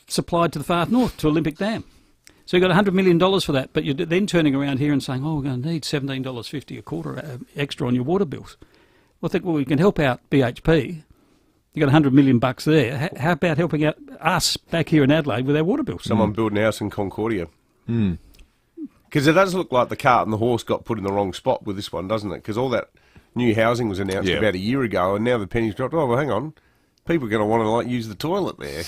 supplied to the far north, to Olympic Dam. So you've got $100 million for that, but you're then turning around here and saying, we're going to need $17.50 a quarter extra on your water bills. Well, I think, well, we can help out BHP. You got $100 million there. How about helping out us back here in Adelaide with our water bills? Someone building a house in Concordia. Because it does look like the cart and the horse got put in the wrong spot with this one, doesn't it? Because all that new housing was announced about a year ago, and now the penny's dropped. Oh, well, hang on. People are going to want to use the toilet there.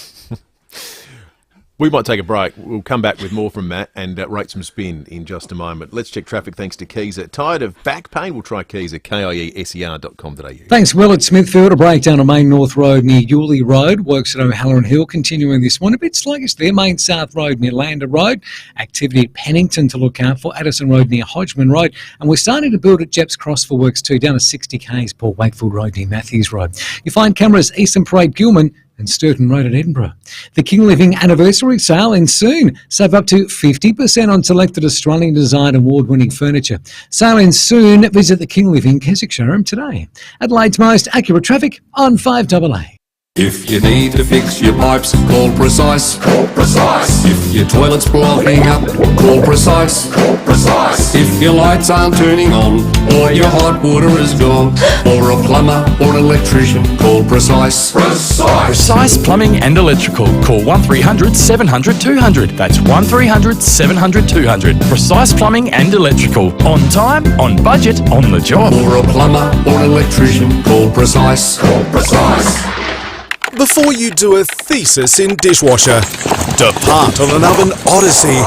We might take a break. We'll come back with more from Matt and rate some spin in just a moment. Let's check traffic thanks to Keezer. Tired of back pain? We'll try Keezer, KIESER.com.au. Thanks, Will. At Smithfield, a breakdown on Main North Road near Yulee Road. Works at O'Halloran Hill continuing this one. A bit sluggish there. Main South Road near Lander Road. Activity at Pennington to look out for. Addison Road near Hodgman Road. And we're starting to build at Jepp's Cross for works too, down to 60 k's Port Wakefield Road near Matthews Road. You find cameras Eastern Parade Gilman and Sturton Road at Edinburgh. The King Living anniversary sale ends soon. Save up to 50% on selected Australian design award-winning furniture. Sale ends soon. Visit the King Living Keswick showroom today. Adelaide's most accurate traffic on 5AA. If you need to fix your pipes, call Precise. Call Precise. If your toilet's blocking up, call Precise. Call Precise. If your lights aren't turning on, or your hot water is gone, or a plumber or an electrician, call Precise. Precise. Precise Plumbing and Electrical. Call 1300 700 200. That's 1300 700 200. Precise Plumbing and Electrical. On time, on budget, on the job. Or a plumber or an electrician, call Precise. Call Precise. Before you do a thesis in dishwasher, depart on an oven odyssey,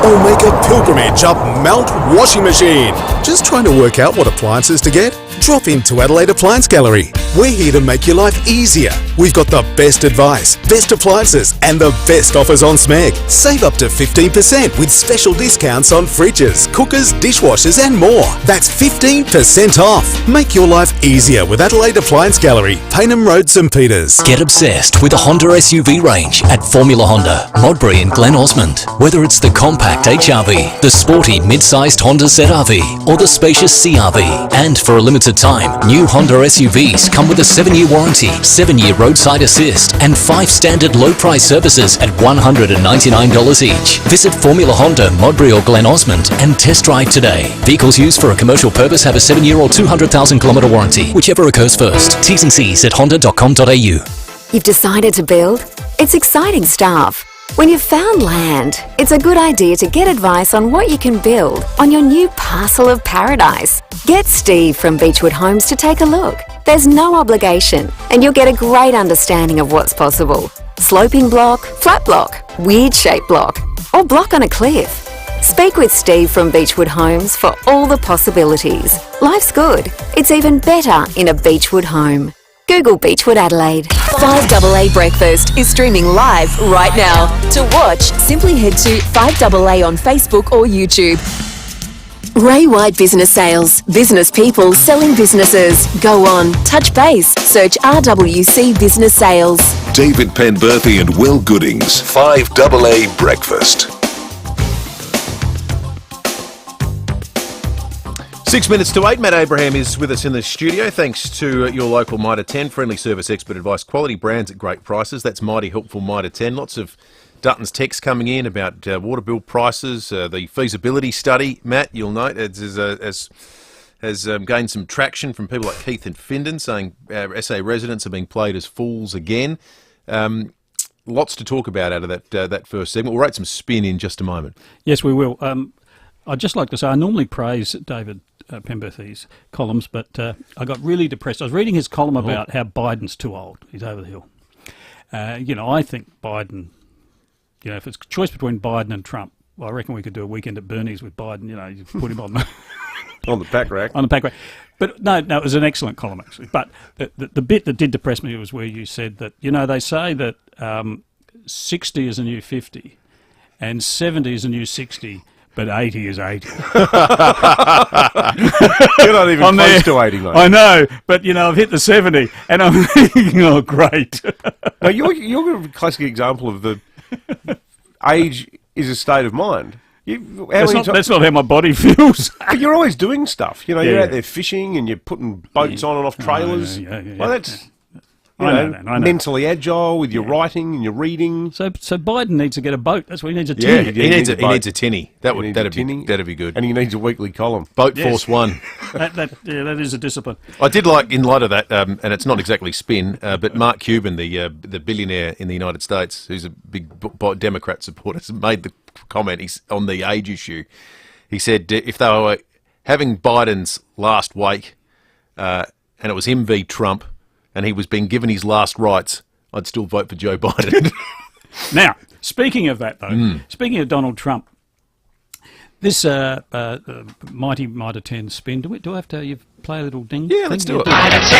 or make a pilgrimage up Mount Washing Machine. Just trying to work out what appliances to get? Drop into Adelaide Appliance Gallery. We're here to make your life easier. We've got the best advice, best appliances, and the best offers on SMEG. Save up to 15% with special discounts on fridges, cookers, dishwashers, and more. That's 15% off. Make your life easier with Adelaide Appliance Gallery, Paynham Road, St Peters. Get obsessed with the Honda SUV range at Formula Honda, Modbury and Glen Osmond. Whether it's the compact HRV, the sporty mid-sized Honda ZRV, or the spacious CRV. And for a limited time, new Honda SUVs come with a 7-year warranty, 7-year roadside assist, and 5 standard low-price services at $199 each. Visit Formula Honda, Modbury or Glen Osmond and test drive today. Vehicles used for a commercial purpose have a 7-year or 200,000 kilometre warranty, whichever occurs first. T's and C's at honda.com.au. You've decided to build? It's exciting stuff. When you've found land, it's a good idea to get advice on what you can build on your new parcel of paradise. Get Steve from Beechwood Homes to take a look. There's no obligation, and you'll get a great understanding of what's possible. Sloping block, flat block, weird shaped block, or block on a cliff. Speak with Steve from Beechwood Homes for all the possibilities. Life's good. It's even better in a Beechwood home. Google Beechwood Adelaide. 5AA Breakfast is streaming live right now. To watch, simply head to 5AA on Facebook or YouTube. Ray White Business Sales. Business people selling businesses. Go on, touch base, search RWC Business Sales. David Penberthy and Will Goodings, 5AA Breakfast. 6 minutes to 8. Matt Abraham is with us in the studio. Thanks to your local Mitre 10. Friendly service, expert advice, quality brands at great prices. That's mighty helpful Mitre 10. Lots of Dutton's texts coming in about water bill prices. The feasibility study, Matt, you'll note, has gained some traction from people like Keith and Findon, saying SA residents are being played as fools again. Lots to talk about out of that first segment. We'll rate some spin in just a moment. Yes, we will. I'd just like to say I normally praise David Penberthy's columns, but I got really depressed. I was reading his column about how Biden's too old. He's over the hill. I think Biden, if it's a choice between Biden and Trump, well, I reckon we could do a weekend at Bernie's with Biden. You put him on the on the pack rack. On the pack rack. But no, it was an excellent column actually. But the bit that did depress me was where you said that they say that 60 is a new 50, and 70 is a new 60. But 80 is 80. You're not even close to 80, mate. I know, but I've hit the 70, and I'm thinking, oh, great. No, you're a classic example of the age is a state of mind. That's not how my body feels. But you're always doing stuff. You're out there fishing and you're putting boats on and off trailers. Yeah. Well, that's. mentally agile with your writing and your reading. So Biden needs to get a boat. That's what he needs, a Yeah, tinny. he needs a tinny. That'd be good. And he needs a weekly column. Boat Force One. that is a discipline. I did like, in light of that, and it's not exactly spin, but Mark Cuban, the billionaire in the United States, who's a big Democrat supporter, has made the comment on the age issue. He said if they were having Biden's last wake, and it was him v Trump, and he was being given his last rites, I'd still vote for Joe Biden. Now, speaking of that, though, speaking of Donald Trump, this mighty Mitre 10 spin, do I have to play a little ding? Yeah, let's do it. Out of 10,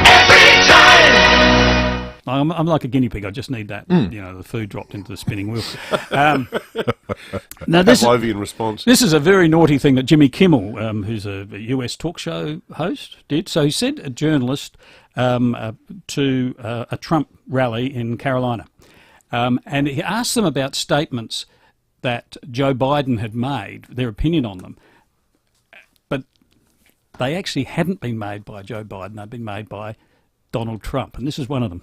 every time. I'm like a guinea pig. I just need that. The food dropped into the spinning wheel. Now this Pavlovian response. This is a very naughty thing that Jimmy Kimmel, who's a US talk show host, did. So he sent a journalist to a Trump rally in Carolina, and he asked them about statements that Joe Biden had made, their opinion on them. But they actually hadn't been made by Joe Biden. They'd been made by Donald Trump, and this is one of them.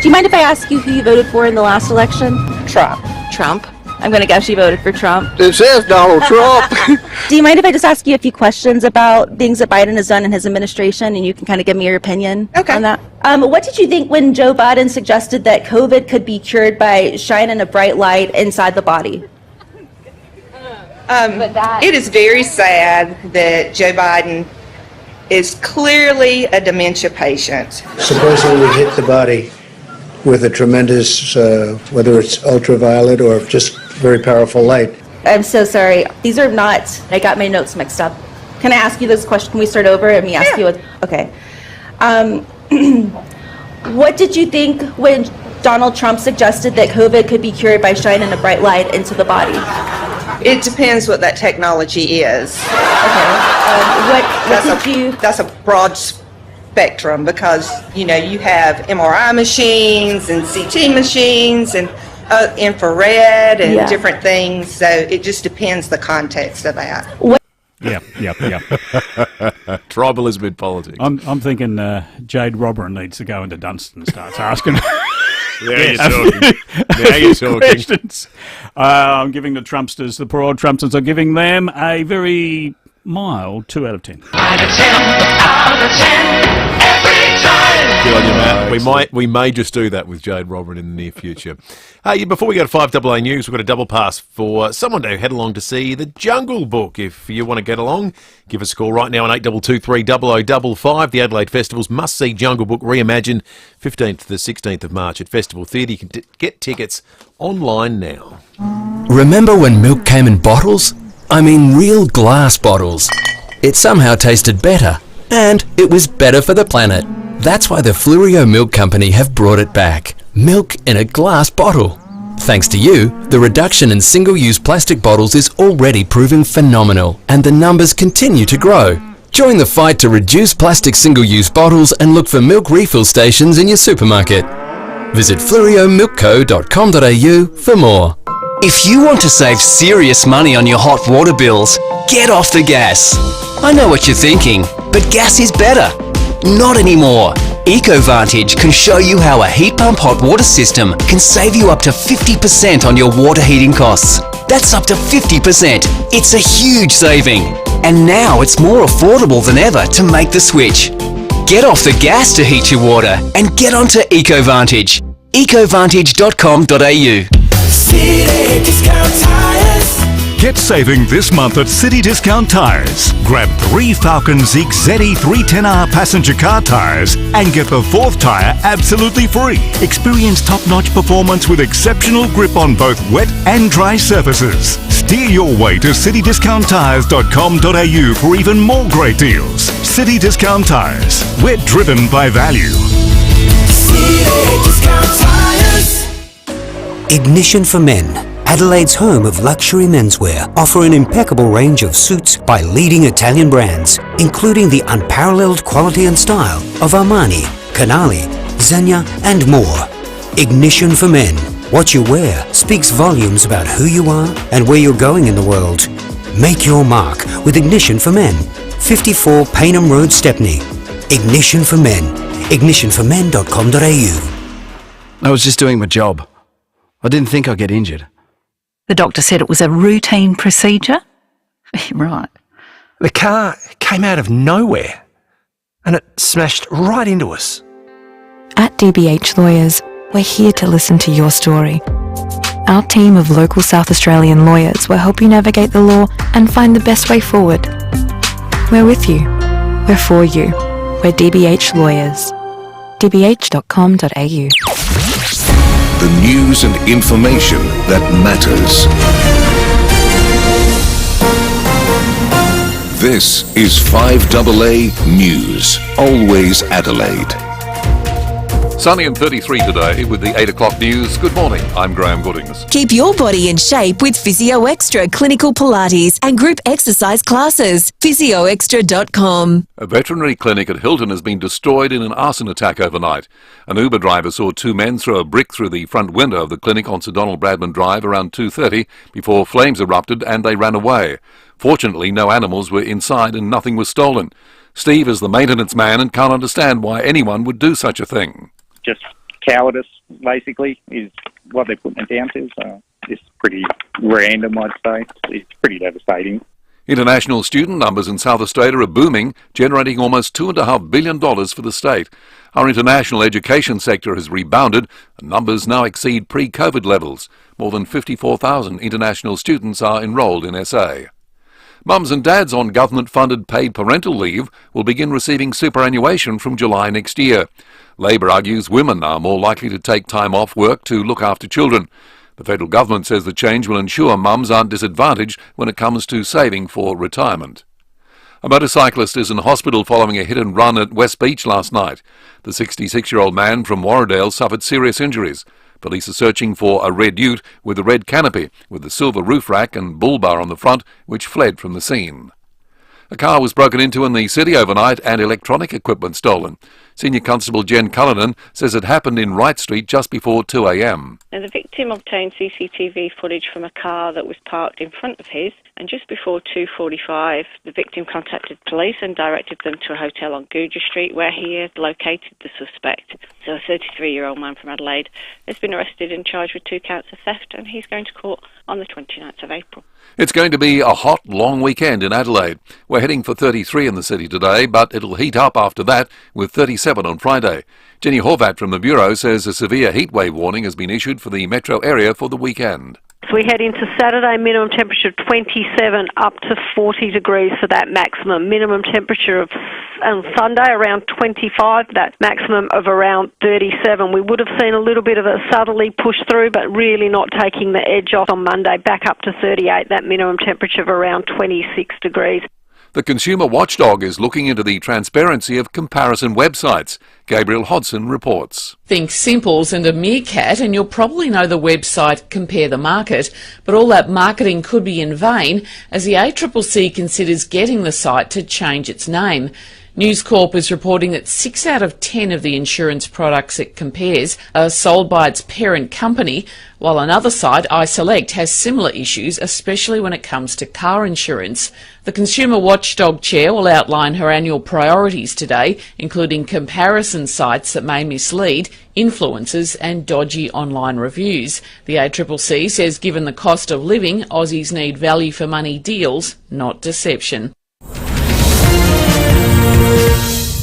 Do you mind if I ask you who you voted for in the last election? Trump. I'm going to guess you voted for Trump. It says Donald Trump. Do you mind if I just ask you a few questions about things that Biden has done in his administration, and you can kind of give me your opinion on that? What did you think when Joe Biden suggested that COVID could be cured by shining a bright light inside the body? It is very sad that Joe Biden is clearly a dementia patient. Supposedly hit the body with a tremendous, whether it's ultraviolet or just very powerful light. I'm so sorry. These are not, I got my notes mixed up. Can I ask you this question? Can we start over and me ask you? Okay. What did you think when Donald Trump suggested that COVID could be cured by shining a bright light into the body? It depends what that technology is. Okay. That's a broad spectrum because, you have MRI machines and CT machines and infrared and different things. So it just depends the context of that. Yeah. Tribalism in politics. I'm thinking Jade Robberin needs to go into Dunstan and starts asking. You're talking. Questions. I'm giving the Trumpsters, the poor old Trumpsters, I'm giving them a very mild 2 out of 10. Out of 10, every time. Good on you, Matt. We may just do that with Jade Robberin in the near future. Before we go to 5AA News, we've got a double pass for someone to head along to see The Jungle Book. If you want to get along, give us a call right now on 8223 0055. The Adelaide Festival's must-see Jungle Book reimagined 15th to the 16th of March at Festival Theatre. You can get tickets online now. Remember when milk came in bottles? I mean real glass bottles. It somehow tasted better, and it was better for the planet. That's why the FIVEAA Milk Company have brought it back. Milk in a glass bottle. Thanks to you, the reduction in single-use plastic bottles is already proving phenomenal, and the numbers continue to grow. Join the fight to reduce plastic single-use bottles and look for milk refill stations in your supermarket. Visit fluoriomilkco.com.au for more. If you want to save serious money on your hot water bills, get off the gas. I know what you're thinking, but gas is better. Not anymore. EcoVantage can show you how a heat pump hot water system can save you up to 50% on your water heating costs. That's up to 50%. It's a huge saving. And now it's more affordable than ever to make the switch. Get off the gas to heat your water and get onto EcoVantage. EcoVantage.com.au. City Discount Tires. Get saving this month at City Discount Tires. Grab 3 Falcon Zeek ZE 310R passenger car tires and get the 4th tyre absolutely free. Experience top-notch performance with exceptional grip on both wet and dry surfaces. Steer your way to citydiscounttires.com.au for even more great deals. City Discount Tires. We're driven by value. City Discount Tires. Ignition for Men, Adelaide's home of luxury menswear, offer an impeccable range of suits by leading Italian brands, including the unparalleled quality and style of Armani, Canali, Zegna, and more. Ignition for Men. What you wear speaks volumes about who you are and where you're going in the world. Make your mark with Ignition for Men. 54 Paynham Road, Stepney. Ignition for Men. ignitionformen.com.au. I was just doing my job. I didn't think I'd get injured. The doctor said it was a routine procedure? Right. The car came out of nowhere and it smashed right into us. At DBH Lawyers, we're here to listen to your story. Our team of local South Australian lawyers will help you navigate the law and find the best way forward. We're with you. We're for you. We're DBH Lawyers. dbh.com.au. The news and information that matters. This is 5AA News, always Adelaide. Sunny and 33 today with the 8 o'clock news. Good morning, I'm Graham Goodings. Keep your body in shape with Physio Extra clinical Pilates and group exercise classes. PhysioExtra.com. A veterinary clinic at Hilton has been destroyed in an arson attack overnight. An Uber driver saw two men throw a brick through the front window of the clinic on Sir Donald Bradman Drive around 2:30 before flames erupted and they ran away. Fortunately, no animals were inside and nothing was stolen. Steve is the maintenance man and can't understand why anyone would do such a thing. Just cowardice, basically, is what they're putting it down to. So it's pretty random, I'd say. It's pretty devastating. International student numbers in South Australia are booming, generating almost $2.5 billion for the state. Our international education sector has rebounded, and numbers now exceed pre-COVID levels. More than 54,000 international students are enrolled in SA. Mums and dads on government-funded paid parental leave will begin receiving superannuation from July next year. Labor argues women are more likely to take time off work to look after children. The federal government says the change will ensure mums aren't disadvantaged when it comes to saving for retirement. A motorcyclist is in hospital following a hit and run at West Beach last night. The 66-year-old man from Warradale suffered serious injuries. Police are searching for a red ute with a red canopy, with the silver roof rack and bull bar on the front, which fled from the scene. A car was broken into in the city overnight and electronic equipment stolen. Senior Constable Jen Cullinan says it happened in Wright Street just before 2 a.m. Now, the victim obtained CCTV footage from a car that was parked in front of his, and just before 2:45, the victim contacted police and directed them to a hotel on Goodger Street where he had located the suspect. So a 33-year-old man from Adelaide has been arrested and charged with 2 counts of theft, and he's going to court on the 29th of April. It's going to be a hot, long weekend in Adelaide. We're heading for 33 in the city today, but it'll heat up after that with 37 on Friday. Jenny Horvat from the Bureau says a severe heatwave warning has been issued for the metro area for the weekend. So we head into Saturday, minimum temperature of 27 up to 40 degrees for that maximum. Minimum temperature of on Sunday around 25, that maximum of around 37. We would have seen a little bit of a southerly push through, but really not taking the edge off on Monday, back up to 38, that minimum temperature of around 26 degrees. The consumer watchdog is looking into the transparency of comparison websites. Gabriel Hodson reports. Think Simples and a Meerkat and you'll probably know the website Compare the Market, but all that marketing could be in vain as the ACCC considers getting the site to change its name. News Corp is reporting that 6 out of 10 of the insurance products it compares are sold by its parent company, while another site, iSelect, has similar issues, especially when it comes to car insurance. The Consumer Watchdog Chair will outline her annual priorities today, including comparison sites that may mislead, influencers and dodgy online reviews. The ACCC says given the cost of living, Aussies need value for money deals, not deception.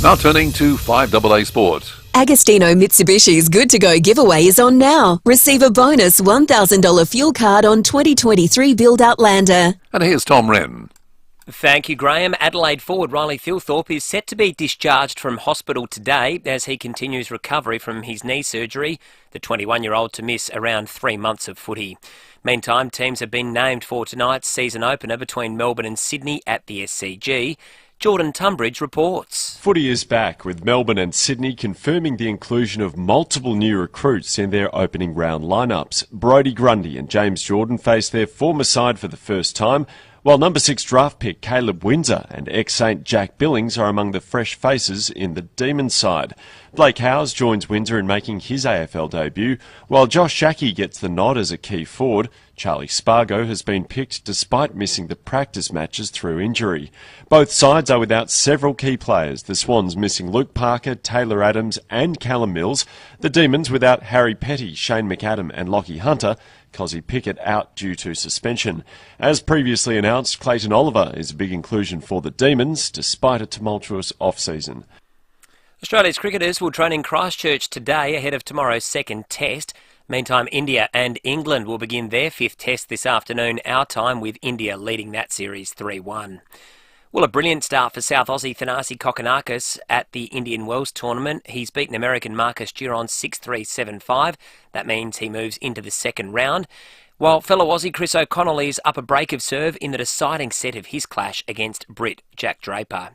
Now turning to 5AA Sport. Agostino Mitsubishi's Good to Go giveaway is on now. Receive a bonus $1,000 fuel card on 2023 Build Outlander. And here's Tom Wren. Thank you, Graham. Adelaide forward Riley Thilthorpe is set to be discharged from hospital today as he continues recovery from his knee surgery, the 21-year-old to miss around 3 months of footy. Meantime, teams have been named for tonight's season opener between Melbourne and Sydney at the SCG. Jordan Tunbridge reports. Footy is back, with Melbourne and Sydney confirming the inclusion of multiple new recruits in their opening round lineups. Brodie Grundy and James Jordan face their former side for the first time, while number 6 draft pick Caleb Windsor and ex-Saint Jack Billings are among the fresh faces in the Demons side. Blake Howes joins Windsor in making his AFL debut, while Josh Shackey gets the nod as a key forward. Charlie Spargo has been picked despite missing the practice matches through injury. Both sides are without several key players. The Swans missing Luke Parker, Taylor Adams and Callum Mills. The Demons without Harry Petty, Shane McAdam and Lockie Hunter. Cozzy Pickett out due to suspension. As previously announced, Clayton Oliver is a big inclusion for the Demons, despite a tumultuous off-season. Australia's cricketers will train in Christchurch today ahead of tomorrow's second test. Meantime, India and England will begin their fifth test this afternoon, our time, with India leading that series 3-1. Well, a brilliant start for South Aussie Thanasi Kokonakis at the Indian Wells tournament. He's beaten American Marcus Giron 6-3, 7-5. That means he moves into the second round. While fellow Aussie Chris O'Connell is up a break of serve in the deciding set of his clash against Brit Jack Draper.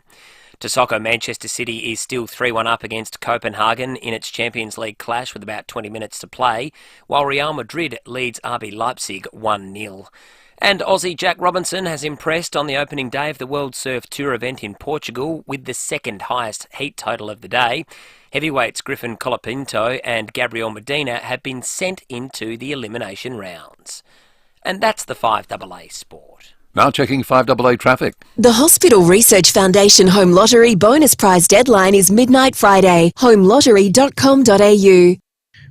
Tosoko Manchester City is still 3-1 up against Copenhagen in its Champions League clash with about 20 minutes to play, while Real Madrid leads RB Leipzig 1-0. And Aussie Jack Robinson has impressed on the opening day of the World Surf Tour event in Portugal with the second highest heat total of the day. Heavyweights Griffin Colapinto and Gabriel Medina have been sent into the elimination rounds. And that's the 5AA Sport. Now checking 5AA traffic. The Hospital Research Foundation Home Lottery bonus prize deadline is midnight Friday. homelottery.com.au.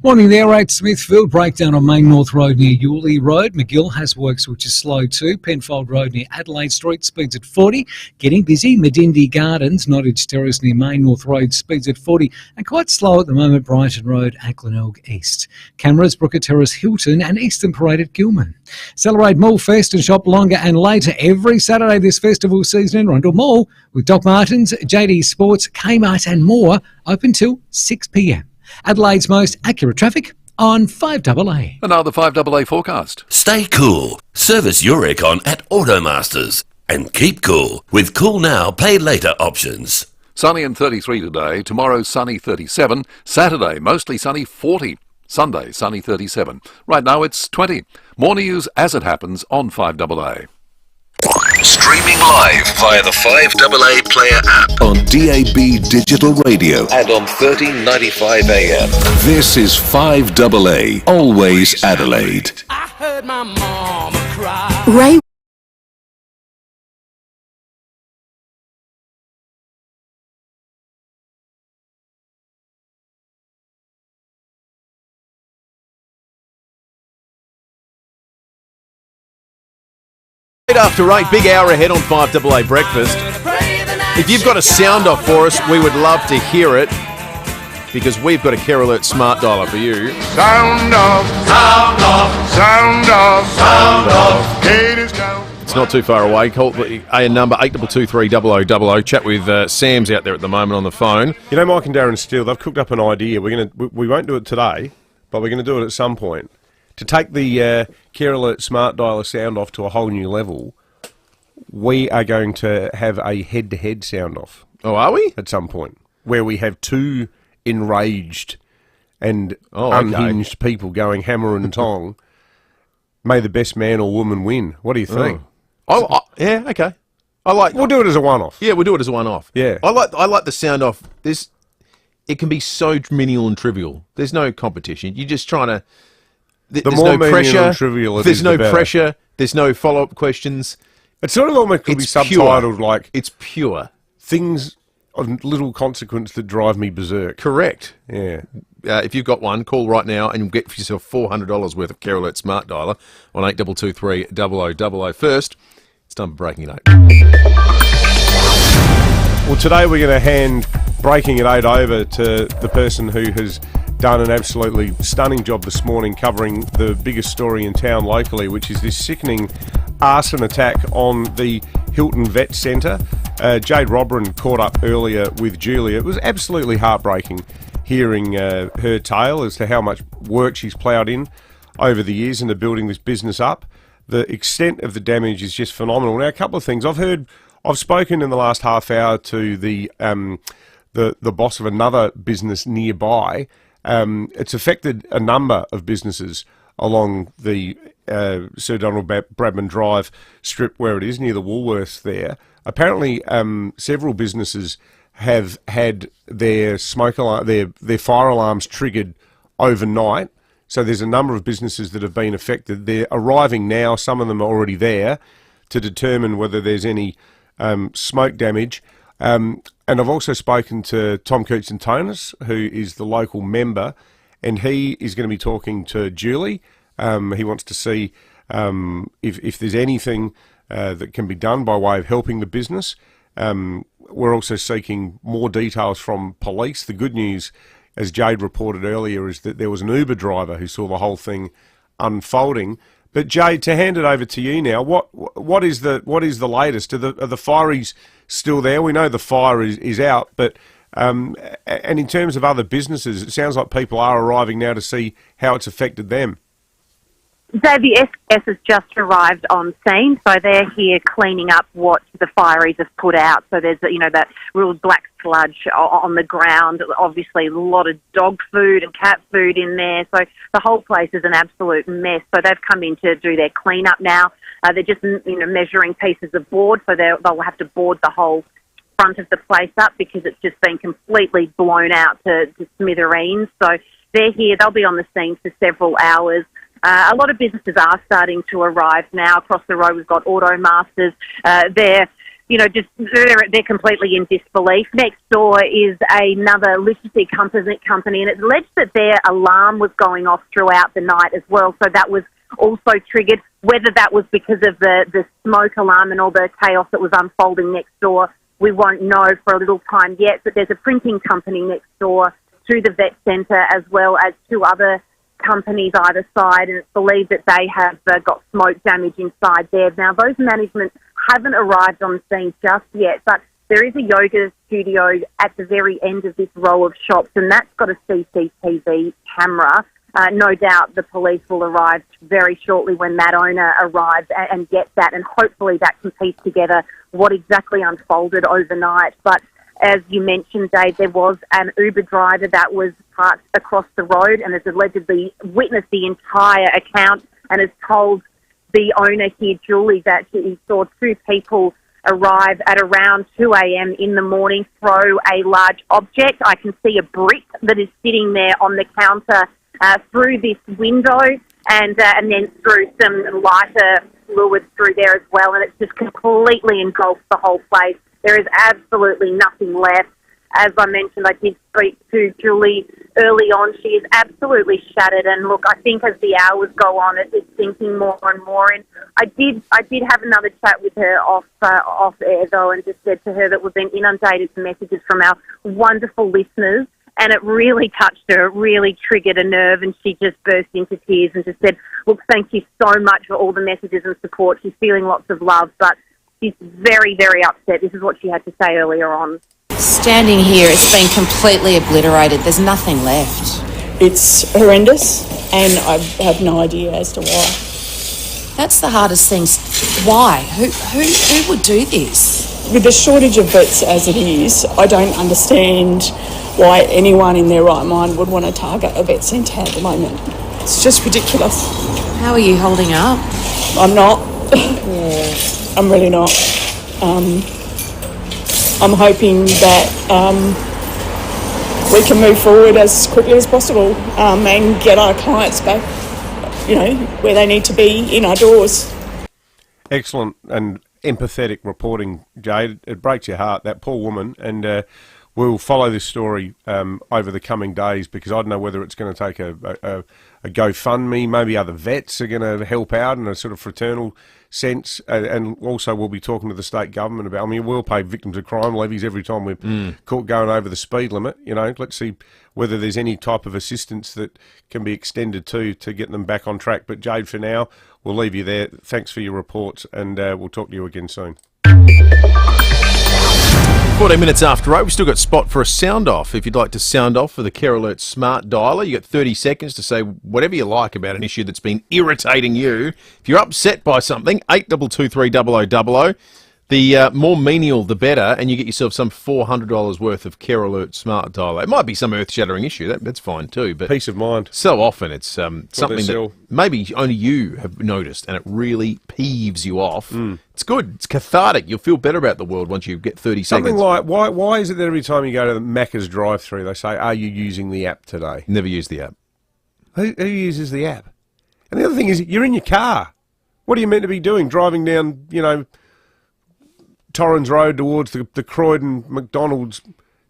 Morning there, 8 Smithfield. Breakdown on Main North Road near Yulee Road. McGill has works which is slow too. Penfold Road near Adelaide Street, speeds at 40. Getting busy. Medindi Gardens, Nottage Terrace near Main North Road, speeds at 40. And quite slow at the moment, Brighton Road, Acklenelg East. Cameras, Brooker Terrace, Hilton and Eastern Parade at Gilman. Celebrate Mall Fest and shop longer and later every Saturday this festival season in Rundle Mall with Doc Martens, JD Sports, Kmart and more, open till 6 p.m. Adelaide's most accurate traffic on 5AA. And now the 5AA forecast. Stay cool. Service your aircon at Automasters. And keep cool with Cool Now, Pay Later options. Sunny and 33 today. Tomorrow, sunny 37. Saturday, mostly sunny 40. Sunday, sunny 37. Right now, it's 20. More news as it happens on 5AA. Streaming live via the 5AA Player app on DAB Digital Radio and on 1395 AM. This is 5AA, always Adelaide. I heard my mama cry. Ray After 8, big hour ahead on 5AA Breakfast. If you've got a sound off for us, we would love to hear it because we've got a Kerr Alert Smart Dialer for you. Sound off, sound off, sound off, sound off. Haters count. It's not too far away. Call a number 8223 0000. Chat with Sam's out there at the moment on the phone. You know, Mike and Darren Steele, they've cooked up an idea. We won't do it today, but we're going to do it at some point. To take the Kerr Alert Smart Dialer sound off to a whole new level, we are going to have a head-to-head sound off. Oh, are we? At some point, where we have two enraged and unhinged people going hammer and tong. May the best man or woman win. What do you think? Yeah, okay. We'll do it as a one-off. Yeah, we'll do it as a one-off. Yeah. I like the sound off. It can be so menial and trivial. There's no competition. You're just trying to... The there's more no pressure. And trivial it there's is, no the better. pressure. There's no follow-up questions. It sort of almost could be subtitled like... It's pure. Things of little consequence that drive me berserk. Correct. Yeah. If you've got one, call right now and you'll get yourself $400 worth of Kerr Alert Smart Dialer on 8223 0000. First, it's time for Breaking at 8. Well, today we're going to hand Breaking at 8 over to the person who has done an absolutely stunning job this morning covering the biggest story in town locally, which is this sickening arson attack on the Hilton Vet Centre. Jade Robran caught up earlier with Julia. It was absolutely heartbreaking hearing her tale as to how much work she's ploughed in over the years into building this business up. The extent of the damage is just phenomenal. Now, a couple of things. I've spoken in the last half hour to the boss of another business nearby. It's affected a number of businesses along the Sir Donald Bradman Drive strip where it is, near the Woolworths there. Apparently, several businesses have had their their fire alarms triggered overnight. So there's a number of businesses that have been affected. They're arriving now. Some of them are already there to determine whether there's any smoke damage. And I've also spoken to Tom Coutts-Tonis, who is the local member, and he is going to be talking to Julie. He wants to see if there's anything that can be done by way of helping the business. We're also seeking more details from police. The good news, as Jade reported earlier, is that there was an Uber driver who saw the whole thing unfolding. But Jade, to hand it over to you now, what is the latest? Are the fireys still there? We know the fire is out, but and in terms of other businesses, it sounds like people are arriving now to see how it's affected them. Dave, the SES has just arrived on scene, so they're here cleaning up what the fireys have put out. So there's, that real black sludge on the ground, obviously a lot of dog food and cat food in there. So the whole place is an absolute mess. So they've come in to do their clean-up now. They're just, measuring pieces of board, so they'll have to board the whole front of the place up because it's just been completely blown out to smithereens. So they're here. They'll be on the scene for several hours. A lot of businesses are starting to arrive now. Across the road, we've got Automasters. They're completely in disbelief. Next door is another literacy company, and it's alleged that their alarm was going off throughout the night as well. So that was also triggered. Whether that was because of the smoke alarm and all the chaos that was unfolding next door, we won't know for a little time yet. But there's a printing company next door to the vet centre, as well as two other companies either side, and it's believed that they have got smoke damage inside there. Now, those management haven't arrived on the scene just yet, but there is a yoga studio at the very end of this row of shops, and that's got a CCTV camera. No doubt the police will arrive very shortly when that owner arrives and gets that, and hopefully that can piece together what exactly unfolded overnight. But as you mentioned, Dave, there was an Uber driver that was parked across the road and has allegedly witnessed the entire account and has told the owner here, Julie, that he saw two people arrive at around 2 a.m. in the morning, throw a large object. I can see a brick that is sitting there on the counter through this window and then through some lighter fluid through there as well, and it's just completely engulfed the whole place. There is absolutely nothing left. As I mentioned, I did speak to Julie early on. She is absolutely shattered. And look, I think as the hours go on, it's sinking more and more. And I did have another chat with her off air though, and just said to her that we've been inundated with messages from our wonderful listeners. And it really touched her. It really triggered a nerve, and she just burst into tears and just said, look, thank you so much for all the messages and support. She's feeling lots of love, but she's very, very upset. This is what she had to say earlier on. Standing here, it's been completely obliterated. There's nothing left. It's horrendous, and I have no idea as to why. That's the hardest thing. Why? Who would do this? With the shortage of vets as it is, I don't understand why anyone in their right mind would want to target a vet centre at the moment. It's just ridiculous. How are you holding up? I'm not. Yeah. I'm really not. I'm hoping that we can move forward as quickly as possible and get our clients back, where they need to be, in our doors. Excellent and empathetic reporting, Jade. It breaks your heart, that poor woman, and we'll follow this story over the coming days, because I don't know whether it's going to take a GoFundMe. Maybe other vets are going to help out in a sort of fraternal sense, and also we'll be talking to the state government about. I mean, we'll pay victims of crime levies every time we're caught going over the speed limit. Let's see whether there's any type of assistance that can be extended to get them back on track. But Jade, for now, we'll leave you there. Thanks for your reports, and we'll talk to you again soon. 14 minutes after 8, we've still got spot for a sound off. If you'd like to sound off for the Kerr Alert Smart Dialer, you got 30 seconds to say whatever you like about an issue that's been irritating you. If you're upset by something, 8223 0000. The more menial, the better, and you get yourself some $400 worth of Kerr Alert Smart Dialer. It might be some earth-shattering issue. That's fine too, but peace of mind. So often it's something that maybe only you have noticed, and it really peeves you off. It's good. It's cathartic. You'll feel better about the world once you get 30 Something seconds. like, why is it that every time you go to the Macca's drive-through, they say, "Are you using the app today?" Never use the app. Who uses the app? And the other thing is, you're in your car. What are you meant to be doing? Driving down, Torrens Road towards the Croydon McDonald's,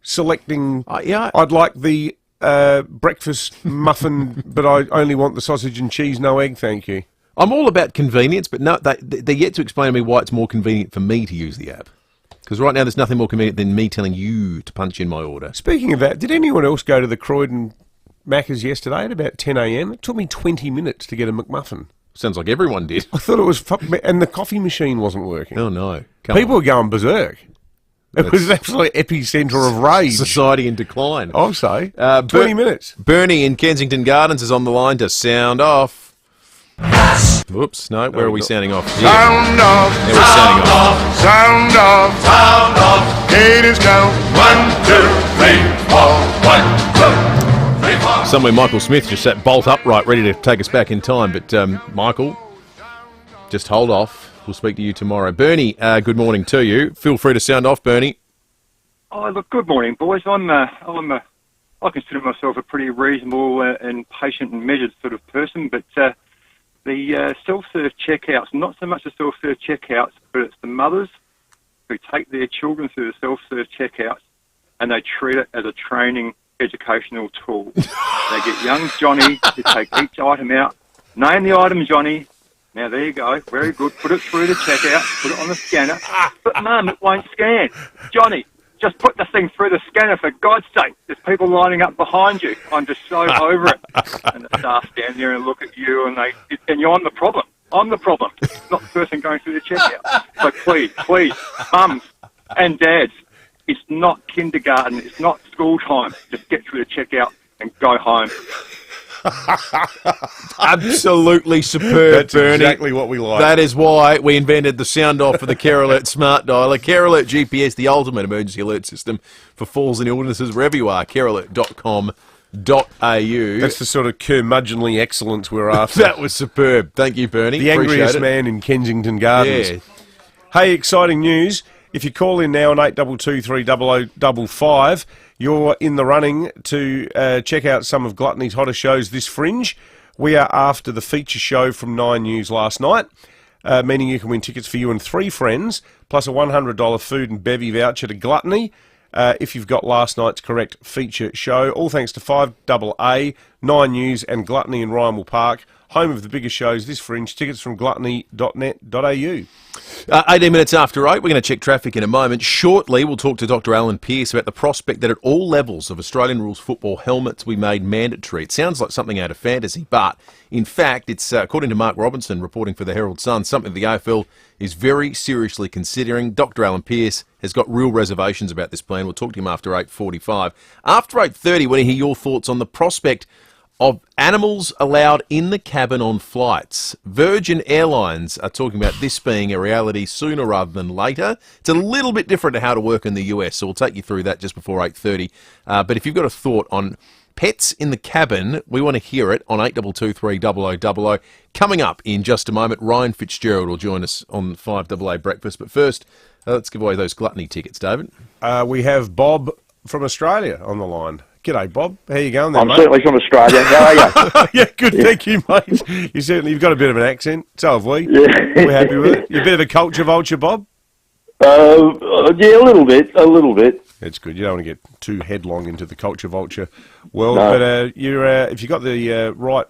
selecting. I'd like the breakfast muffin, but I only want the sausage and cheese, no egg, thank you. I'm all about convenience, but no, they're yet to explain to me why it's more convenient for me to use the app. Because right now there's nothing more convenient than me telling you to punch in my order. Speaking of that, did anyone else go to the Croydon Macca's yesterday at about 10 a.m? It took me 20 minutes to get a McMuffin. Sounds like everyone did. I thought it was... And the coffee machine wasn't working. Oh, no. People were going berserk. It was absolutely epicentre of rage. Society in decline. I'll say. 20 minutes. Bernie in Kensington Gardens is on the line to sound off. Whoops, no, where are we sounding off? Sound off. There we're sounding off. Sound off. Sound off. Haters count. 1, 2, 3, 4. 1, 2, 3, 4. Somewhere Michael Smith just sat bolt upright, ready to take us back in time. But Michael, just hold off. We'll speak to you tomorrow. Bernie, good morning to you. Feel free to sound off, Bernie. Oh, look, good morning, boys. I consider myself a pretty reasonable and patient and measured sort of person, but the self-serve checkouts, not so much the self-serve checkouts, but it's the mothers who take their children through the self-serve checkouts and they treat it as a training educational tool. They get young Johnny to take each item out, name the item, Johnny. Now, there you go. Very good. Put it through the checkout. Put it on the scanner. But, Mum, it won't scan. Johnny, just put the thing through the scanner, for God's sake. There's people lining up behind you. I'm just so over it. And the staff stand there and look at you, and I'm the problem. I'm the problem, not the person going through the checkout. So please, mums and dads, it's not kindergarten. It's not school time. Just get through the checkout and go home. Absolutely superb, That's Bernie. exactly what we like. That is why we invented the sound off for the Kerr Alert Smart Dialer. Kerr Alert GPS, the ultimate emergency alert system for falls and illnesses, wherever you are. KerrAlert.com.au. That's the sort of curmudgeonly excellence we're after. That was superb. Thank you, Bernie. The angriest man in Kensington Gardens. Yeah. Hey, exciting news. If you call in now on 822 30055, you're in the running to check out some of Gluttony's hottest shows this fringe. We are after the feature show from 9 News last night, meaning you can win tickets for you and 3 friends, plus a $100 food and bevy voucher to Gluttony, if you've got last night's correct feature show. All thanks to 5AA, 9 News and Gluttony in Rymel Park, home of the biggest shows this fringe. Tickets from gluttony.net.au. 18 minutes after 8, we're going to check traffic in a moment. Shortly, we'll talk to Dr. Alan Pearce about the prospect that at all levels of Australian rules football, helmets will be made mandatory. It sounds like something out of fantasy, but in fact, it's, according to Mark Robinson, reporting for the Herald Sun, something the AFL is very seriously considering. Dr. Alan Pearce has got real reservations about this plan. We'll talk to him after 8:45. After 8:30, we're going to hear your thoughts on the prospect of animals allowed in the cabin on flights. Virgin Airlines are talking about this being a reality sooner rather than later. It's a little bit different to how to work in the US, so we'll take you through that just before 8:30. But if you've got a thought on pets in the cabin, we want to hear it on 8223 Coming up in just a moment, Ryan Fitzgerald will join us on 5AA Breakfast. But first, let's give away those Gluttony tickets, David. We have Bob from Australia on the line. G'day, Bob. How you going there, I'm mate? certainly from Australia. How are you? Yeah, good, thank you, mate. You've got a bit of an accent. So have we. Yeah. We're happy with it. You're a bit of a culture vulture, Bob? Yeah, a little bit. It's good. You don't want to get too headlong into the culture vulture world. No. But if you got the right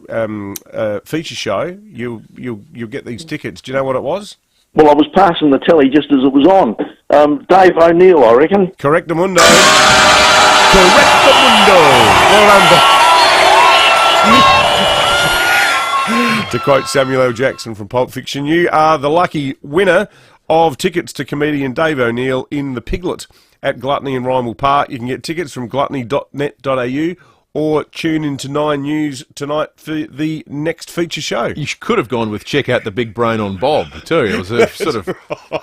feature show, you'll get these tickets. Do you know what it was? Well, I was passing the telly just as it was on. Dave O'Neill, I reckon. Correctamundo. Correctamundo. Well done, Bob. To quote Samuel L. Jackson from Pulp Fiction, you are the lucky winner of tickets to comedian Dave O'Neill in the Piglet at Gluttony in Rymel Park. You can get tickets from gluttony.net.au or tune into 9 News tonight for the next feature show. You could have gone with check out the big brain on Bob, too. It was a sort of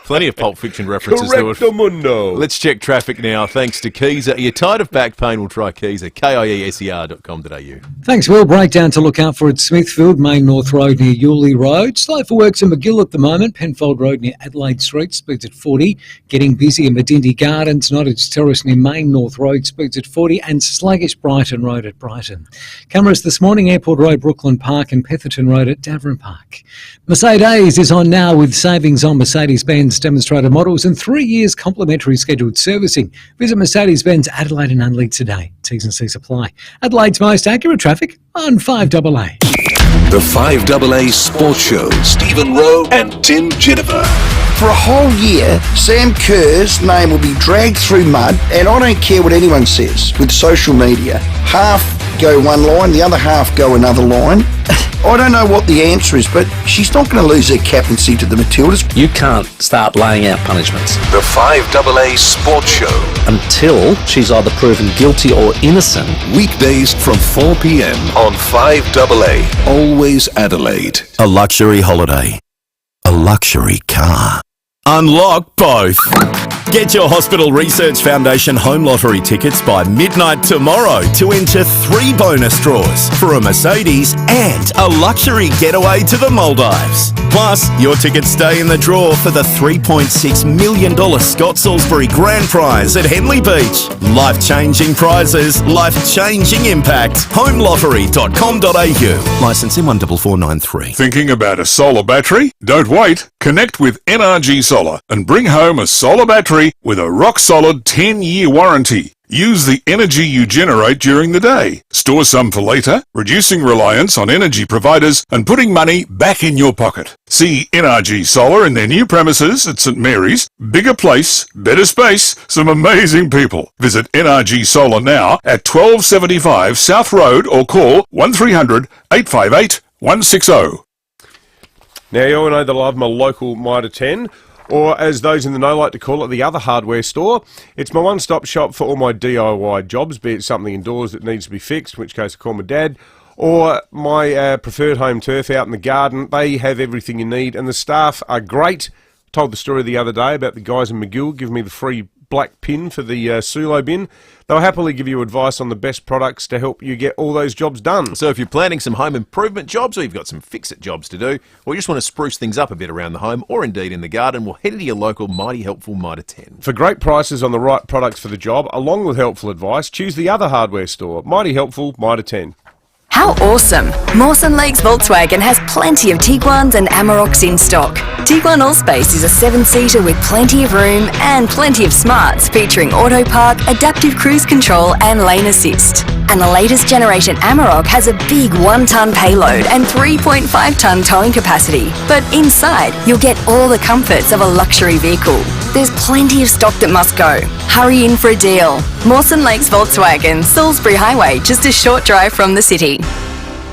plenty of Pulp Fiction references to it. Correctamundo. Let's check traffic now, thanks to Keezer. Are you tired of back pain? We'll try Keezer, KIESER.com.au. Thanks, Will. Breakdown to look out for at Smithfield, Main North Road near Yulee Road. Slow for works in McGill at the moment. Penfold Road near Adelaide Street, speeds at 40. Getting busy in Medindi Gardens, Nottage Terrace near Main North Road, speeds at 40. And sluggish Brighton Road at Brighton. Cameras this morning, Airport Road, Brooklyn Park and Petherton Road at Davern Park. Mercedes is on now with savings on Mercedes-Benz demonstrator models and 3 years complimentary scheduled servicing. Visit Mercedes-Benz Adelaide and Unlead today. T's and C's apply. Adelaide's most accurate traffic on 5AA. The 5AA Sports Show. Stephen Rowe and Tim Jennifer. For a whole year, Sam Kerr's name will be dragged through mud, and I don't care what anyone says with social media. Half go one line, the other half go another line. I don't know what the answer is, but she's not going to lose her captaincy to the Matildas. You can't start laying out punishments. The 5AA Sports Show. Until she's either proven guilty or innocent. Weekdays from 4 p.m. on 5AA. Always Adelaide. A luxury holiday. A luxury car. Unlock both. Get your Hospital Research Foundation home lottery tickets by midnight tomorrow to enter 3 bonus draws for a Mercedes and a luxury getaway to the Maldives. Plus, your tickets stay in the draw for the $3.6 million Scott Salisbury Grand Prize at Henley Beach. Life-changing prizes, life-changing impact. Homelottery.com.au. Licence M14493. Thinking about a solar battery? Don't wait. Connect with NRG Solar and bring home a solar battery with a rock-solid 10-year warranty. Use the energy you generate during the day. Store some for later, reducing reliance on energy providers and putting money back in your pocket. See NRG Solar in their new premises at St Mary's. Bigger place, better space, some amazing people. Visit NRG Solar now at 1275 South Road or call 1300 858 160. Now, you all know that I love my local Mitre 10, or as those in the know like to call it, the other hardware store. It's my one-stop shop for all my DIY jobs, be it something indoors that needs to be fixed, in which case I call my dad, or my preferred home turf out in the garden. They have everything you need, and the staff are great. I told the story the other day about the guys in McGill giving me the free black pin for the Sulo bin. They'll happily give you advice on the best products to help you get all those jobs done. So if you're planning some home improvement jobs, or you've got some fix-it jobs to do, or you just want to spruce things up a bit around the home, or indeed in the garden, well, head to your local Mighty Helpful Mitre 10. For great prices on the right products for the job, along with helpful advice, choose the other hardware store, Mighty Helpful Mitre 10. How awesome! Mawson Lakes Volkswagen has plenty of Tiguans and Amaroks in stock. Tiguan Allspace is a 7-seater with plenty of room and plenty of smarts, featuring auto park, adaptive cruise control and lane assist. And the latest generation Amarok has a big 1-ton payload and 3.5-ton towing capacity. But inside, you'll get all the comforts of a luxury vehicle. There's plenty of stock that must go. Hurry in for a deal. Mawson Lakes Volkswagen, Salisbury Highway, just a short drive from the city.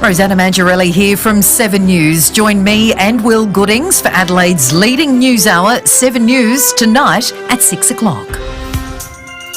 Rosanna Mangiarelli here from 7 News. Join me and Will Goodings for Adelaide's leading news hour, 7 News, tonight at 6 o'clock.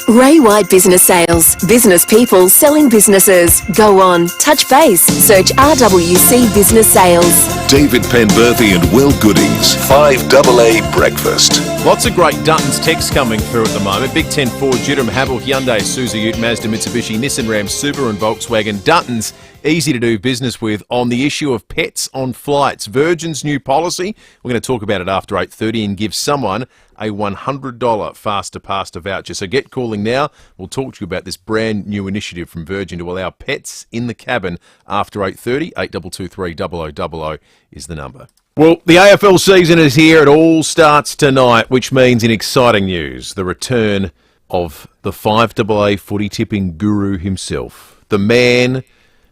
Ray White Business Sales. Business people selling businesses. Go on, touch base. Search RWC Business Sales. David Penberthy and Will Goodings, 5AA Breakfast. Lots of great Duntans texts coming through at the moment. Big 10 Ford, Jiram, Havel, Hyundai, Isuzu, Ute, Mazda, Mitsubishi, Nissan, Ram, Subaru and Volkswagen. Duntans, easy to do business with on the issue of pets on flights. Virgin's new policy, we're going to talk about it after 8:30 and give someone a $100 faster pasta voucher. So get calling now. We'll talk to you about this brand new initiative from Virgin to allow pets in the cabin after 8:30. 8223 0000 is the number. Well, the AFL season is here. It all starts tonight, which means in exciting news, the return of the 5AA footy tipping guru himself. The man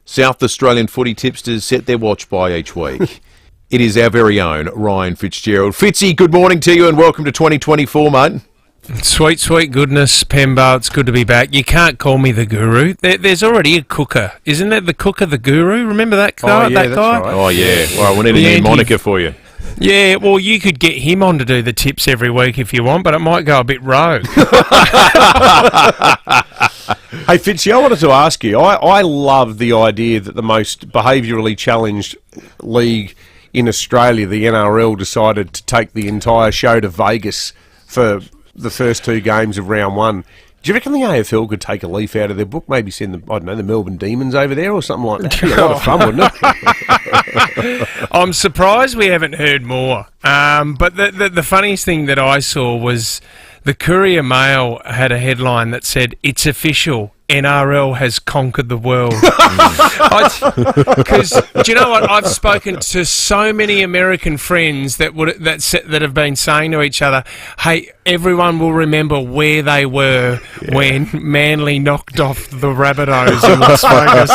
South Australian footy tipsters set their watch by each week. It is our very own Ryan Fitzgerald. Fitzy, good morning to you and welcome to 2024, mate. Sweet, sweet goodness, Pemba, it's good to be back. You can't call me the guru. There's already a cooker. Isn't it the cooker, the guru? Remember that guy? Oh, yeah, that's right. Oh, yeah. Well, we need a new moniker for you. Yeah, well, you could get him on to do the tips every week if you want, but it might go a bit rogue. Hey, Fitzy, I wanted to ask you, I love the idea that the most behaviourally challenged league in Australia, the NRL, decided to take the entire show to Vegas for the first 2 games of round 1. Do you reckon the AFL could take a leaf out of their book, maybe send the Melbourne Demons over there or something like that? It'd be a lot of fun, wouldn't it? I'm surprised we haven't heard more. But the funniest thing that I saw was the Courier Mail had a headline that said, "It's official, NRL has conquered the world." Because do you know what? I've spoken to so many American friends that have been saying to each other, "Hey, everyone will remember where they were when Manly knocked off the Rabbitohs in Las Vegas."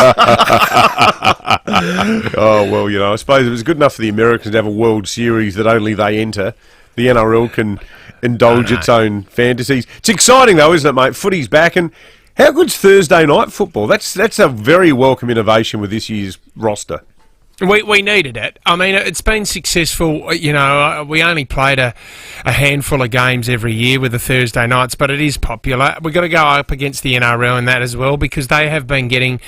Oh, well, I suppose it was good enough for the Americans to have a World Series that only they enter. The NRL can indulge its own fantasies. It's exciting, though, isn't it, mate? Footy's back, and how good's Thursday night football? That's a very welcome innovation with this year's roster. We needed it. I mean, it's been successful. We only played a handful of games every year with the Thursday nights, but it is popular. We've got to go up against the NRL in that as well, because they have been getting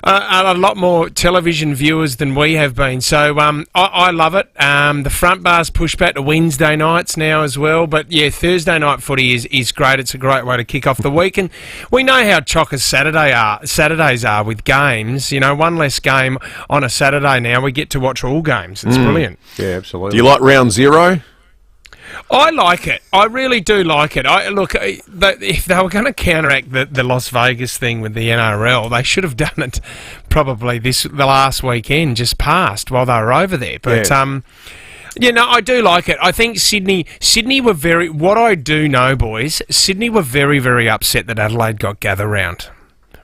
a lot more television viewers than we have been. So I love it. The front bar's pushed back to Wednesday nights now as well. But yeah, Thursday night footy is great. It's a great way to kick off the week. And we know how chockers Saturdays are with games. One less game on a Saturday now. We get to watch all games. It's brilliant. Yeah, absolutely. Do you like round 0? I like it. I really do like it. If they were going to counteract the Las Vegas thing with the NRL, they should have done it probably the last weekend just passed while they were over there. But I do like it. I think Sydney were very. What I do know, boys, Sydney were very, very upset that Adelaide got gather round.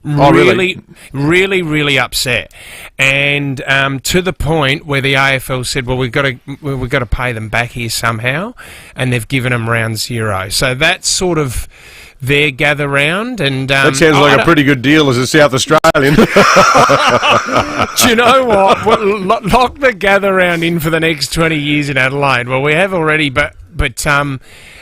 Really upset, and to the point where the AFL said, "Well, we've got to pay them back here somehow," and they've given them round 0. So that's sort of their gather round, and that sounds like a pretty good deal as a South Australian. Do you know what? Lock the gather round in for the next 20 years in Adelaide. Well, we have already, but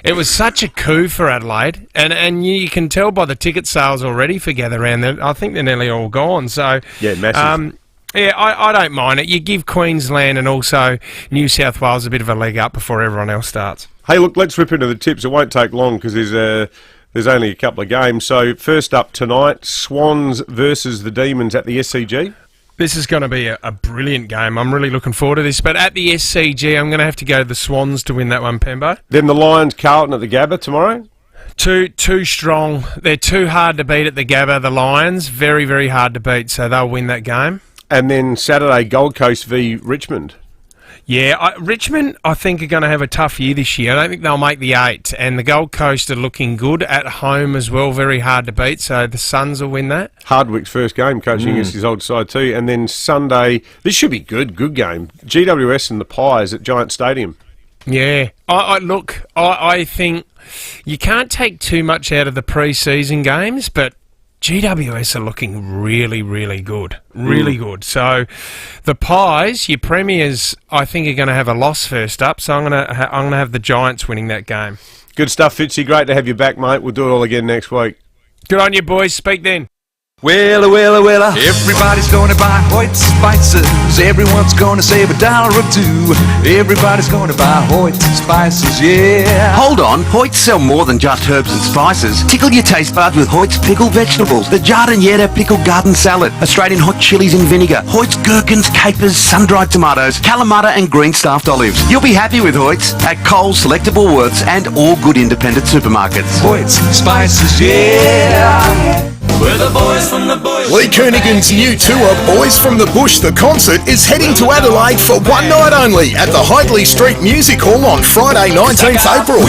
it was such a coup for Adelaide, and you can tell by the ticket sales already for gather round. I think they're nearly all gone. So yeah, massive. I don't mind it. You give Queensland and also New South Wales a bit of a leg up before everyone else starts. Hey, look, let's rip into the tips. It won't take long because there's only a couple of games. So first up tonight, Swans versus the Demons at the SCG. This is going to be a brilliant game. I'm really looking forward to this. But at the SCG, I'm going to have to go to the Swans to win that one, Pembo. Then the Lions, Carlton at the Gabba tomorrow. Too strong. They're too hard to beat at the Gabba, the Lions. Very, very hard to beat, so they'll win that game. And then Saturday, Gold Coast v Richmond. Yeah, Richmond, I think, are going to have a tough year this year. I don't think they'll make the 8. And the Gold Coast are looking good at home as well, very hard to beat. So the Suns will win that. Hardwick's first game, coaching against his old side too. And then Sunday, this should be good game. GWS and the Pies at Giant Stadium. Yeah, I think you can't take too much out of the pre-season games, but GWS are looking really, really good. Really good. So the Pies, your premiers, I think are going to have a loss first up. So I'm going to have the Giants winning that game. Good stuff, Fitzy. Great to have you back, mate. We'll do it all again next week. Good on you, boys. Speak then. Well, everybody's gonna buy Hoyt spices. Everyone's gonna save $1 or $2. Everybody's gonna buy Hoyt spices, yeah. Hold on, Hoyts sell more than just herbs and spices. Tickle your taste buds with Hoyt's pickled vegetables. The Giardiniera pickled garden salad, Australian hot chilies in vinegar, Hoyt's gherkins, capers, sun-dried tomatoes, Kalamata and green stuffed olives. You'll be happy with Hoyt's at Coles, Selectable Worths and all good independent supermarkets. Hoyt's spices, yeah. We're the boys from the bush. Lee Koenigan's new tour, Boys from the Bush, the concert, is heading to Adelaide for one night only at the Hindley Street Music Hall on Friday, 19th April.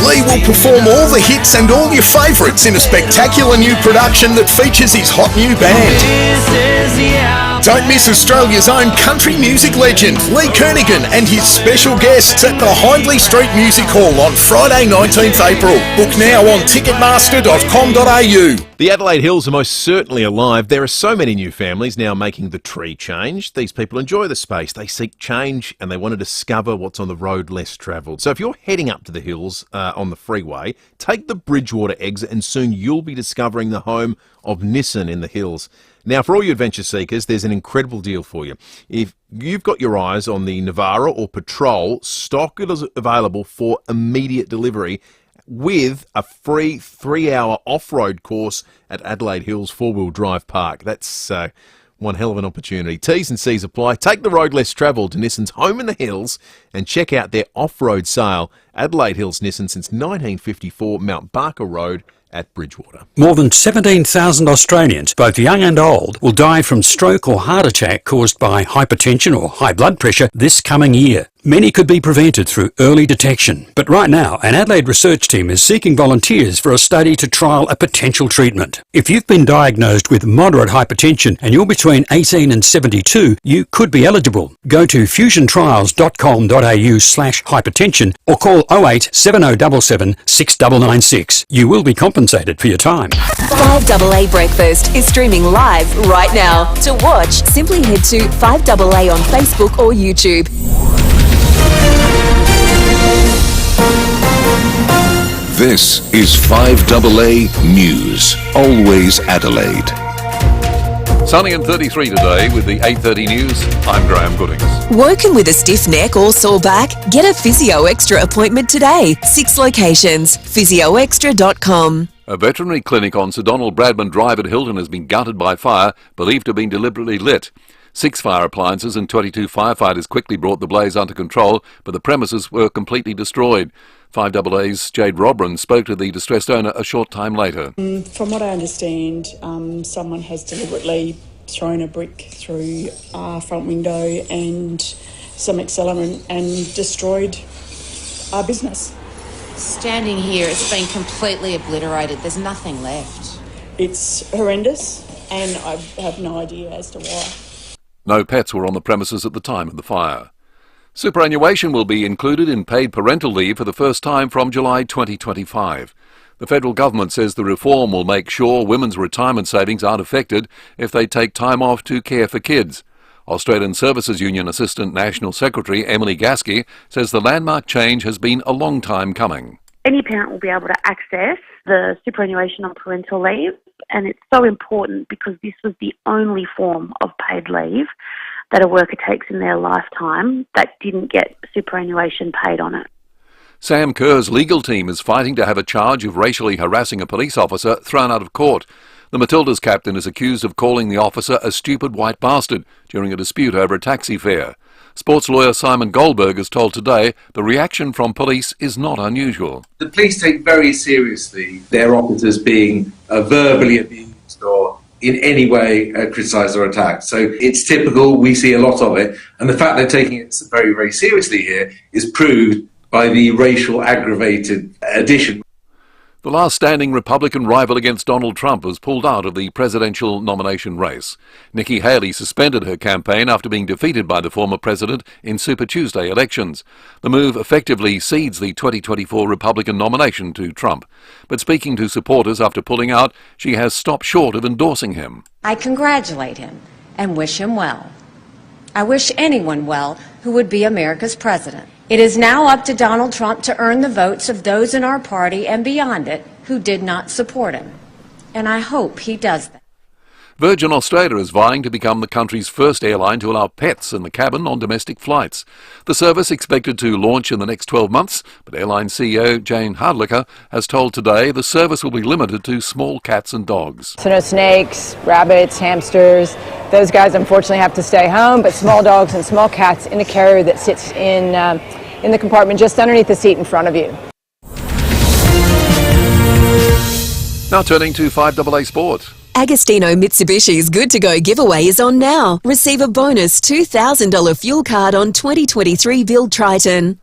Lee will perform all the hits and all your favourites in a spectacular new production that features his hot new band. Don't miss Australia's own country music legend, Lee Koenigan, and his special guests at the Hindley Street Music Hall on Friday, 19th April. Book now on ticketmaster.com.au. The The Adelaide Hills are most certainly alive. There are so many new families now making the tree change. These people enjoy the space. They seek change and they want to discover what's on the road less travelled. So if you're heading up to the hills on the freeway, take the Bridgewater exit and soon you'll be discovering the home of Nissan in the hills. Now, for all you adventure seekers, there's an incredible deal for you. If you've got your eyes on the Navara or Patrol, stock is available for immediate delivery with a free 3-hour off-road course at Adelaide Hills 4-wheel drive park. That's one hell of an opportunity. T's and C's apply. Take the road less travelled to Nissan's home in the hills and check out their off-road sale. Adelaide Hills Nissan since 1954, Mount Barker Road at Bridgewater. More than 17,000 Australians, both young and old, will die from stroke or heart attack caused by hypertension or high blood pressure this coming year. Many could be prevented through early detection. But right now, an Adelaide research team is seeking volunteers for a study to trial a potential treatment. If you've been diagnosed with moderate hypertension and you're between 18 and 72, you could be eligible. Go to fusiontrials.com.au/hypertension or call 08 7077 6996. You will be compensated for your time. 5AA Breakfast is streaming live right now. To watch, simply head to 5AA on Facebook or YouTube. This is 5AA News, always Adelaide. Sunny and 33 today with the 8:30 news. I'm Graham Goodings. Woken with a stiff neck or sore back? Get a Physio Extra appointment today. 6 locations. PhysioExtra.com. A veterinary clinic on Sir Donald Bradman Drive at Hilton has been gutted by fire, believed to have been deliberately lit. 6 fire appliances and 22 firefighters quickly brought the blaze under control, but the premises were completely destroyed. 5AA's Jade Robran spoke to the distressed owner a short time later. From what I understand, someone has deliberately thrown a brick through our front window and some accelerant and destroyed our business. Standing here, it's been completely obliterated. There's nothing left. It's horrendous, and I have no idea as to why. No pets were on the premises at the time of the fire. Superannuation will be included in paid parental leave for the first time from July 2025. The federal government says the reform will make sure women's retirement savings aren't affected if they take time off to care for kids. Australian Services Union Assistant National Secretary Emily Gasky says the landmark change has been a long time coming. Any parent will be able to access the superannuation on parental leave, and it's so important because this was the only form of paid leave that a worker takes in their lifetime that didn't get superannuation paid on it. Sam Kerr's legal team is fighting to have a charge of racially harassing a police officer thrown out of court. The Matildas captain is accused of calling the officer a stupid white bastard during a dispute over a taxi fare. Sports lawyer Simon Goldberg has told Today the reaction from police is not unusual. The police take very seriously their officers being verbally abused or in any way criticised or attacked. So it's typical, we see a lot of it, and the fact they're taking it very, very seriously here is proved by the racial aggravated addition. The last standing Republican rival against Donald Trump has pulled out of the presidential nomination race. Nikki Haley suspended her campaign after being defeated by the former president in Super Tuesday elections. The move effectively cedes the 2024 Republican nomination to Trump. But speaking to supporters after pulling out, she has stopped short of endorsing him. I congratulate him and wish him well. I wish anyone well who would be America's president. It is now up to Donald Trump to earn the votes of those in our party and beyond it who did not support him. And I hope he does that. Virgin Australia is vying to become the country's first airline to allow pets in the cabin on domestic flights. The service expected to launch in the next 12 months, but airline CEO Jane Hardlicker has told Today the service will be limited to small cats and dogs. So no snakes, rabbits, hamsters. Those guys unfortunately have to stay home, but small dogs and small cats in a carrier that sits in the compartment just underneath the seat in front of you. Now turning to 5AA Sport. Agostino Mitsubishi's Good to Go giveaway is on now. Receive a bonus $2,000 fuel card on 2023 Build Triton.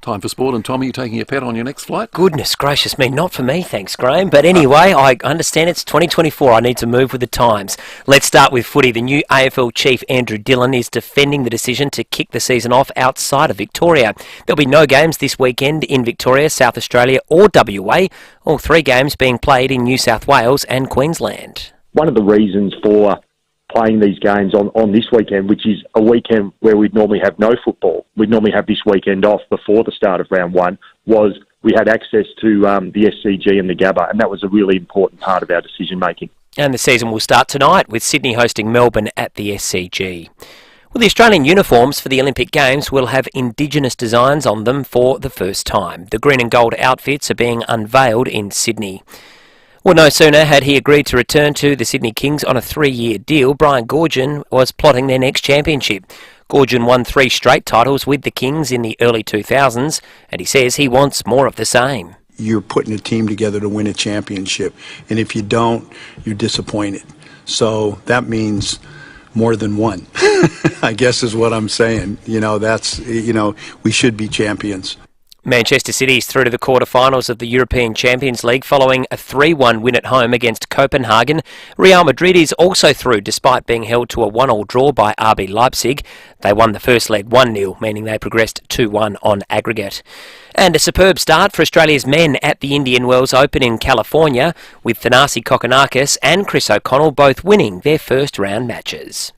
Time for sport, and Tom, are you taking your pet on your next flight? Goodness gracious me, not for me, thanks, Graham. But anyway, I understand it's 2024. I need to move with the times. Let's start with footy. The new AFL chief, Andrew Dillon, is defending the decision to kick the season off outside of Victoria. There'll be no games this weekend in Victoria, South Australia or WA, all 3 games being played in New South Wales and Queensland. One of the reasons for playing these games on this weekend, which is a weekend where we'd normally have no football, we'd normally have this weekend off before the start of round 1, was we had access to the SCG and the Gabba, and that was a really important part of our decision making. And the season will start tonight with Sydney hosting Melbourne at the SCG. Well, the Australian uniforms for the Olympic Games will have Indigenous designs on them for the first time. The green and gold outfits are being unveiled in Sydney. Well, no sooner had he agreed to return to the Sydney Kings on a 3-year deal, Brian Goorjian was plotting their next championship. Goorjian won 3 straight titles with the Kings in the early 2000s, and he says he wants more of the same. You're putting a team together to win a championship, and if you don't, you're disappointed. So that means more than one, I guess is what I'm saying. We should be champions. Manchester City is through to the quarter-finals of the European Champions League following a 3-1 win at home against Copenhagen. Real Madrid is also through despite being held to a 1-1 draw by RB Leipzig. They won the first leg 1-0, meaning they progressed 2-1 on aggregate. And a superb start for Australia's men at the Indian Wells Open in California, with Thanasi Kokkinakis and Chris O'Connell both winning their first round matches.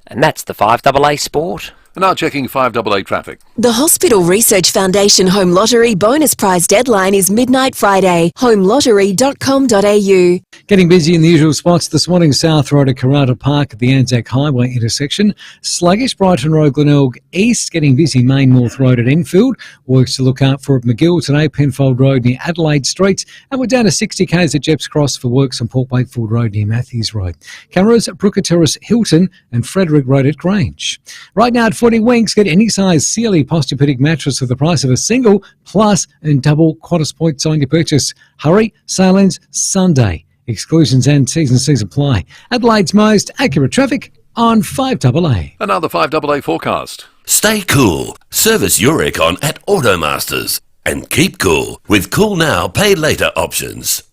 And that's the 5AA Sport. And now checking 5AA traffic. The Hospital Research Foundation Home Lottery bonus prize deadline is midnight Friday. homelottery.com.au. Getting busy in the usual spots this morning. South Road at Karata Park at the Anzac Highway intersection. Sluggish Brighton Road, Glenelg East. Getting busy Main North Road at Enfield. Works to look out for at McGill today. Penfold Road near Adelaide Street. And we're down to 60 k's at Jepps Cross for works on Port Wakefield Road near Matthews Road. Cameras at Brooker Terrace, Hilton and Frederick Road at Grange. Right now at 40 Winks, get any size Sealy Posturepedic mattress for the price of a single, plus and double Qantas points on your purchase. Hurry, sale ends Sunday. Exclusions and T's apply. Adelaide's most accurate traffic on 5AA. Another 5AA forecast. Stay cool. Service your aircon at Automasters. And keep cool with Cool Now, Pay Later options.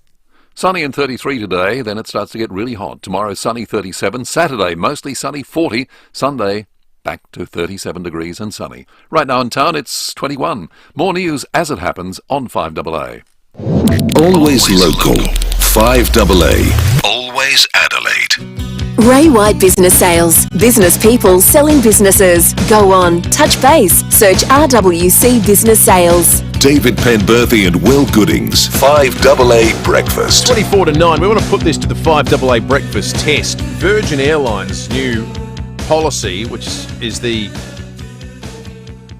Sunny and 33 today, then it starts to get really hot. Tomorrow sunny 37, Saturday mostly sunny 40, Sunday back to 37 degrees and sunny. Right now in town it's 21. More news as it happens on 5AA. Always local. 5AA. Always Adelaide. Ray White Business Sales. Business people selling businesses. Go on, touch base. Search RWC Business Sales. David Penberthy and Will Goodings. 5AA Breakfast. 24 to 9. We want to put this to the 5AA Breakfast test. Virgin Airlines' new policy, which is the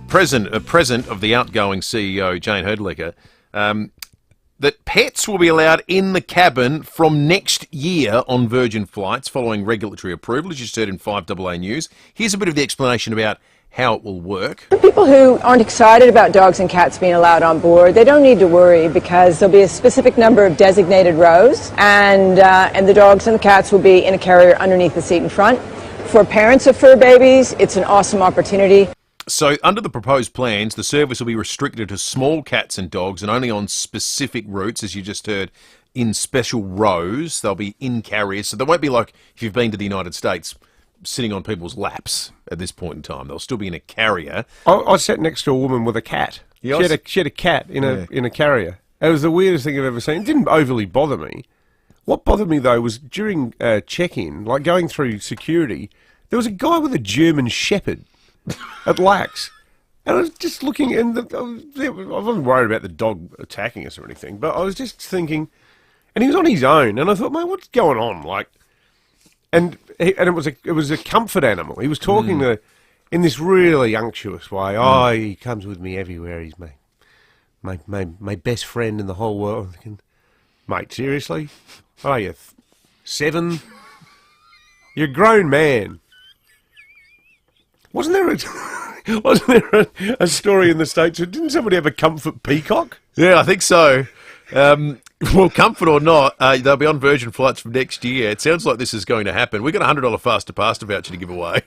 present of the outgoing CEO, Jane Herdlicker, that pets will be allowed in the cabin from next year on Virgin flights following regulatory approval, as you said in 5AA News. Here's a bit of the explanation about how it will work. For people who aren't excited about dogs and cats being allowed on board, they don't need to worry because there'll be a specific number of designated rows, and the dogs and the cats will be in a carrier underneath the seat in front. For parents of fur babies, it's an awesome opportunity. So under the proposed plans, the service will be restricted to small cats and dogs and only on specific routes, as you just heard, in special rows. They'll be in carriers. So they won't be like, if you've been to the United States, sitting on people's laps at this point in time. They'll still be in a carrier. I sat next to a woman with a cat. Yeah, she had a cat in a carrier. It was the weirdest thing I've ever seen. It didn't overly bother me. What bothered me, though, was during check-in, like going through security, there was a guy with a German Shepherd at Lax. And I was just looking, and I wasn't worried about the dog attacking us or anything, but I was just thinking, and he was on his own, and I thought, mate, what's going on? Like, and it was a comfort animal. He was talking in this really unctuous way. Oh, he comes with me everywhere. He's my best friend in the whole world. I'm thinking, mate, seriously? What are you, 7? You're a grown man. Wasn't there a story in the States? Didn't somebody have a comfort peacock? Yeah, I think so. Well, comfort or not, they'll be on Virgin flights from next year. It sounds like this is going to happen. We've got a $100 faster pasta voucher to give away.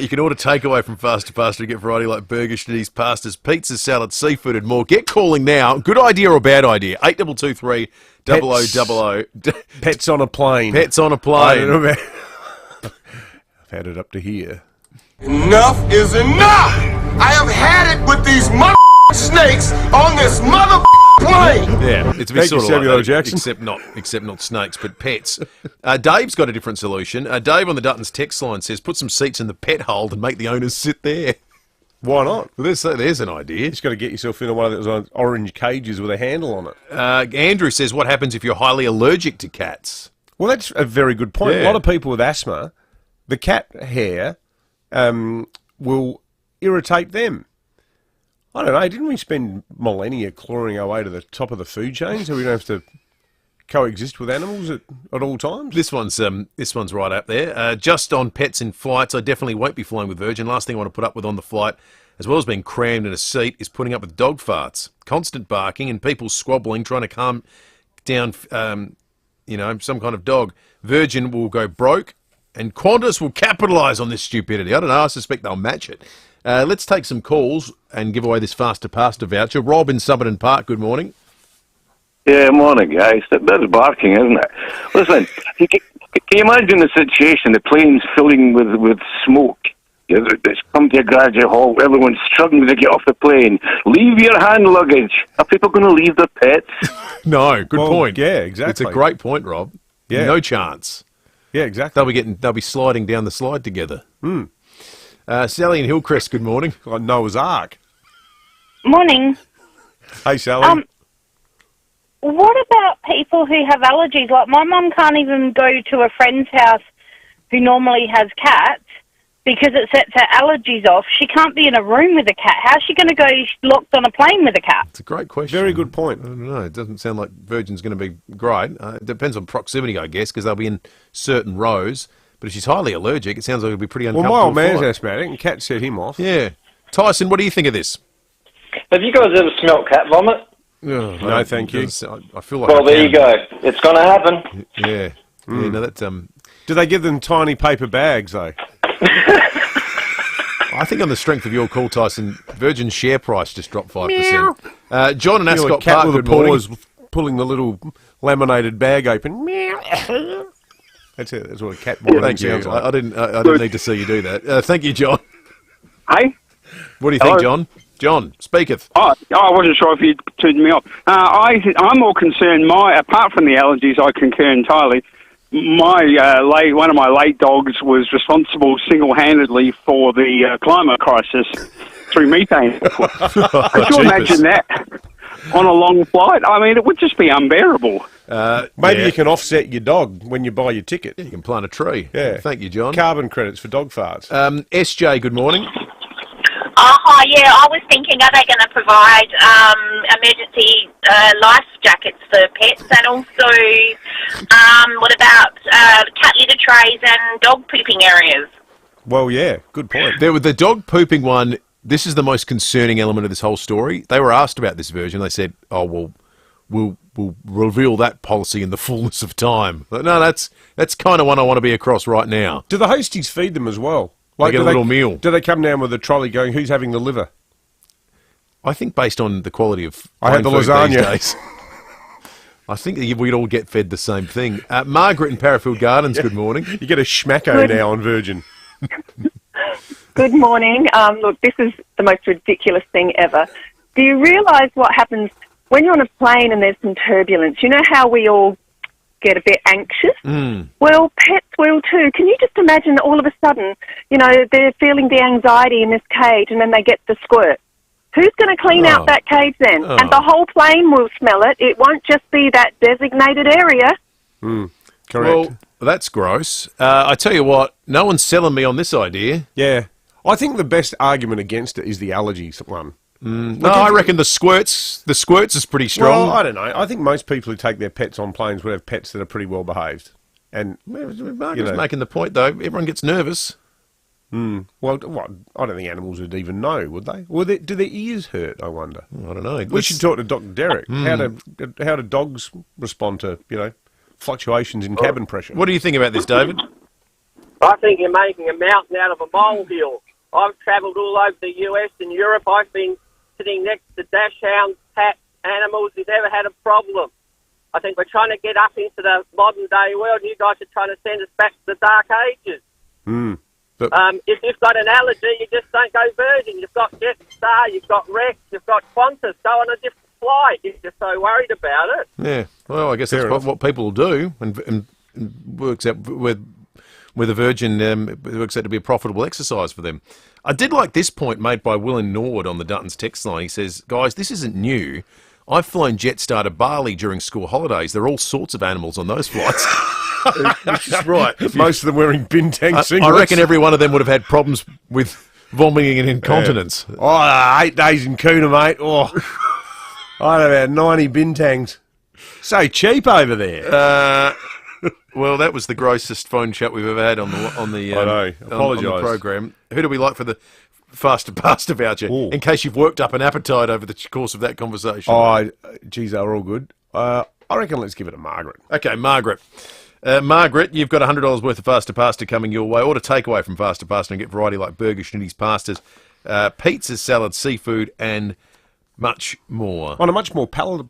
You can order takeaway from Faster Pasta to get variety like burgers, shitties, pastas, pizzas, salads, seafood and more. Get calling now. Good idea or bad idea? 8223 0000. Pets on a plane. Pets on a I plane. don't know about- I've had it up to here. Enough is enough! I have had it with these snakes on this plane! Yeah, it's a bit Thank sort you, of Samuel L. like that, Jackson. except not snakes, but pets. Dave's got a different solution. Dave on the Duttons text line says, put some seats in the pet hold and make the owners sit there. Why not? Well, there's an idea. You just got to get yourself into one of those orange cages with a handle on it. Andrew says, what happens if you're highly allergic to cats? Well, that's a very good point. Yeah. A lot of people with asthma, the cat hair will irritate them. I don't know, didn't we spend millennia clawing our way to the top of the food chain so we don't have to coexist with animals at all times? This one's right up there. Just on pets in flights, I definitely won't be flying with Virgin. Last thing I want to put up with on the flight, as well as being crammed in a seat, is putting up with dog farts, constant barking and people squabbling, trying to calm down, some kind of dog. Virgin will go broke and Qantas will capitalise on this stupidity. I don't know, I suspect they'll match it. Let's take some calls and give away this Faster Pasta voucher. Rob in Somerton Park, good morning. Yeah, morning, guys. That's barking, isn't it? Listen, can you imagine the situation? The plane's filling with smoke. It's come to a graduate halt. Everyone's struggling to get off the plane. Leave your hand luggage. Are people going to leave their pets? No, good point. Yeah, exactly. It's a great point, Rob. Yeah. No chance. Yeah, exactly. They'll be sliding down the slide together. Sally in Hillcrest, good morning. Like Noah's Ark. Morning. Hey, Sally. What about people who have allergies? Like, my mum can't even go to a friend's house who normally has cats because it sets her allergies off. She can't be in a room with a cat. How's she going to go locked on a plane with a cat? It's a great question. Very good point. I don't know. It doesn't sound like Virgin's going to be great. It depends on proximity, I guess, because they'll be in certain rows. But if she's highly allergic, it sounds like it'll be pretty uncomfortable. Well, my old man's flight. asthmatic and cat set him off. Yeah. Tyson, what do you think of this? Have you guys ever smelt cat vomit? No, thank you. I feel like Well, there you go. It's going to happen. Yeah. Yeah, no, that's Do they give them tiny paper bags though? I think on the strength of your call, Tyson, Virgin's share price just dropped 5%. John in Ascot cat Park, with a good morning. paw is pulling the little laminated bag open. That's it. That's what a cat boring Thank you. sounds like. I didn't need to see you do that. Thank you, John. Hey? What do you think, John? John, speaketh. I wasn't sure if you tuned me off. I'm more concerned. Apart from the allergies, I concur entirely. One of my late dogs was responsible single-handedly for the climate crisis through methane. Could you imagine that on a long flight? I mean, it would just be unbearable. Maybe you can offset your dog when you buy your ticket. You can plant a tree. Yeah. Thank you, John. Carbon credits for dog farts. SJ, good morning. Hi, yeah, I was thinking, are they going to provide emergency life jackets for pets? And also, what about cat litter trays and dog pooping areas? Well, yeah, good point. There with the dog pooping one, this is the most concerning element of this whole story. They were asked about this version. They said, oh, well, we'll reveal that policy in the fullness of time. But no, that's kind of one I want to be across right now. Do the hosties feed them as well? They get a little meal. Do they come down with a trolley going, who's having the liver? I think based on the quality of I had the food lasagna. these days, I think we'd all get fed the same thing. Margaret in Parafield Gardens, good morning. You get a schmacko now on Virgin. Good morning. Look, this is the most ridiculous thing ever. Do you realise what happens when you're on a plane and there's some turbulence? You know how we all get a bit anxious? Well, pets will too. Can you just imagine all of a sudden, they're feeling the anxiety in this cage and then they get the squirt? Who's going to clean out that cage then? Oh. And the whole plane will smell it. It won't just be that designated area. Correct. Well, that's gross. I tell you what, no one's selling me on this idea. Yeah. I think the best argument against it is the allergies one. No, I reckon the squirts is pretty strong. Well, I don't know. I think most people who take their pets on planes would have pets that are pretty well behaved. And Margaret's making the point, though. Everyone gets nervous. Well, I don't think animals would even know, would they? Do their ears hurt, I wonder? I don't know. We should talk to Dr. Derek. How do dogs respond to, fluctuations in cabin pressure? What do you think about this, David? I think you're making a mountain out of a molehill. I've travelled all over the US and Europe. I've been sitting next to dachshunds, cats, animals. Who's ever had a problem? I think we're trying to get up into the modern day world, and you guys are trying to send us back to the dark ages. If you've got an allergy, you just don't go Virgin. You've got Jetstar, you've got Rex, you've got Qantas. Go on a different flight if you're so worried about it. Yeah, well, I guess that's what people will do, and works out with a Virgin. It works out to be a profitable exercise for them. I did like this point made by Will and Nord on the Duttons text line. He says, "Guys, this isn't new. I've flown Jetstar to Bali during school holidays. There are all sorts of animals on those flights." Which is right. Most of them wearing bintang singlets. I reckon every one of them would have had problems with vomiting and incontinence. Yeah. Oh, 8 days in Kuna, mate. Oh, I had about 90 bintangs. So cheap over there. Well, that was the grossest phone chat we've ever had on the on the program. Who do we like for the faster pasta voucher? Ooh. In case you've worked up an appetite over the course of that conversation. Oh, geez, they were all good. I reckon let's give it to Margaret. Okay, Margaret. Margaret, you've got $100 worth of faster pasta coming your way. Order takeaway from faster pasta and get variety like burgers, schnitties, pastas, pizzas, salads, seafood, and much more. On a much more palatable,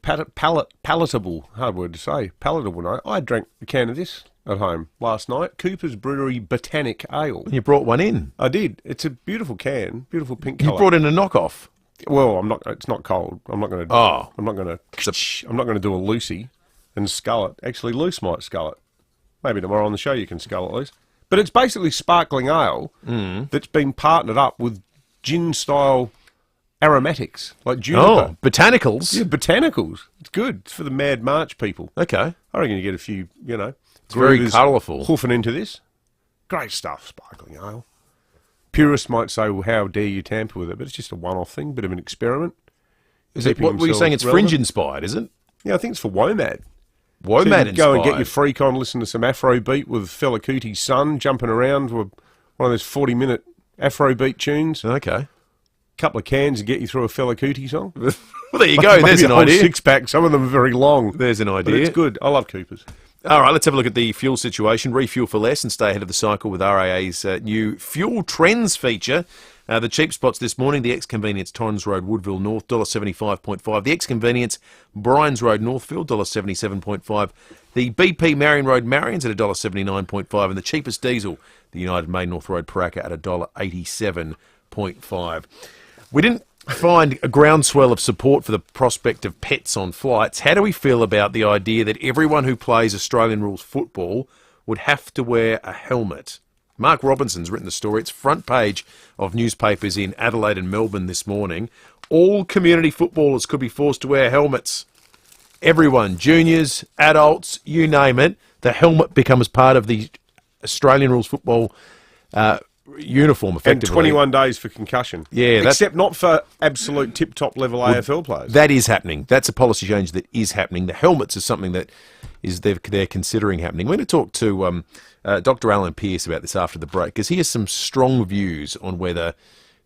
hard word to say, palatable night, I drank a can of this at home last night. Cooper's Brewery Botanic Ale. You brought one in? I did. It's a beautiful can, beautiful pink colour. You brought in a knockoff? Well, I'm not. It's not cold. I'm not going to. Oh, I'm not going to do a Lucy and scull it. Actually, Luce might scull it. Maybe tomorrow on the show you can scull it, Luce. But it's basically sparkling ale that's been partnered up with gin-style aromatics, like juniper. Oh, botanicals? Yeah, botanicals. It's good. It's for the Mad March people. Okay. I reckon you get a few, It's very colourful. Hoofing into this. Great stuff, sparkling ale. Purists might say, well, how dare you tamper with it? But it's just a one-off thing, bit of an experiment. What were you saying? It's fringe-inspired, is it? Yeah, I think it's for WOMAD. WOMAD-inspired. Go and get your freak on, listen to some Afrobeat with Fela Kuti's son jumping around with one of those 40-minute Afrobeat tunes. Okay. Couple of cans to get you through a Fela Kuti song. Well, there you go. There's an idea. Six-pack. Some of them are very long. There's an idea. But it's good. I love Coopers. All right, let's have a look at the fuel situation. Refuel for less and stay ahead of the cycle with RAA's new Fuel Trends feature. The cheap spots this morning, the X-Convenience Torrens Road, Woodville North, $1.75.5. The X-Convenience Bryans Road, Northfield, $1.77.5. The BP Marion Road, Marion's at $1.79.5. And the cheapest diesel, the United Main North Road, Paraka, at $1.87.5. We didn't find a groundswell of support for the prospect of pets on flights. How do we feel about the idea that everyone who plays Australian rules football would have to wear a helmet? Mark Robinson's written the story. It's front page of newspapers in Adelaide and Melbourne this morning. All community footballers could be forced to wear helmets. Everyone, juniors, adults, you name it, the helmet becomes part of the Australian rules football uniform, effectively. And 21 days for concussion. Yeah, except not for absolute tip-top level AFL players. That is happening. That's a policy change that is happening. The helmets is something that is they're considering happening. We're going to talk to Dr. Alan Pearce about this after the break, because he has some strong views on whether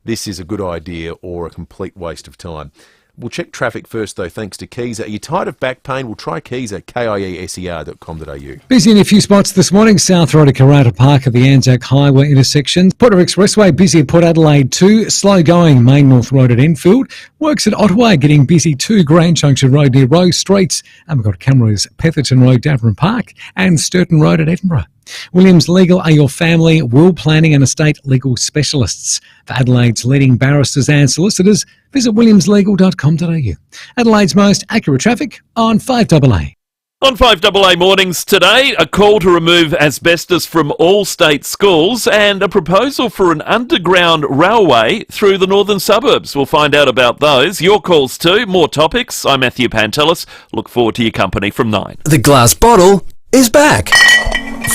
this is a good idea or a complete waste of time. We'll check traffic first, though, thanks to Keezer. Are you tired of back pain? We'll try Keezer, KIESER.com.au. Busy in a few spots this morning. South Road at Karata Park at the Anzac Highway intersection. Porter Expressway busy at Port Adelaide 2. Slow going Main North Road at Enfield. Works at Ottawa getting busy 2 Grand Junction Road near Rose Streets. And we've got cameras Petherton Road, Davern Park and Sturton Road at Edinburgh. Williams Legal are your family will planning and estate legal specialists. For Adelaide's leading barristers and solicitors, visit williamslegal.com.au. Adelaide's most accurate traffic on 5AA. On 5AA mornings today, a call to remove asbestos from all state schools and a proposal for an underground railway through the northern suburbs. We'll find out about those. Your calls too. More topics. I'm Matthew Pantelis. Look forward to your company from 9. The glass bottle is back.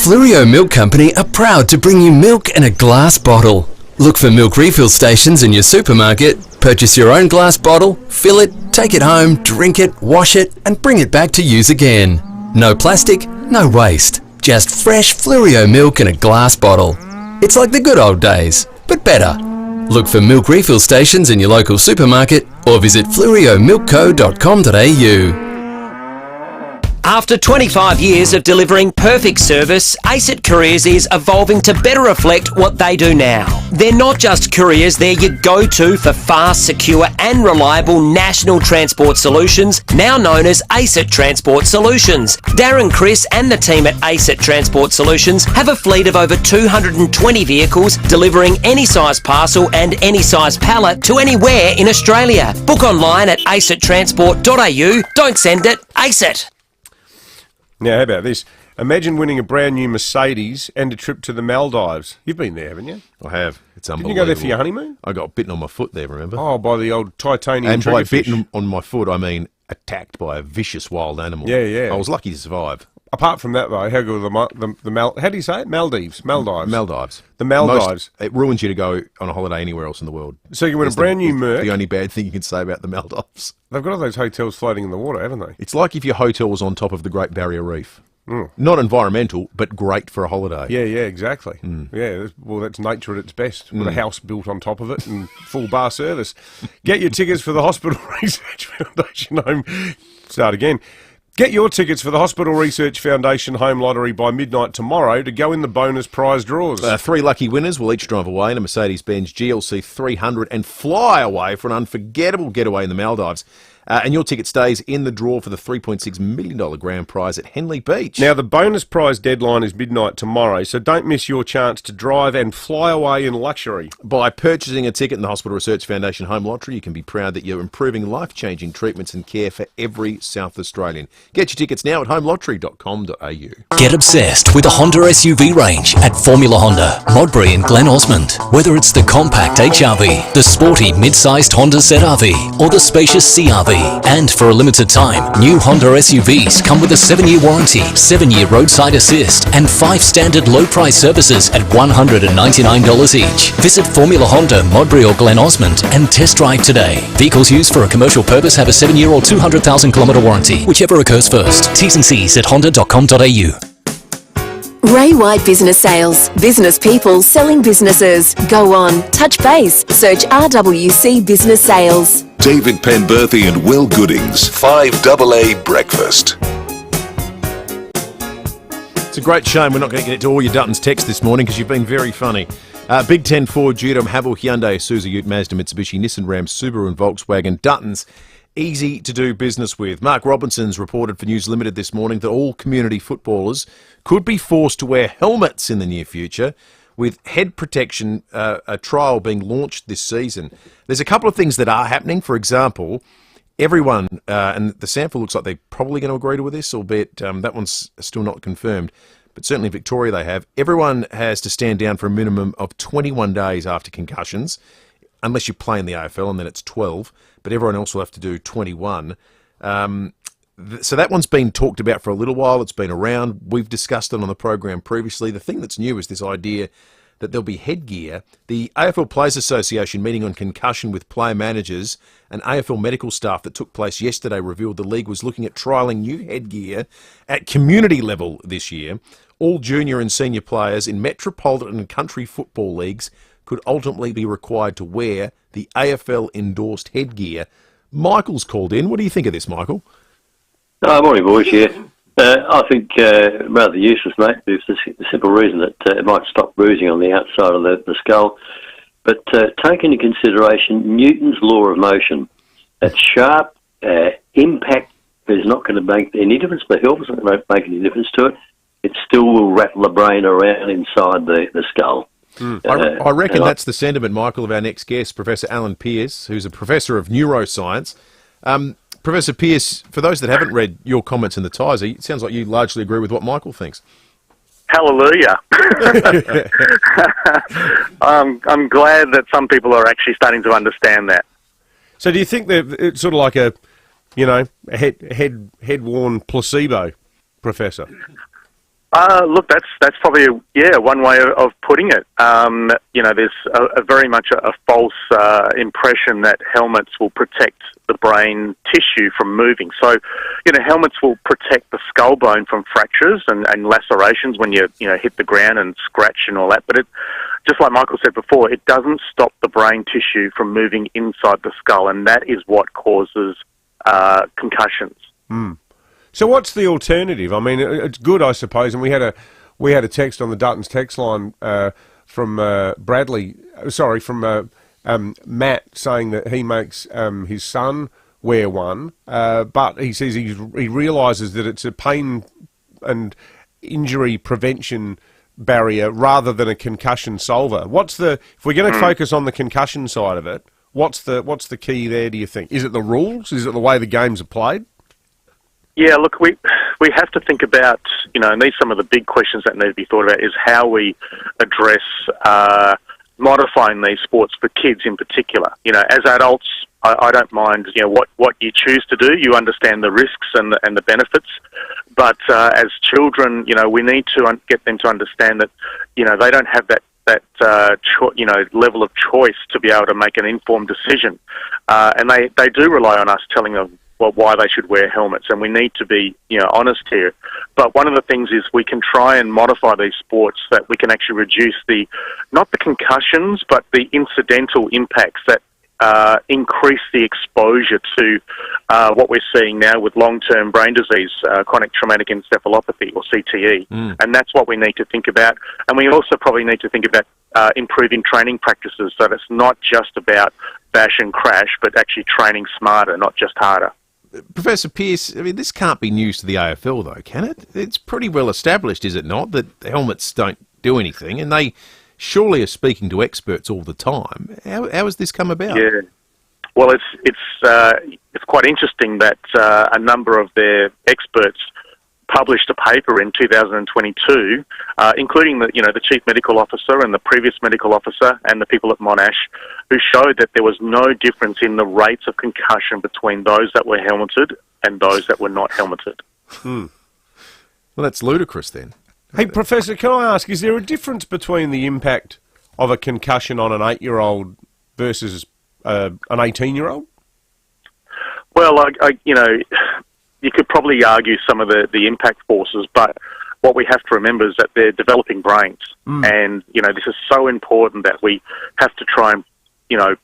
Flurio Milk Company are proud to bring you milk in a glass bottle. Look for milk refill stations in your supermarket, purchase your own glass bottle, fill it, take it home, drink it, wash it, and bring it back to use again. No plastic, no waste. Just fresh Flurio milk in a glass bottle. It's like the good old days, but better. Look for milk refill stations in your local supermarket or visit fluriomilkco.com.au. After 25 years of delivering perfect service, ACET Couriers is evolving to better reflect what they do now. They're not just couriers, they're your go-to for fast, secure and reliable national transport solutions, now known as ACET Transport Solutions. Darren, Chris and the team at ACET Transport Solutions have a fleet of over 220 vehicles delivering any size parcel and any size pallet to anywhere in Australia. Book online at acettransport.au. Don't send it, ACET. Now, how about this? Imagine winning a brand new Mercedes and a trip to the Maldives. You've been there, haven't you? I have. It's unbelievable. Didn't you go there for your honeymoon? I got bitten on my foot there, remember? Oh, by the old titanium And by triggerfish. bitten on my foot, I mean attacked by a vicious wild animal. Yeah, yeah. I was lucky to survive. Apart from that, though, how good were how do you say it? Maldives. Maldives. The Maldives. It ruins you to go on a holiday anywhere else in the world. So you win That's a brand new Merc. The only bad thing you can say about the Maldives. They've got all those hotels floating in the water, haven't they? It's like if your hotel was on top of the Great Barrier Reef. Not environmental, but great for a holiday. Yeah, exactly. Yeah, well, that's nature at its best, with a house built on top of it and full bar service. Get your tickets for the Hospital Research Foundation Home... Start again. Get your tickets for the Hospital Research Foundation Home Lottery by midnight tomorrow to go in the bonus prize draws. 3 lucky winners will each drive away in a Mercedes-Benz GLC 300 and fly away for an unforgettable getaway in the Maldives. And your ticket stays in the draw for the $3.6 million grand prize at Henley Beach. Now, the bonus prize deadline is midnight tomorrow, so don't miss your chance to drive and fly away in luxury. By purchasing a ticket in the Hospital Research Foundation Home Lottery, you can be proud that you're improving life-changing treatments and care for every South Australian. Get your tickets now at homelottery.com.au. Get obsessed with the Honda SUV range at Formula Honda, Modbury and Glen Osmond. Whether it's the compact HRV, the sporty mid-sized Honda ZR-V, or the spacious CR-V. And for a limited time, new Honda SUVs come with a 7-year warranty, 7-year roadside assist, and 5 standard low-price services at $199 each. Visit Formula Honda, Modbury or Glen Osmond and test drive today. Vehicles used for a commercial purpose have a 7-year or 200,000-kilometre warranty, whichever occurs first. T's and C's at honda.com.au. Ray White Business Sales. Business people selling businesses. Go on, touch base, search RWC Business Sales. David Penberthy and Will Goodings, 5AA Breakfast. It's a great shame we're not going to get to all your Dutton's texts this morning because you've been very funny. Big 10 Ford, Judom, Haval, Hyundai, Isuzu, Ute, Mazda, Mitsubishi, Nissan, Ram, Subaru and Volkswagen. Dutton's easy to do business with. Mark Robinson's reported for News Limited this morning that all community footballers could be forced to wear helmets in the near future, with head protection, a trial being launched this season. There's a couple of things that are happening. For example, everyone, and the sample looks like they're probably going to agree with this, albeit that one's still not confirmed, but certainly in Victoria they have. Everyone has to stand down for a minimum of 21 days after concussions, unless you play in the AFL, and then it's 12, but everyone else will have to do 21. So that one's been talked about for a little while. It's been around. We've discussed it on the program previously. The thing that's new is this idea that there'll be headgear. The AFL Players Association meeting on concussion with player managers and AFL medical staff that took place yesterday revealed the league was looking at trialling new headgear at community level this year. All junior and senior players in metropolitan and country football leagues could ultimately be required to wear the AFL-endorsed headgear. Michael's called in. What do you think of this, Michael? Morning, boys. Yeah, I think rather useless, mate. It's the simple reason that it might stop bruising on the outside of the skull. But take into consideration Newton's law of motion. That sharp impact is not going to make any difference. The helmet's not going to make any difference to it. It still will rattle the brain around inside the skull. I reckon that's the sentiment, Michael, of our next guest, Professor Alan Pearce, who's a professor of neuroscience. Professor Pearce, for those that haven't read your comments in the Tizer, it sounds like you largely agree with what Michael thinks. Hallelujah. I'm glad that some people are actually starting to understand that. So do you think that it's sort of like a head-worn placebo, Professor? Look, that's probably one way of putting it. There's a very much a false impression that helmets will protect the brain tissue from moving. So, helmets will protect the skull bone from fractures and lacerations when you hit the ground and scratch and all that. But it, just like Michael said before, it doesn't stop the brain tissue from moving inside the skull, and that is what causes concussions. So what's the alternative? I mean, it's good, I suppose, and we had a text on the Dutton's text line from Matt saying that he makes his son wear one, but he says he realises that it's a pain and injury prevention barrier rather than a concussion solver. If we're going to focus on the concussion side of it, what's the key there, do you think? Is it the rules? Is it the way the games are played? Yeah, look, we have to think about, and these are some of the big questions that need to be thought about, is how we address modifying these sports for kids in particular. As adults, I don't mind, what you choose to do. You understand the risks and the benefits. But as children, we need to get them to understand that, they don't have that level of choice to be able to make an informed decision. And they do rely on us telling them why they should wear helmets, and we need to be, honest here. But one of the things is we can try and modify these sports that we can actually reduce not the concussions, but the incidental impacts that increase the exposure to what we're seeing now with long-term brain disease, chronic traumatic encephalopathy, or CTE. And that's what we need to think about. And we also probably need to think about improving training practices, so that it's not just about bash and crash, but actually training smarter, not just harder. Professor Pearce, I mean, this can't be news to the AFL, though, can it? It's pretty well established, is it not, that helmets don't do anything, and they surely are speaking to experts all the time. How has this come about? Yeah, well, it's quite interesting that a number of their experts published a paper in 2022, including the chief medical officer and the previous medical officer and the people at Monash, who showed that there was no difference in the rates of concussion between those that were helmeted and those that were not helmeted. Well, that's ludicrous then. Hey, Professor, can I ask, is there a difference between the impact of a concussion on an 8-year-old versus an 18-year-old? Well, you could probably argue some of the impact forces, but what we have to remember is that they're developing brains. And, this is so important that we have to try and,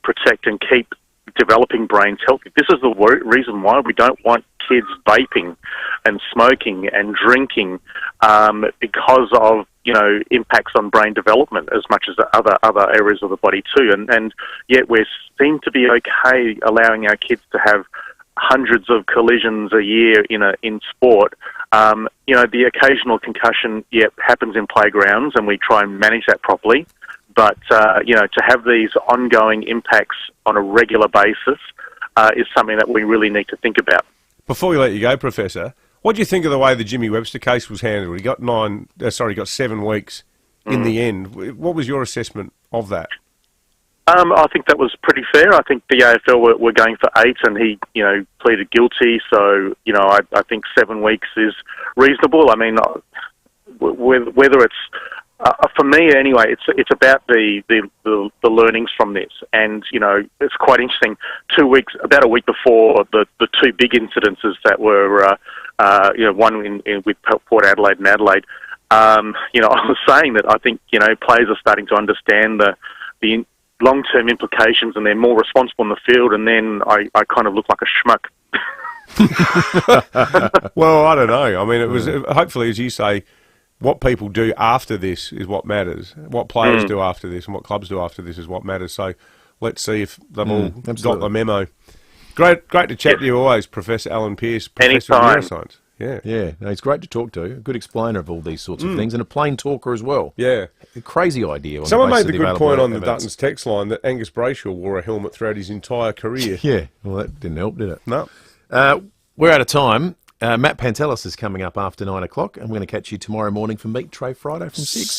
protect and keep developing brains healthy. This is the reason why we don't want kids vaping and smoking and drinking because of, impacts on brain development as much as other areas of the body too. And yet we seem to be okay allowing our kids to have hundreds of collisions a year in sport. The occasional concussion, happens in playgrounds, and we try and manage that properly. But, to have these ongoing impacts on a regular basis is something that we really need to think about. Before we let you go, Professor, what do you think of the way the Jimmy Webster case was handled? He got 7 weeks in the end. What was your assessment of that? I think that was pretty fair. I think the AFL were going for 8, and he, pleaded guilty. So, I think 7 weeks is reasonable. I mean, whether it's for me anyway, it's about the learnings from this, and it's quite interesting. About a week before the two big incidences that were, one with Port Adelaide and Adelaide. I was saying that I think players are starting to understand the long-term implications, and they're more responsible in the field, and then I kind of look like a schmuck. Well, I don't know. I mean, it was hopefully, as you say, what people do after this is what matters. What players do after this and what clubs do after this is what matters. So let's see if they've all got the memo. Great to chat to you always, Professor Alan Pearce, Professor of Neuroscience. Yeah. No, he's great to talk to. A good explainer of all these sorts of things, and a plain talker as well. Yeah. A crazy idea. Someone made the good point on the Dutton's text line that Angus Brayshaw wore a helmet throughout his entire career. Yeah. Well, that didn't help, did it? No. We're out of time. Matt Pantelis is coming up after 9 o'clock, and we're going to catch you tomorrow morning for Meat Tray Friday from 6.